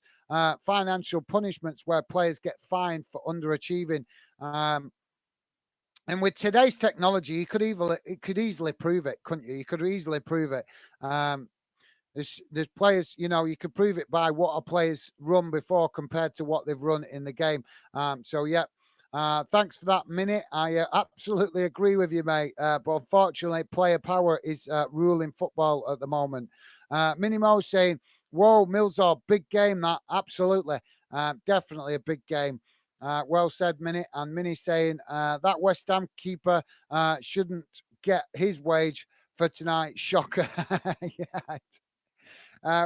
financial punishments, where players get fined for underachieving. Um, and with today's technology, you could easily prove it, couldn't you? You could easily prove it. Um, there's players, you could prove it by what a players run before compared to what they've run in the game. So yeah, thanks for that minute. I absolutely agree with you, mate. But unfortunately, player power is ruling football at the moment. Minimo saying, "Whoa, Millsall, big game that, absolutely, definitely a big game." Well said, Minnie. And Minnie saying that West Ham keeper shouldn't get his wage for tonight. Shocker. Yeah.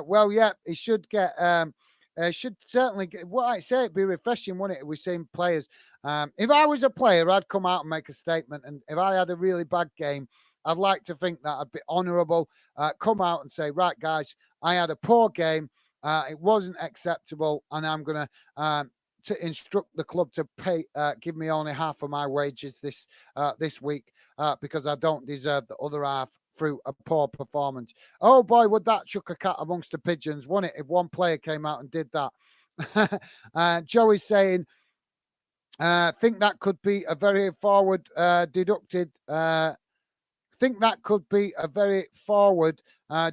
Well, yeah, he should get. Should certainly get. What I say, it'd be refreshing, wouldn't it? We've seen players. If I was a player, I'd come out and make a statement. And if I had a really bad game, I'd like to think that I'd be honourable. Come out and say, right, guys, I had a poor game. It wasn't acceptable, and I'm gonna. To instruct the club to pay, give me only half of my wages this week because I don't deserve the other half through a poor performance. Oh boy, would that chuck a cat amongst the pigeons, wouldn't it, if one player came out and did that? Joey's saying, think that could be a very forward deducted. Think that could be a very forward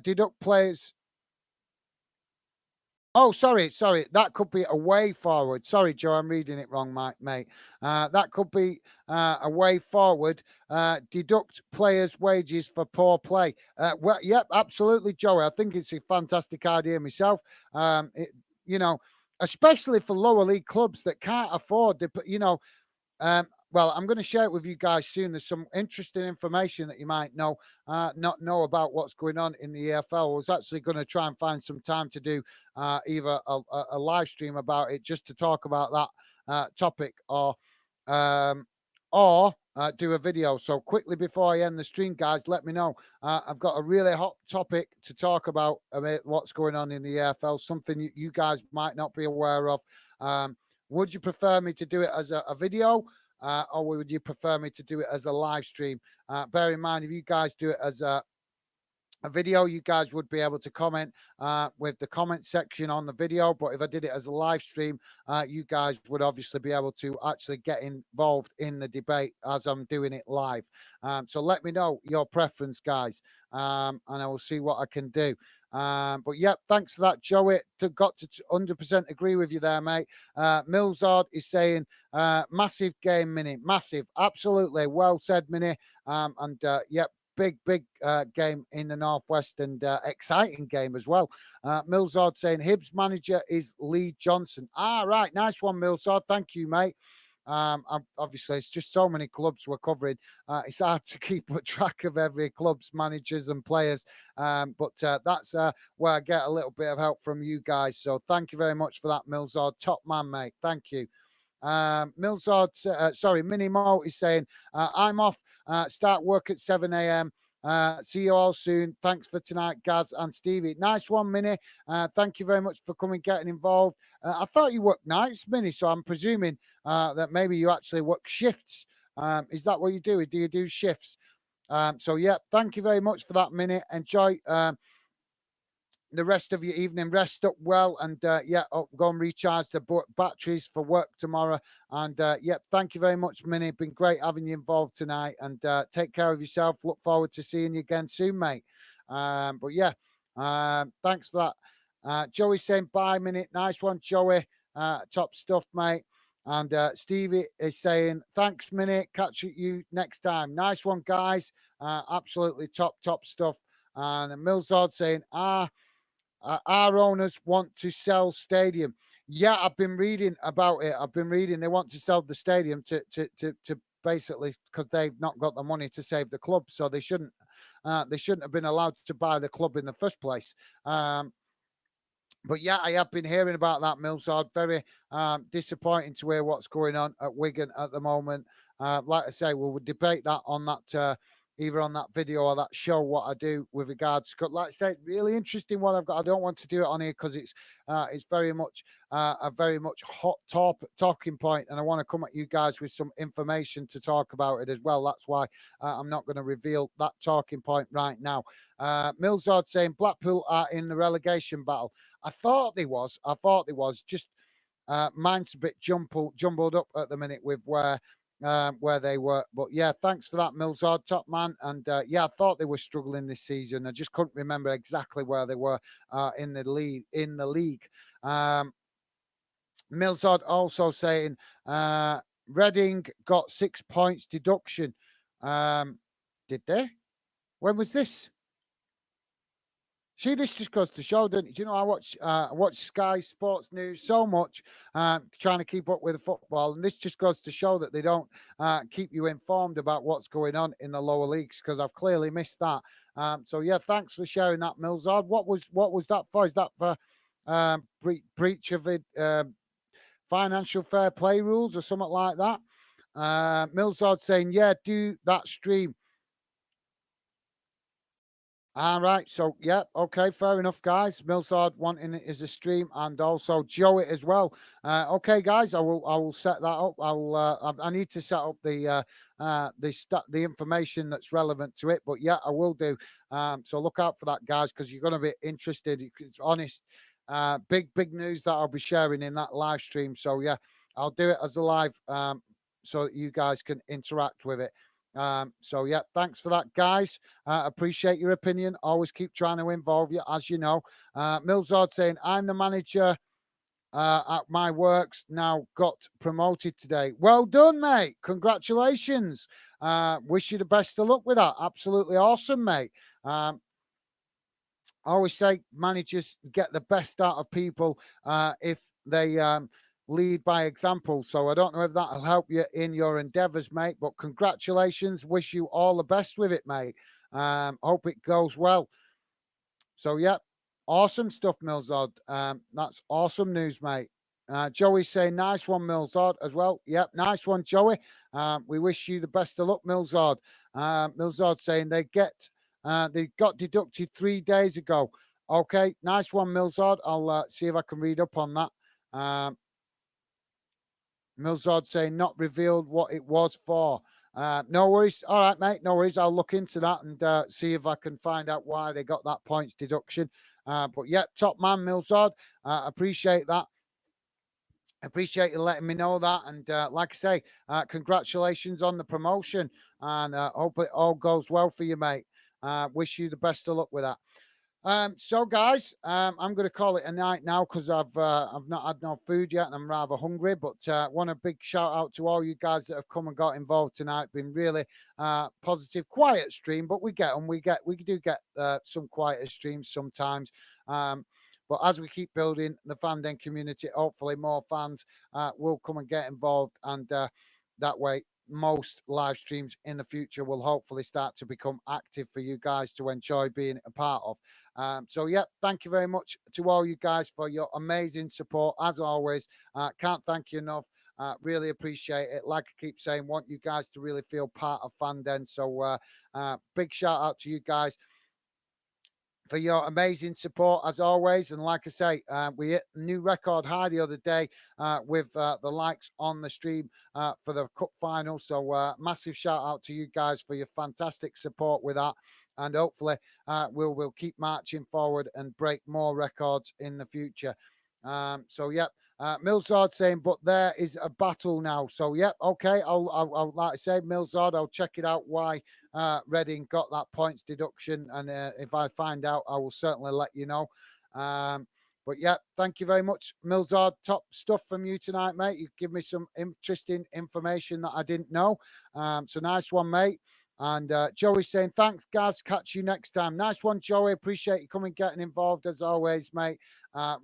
deduct players. Oh, sorry. That could be a way forward. Sorry, Joe, I'm reading it wrong, mate. That could be a way forward. Deduct players' wages for poor play. Well, yep, absolutely, Joey. I think it's a fantastic idea myself. It, you know, especially for lower league clubs that can't afford to, well, I'm going to share it with you guys soon. There's some interesting information that you might not know about what's going on in the EFL. I was actually going to try and find some time to do either a live stream about it, just to talk about that topic, um, or do a video. So quickly before I end the stream, guys, let me know. I've got a really hot topic to talk about what's going on in the EFL, something you guys might not be aware of. Would you prefer me to do it as a video? Or would you prefer me to do it as a live stream? Bear in mind, if you guys do it as a video, you guys would be able to comment with the comment section on the video. But if I did it as a live stream, you guys would obviously be able to actually get involved in the debate as I'm doing it live. So let me know your preference, guys, and I will see what I can do. But yeah, thanks for that, Joey. Got to 100% agree with you there, mate. Millsard is saying massive game, Minnie. Massive. Absolutely. Well said, Minnie. And yep. Big game in the Northwest, and exciting game as well. Millsard saying Hibs manager is Lee Johnson. Right. Nice one, Millsard. Thank you, mate. Obviously, it's just so many clubs we're covering. It's hard to keep a track of every club's managers and players. But that's where I get a little bit of help from you guys. So thank you very much for that, Millsard. Top man, mate. Thank you. Millsard, Mini Mo is saying, I'm off, start work at 7 a.m. See you all soon. Thanks for tonight, Gaz and Stevie. Nice one, Minnie. Thank you very much for coming, getting involved. I thought you worked nights, Minnie, so I'm presuming that maybe you actually work shifts. Is that what you do? Do you do shifts? So, yeah, thank you very much for that, Minnie. Enjoy the rest of your evening. Rest up well, and go and recharge the batteries for work tomorrow. And thank you very much, Minnie. Been great having you involved tonight, and take care of yourself. Look forward to seeing you again soon, mate. Thanks for that. Joey saying bye, Minnie. Nice one, Joey. Top stuff, mate. And Stevie is saying thanks, Minnie. Catch you next time. Nice one, guys. Absolutely top stuff. And Millsard saying our owners want to sell stadium. Yeah, I've been reading about it. They want to sell the stadium to basically, because they've not got the money to save the club, so they shouldn't have been allowed to buy the club in the first place. But yeah, I have been hearing about that, Millsard. Very disappointing to hear what's going on at Wigan at the moment. Like I say, we'll debate that on that either on that video or that show what I do with regards to, like I said, really interesting what I've got. I don't want to do it on here because it's very much a very much hot talking point, and I want to come at you guys with some information to talk about it as well. That's why I'm not going to reveal that talking point right now. Millsard saying Blackpool are in the relegation battle. I thought they was. I thought they was. Just mine's a bit jumbled up at the minute with where they were. But yeah, thanks for that, Millsard, top man. And yeah, I thought they were struggling this season. I just couldn't remember exactly where they were in the league. Millsard also saying Reading got 6 points deduction. Did they? When was this? See, this just goes to show, doesn't it? Do you know, I watch Sky Sports News so much, trying to keep up with the football, and this just goes to show that they don't keep you informed about what's going on in the lower leagues, because I've clearly missed that. So yeah, thanks for sharing that, Millsard. What was that for? Is that for breach of it, financial fair play rules or something like that? Millsard saying, yeah, do that stream. All right. So, yeah. Okay. Fair enough, guys. Millsard wanting it as a stream, and also Joey as well. Okay, guys. I will set that up. I need to set up the information that's relevant to it. But yeah, I will do. So look out for that, guys, because you're going to be interested. It's honest. Big news that I'll be sharing in that live stream. So yeah, I'll do it as a live, so that you guys can interact with it. So yeah, thanks for that, guys. Appreciate your opinion. Always keep trying to involve you, as you know. Millsard saying, I'm the manager at my works, now got promoted today. Well done, mate. Congratulations. Wish you the best of luck with that. Absolutely awesome, mate. I always say managers get the best out of people if they lead by example. So I don't know if that'll help you in your endeavors, mate, but congratulations. Wish you all the best with it, mate. Hope it goes well. So, yeah, awesome stuff, Millsard. That's awesome news, mate. Joey's saying, nice one, Millsard, as well. Yep, nice one, Joey. We wish you the best of luck, Millsard. Millsard saying they got deducted 3 days ago. Okay, nice one, Millsard. I'll see if I can read up on that. Millsard saying not revealed what it was for. No worries. All right, mate. No worries. I'll look into that and see if I can find out why they got that points deduction. But yeah, top man, Millsard. Appreciate that. Appreciate you letting me know that. And like I say, congratulations on the promotion. And hope it all goes well for you, mate. Wish you the best of luck with that. So guys, I'm going to call it a night now because I've not had no food yet and I'm rather hungry. But want a big shout out to all you guys that have come and got involved tonight. Been really positive, quiet stream, but we get them. We do get some quieter streams sometimes. But as we keep building the fandom community, hopefully more fans will come and get involved, and that way most live streams in the future will hopefully start to become active for you guys to enjoy being a part of. So yeah, thank you very much to all you guys for your amazing support as always. Can't thank you enough. Really appreciate it. Like I keep saying, want you guys to really feel part of Fandom. So big shout out to you guys for your amazing support as always. And like I say, we hit a new record high the other day with the likes on the stream for the cup final. So massive shout out to you guys for your fantastic support with that. And hopefully we'll keep marching forward and break more records in the future. So yeah, Millsard saying, but there is a battle now. So yeah, okay. I'll like I say, Millsard, I'll check it out why Reading got that points deduction, and if I find out, I will certainly let you know. But yeah, thank you very much, Millsard. Top stuff from you tonight, mate. You give me some interesting information that I didn't know. So nice one, mate. And Joey's saying, thanks, guys. Catch you next time. Nice one, Joey. Appreciate you coming, getting involved as always, mate.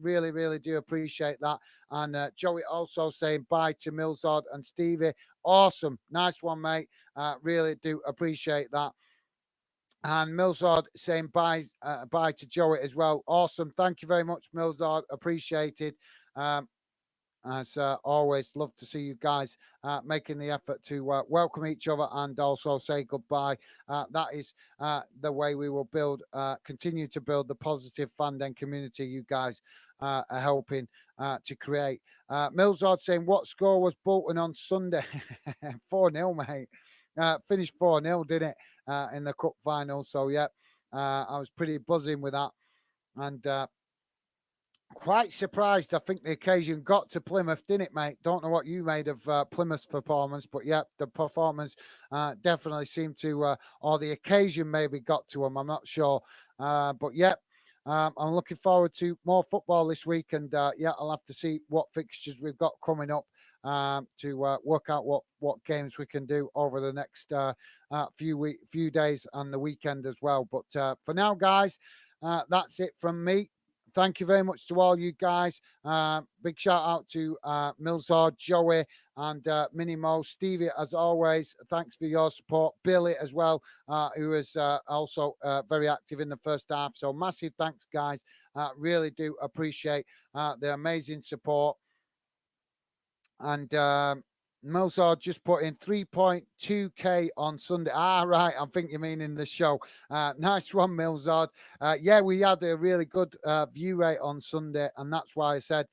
Really, really do appreciate that. And Joey also saying bye to Millsard and Stevie. Awesome. Nice one, mate. Really do appreciate that. And Millsard saying bye to Joey as well. Awesome. Thank you very much, Millsard. Appreciated. as always, love to see you guys making the effort to welcome each other and also say goodbye. That is the way we will continue to build the positive fandom community you guys are helping to create. Millsard saying, what score was Bolton on Sunday? 4-0, mate. Finished 4-0, didn't it, in the cup final? So, yeah, I was pretty buzzing with that. And quite surprised. I think the occasion got to Plymouth, didn't it, mate? Don't know what you made of Plymouth's performance, but yeah, the performance definitely seemed to, or the occasion maybe got to them. I'm not sure. But yeah, I'm looking forward to more football this week. And yeah, I'll have to see what fixtures we've got coming up to work out what games we can do over the next few days and the weekend as well. But for now, guys, that's it from me. Thank you very much to all you guys. Big shout out to Milzard, Joey, and Minimo. Stevie, as always, thanks for your support. Billy as well, who was also very active in the first half. So massive thanks, guys. Really do appreciate the amazing support. And Mozart just put in 3.2k on Sunday. Right. I think you mean in the show. Nice one, Milzard. Yeah, we had a really good view rate on Sunday, and that's why I said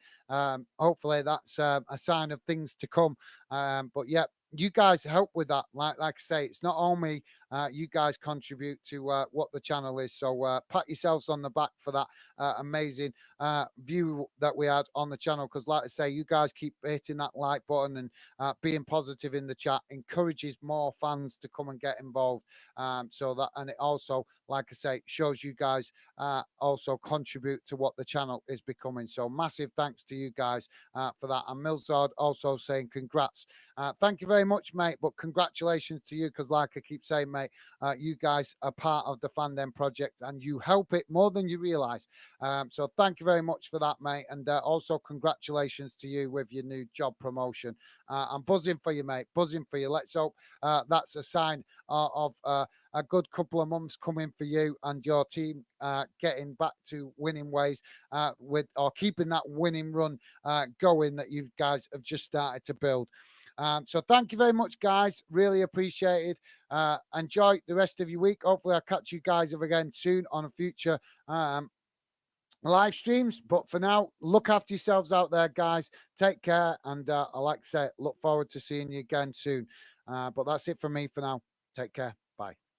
hopefully that's a sign of things to come. But yeah, you guys help with that. Like I say, it's not only you guys contribute to what the channel is. So pat yourselves on the back for that amazing view that we had on the channel. Because like I say, you guys keep hitting that like button and being positive in the chat encourages more fans to come and get involved. So that, and it also, like I say, shows you guys also contribute to what the channel is becoming. So massive thanks to you guys for that. And Milzard also saying congrats. Thank you very much, mate. But congratulations to you, because like I keep saying, mate, you guys are part of the Fandom project and you help it more than you realize. So thank you very much for that, mate. And also congratulations to you with your new job promotion. I'm buzzing for you, mate. Buzzing for you. Let's hope that's a sign of a good couple of months coming for you and your team getting back to winning ways with or keeping that winning run going that you guys have just started to build. So thank you very much, guys. Really appreciated. Enjoy the rest of your week. Hopefully, I'll catch you guys up again soon on a future live streams. But for now, look after yourselves out there, guys. Take care. And I like to say, look forward to seeing you again soon. But that's it from me for now. Take care. Bye.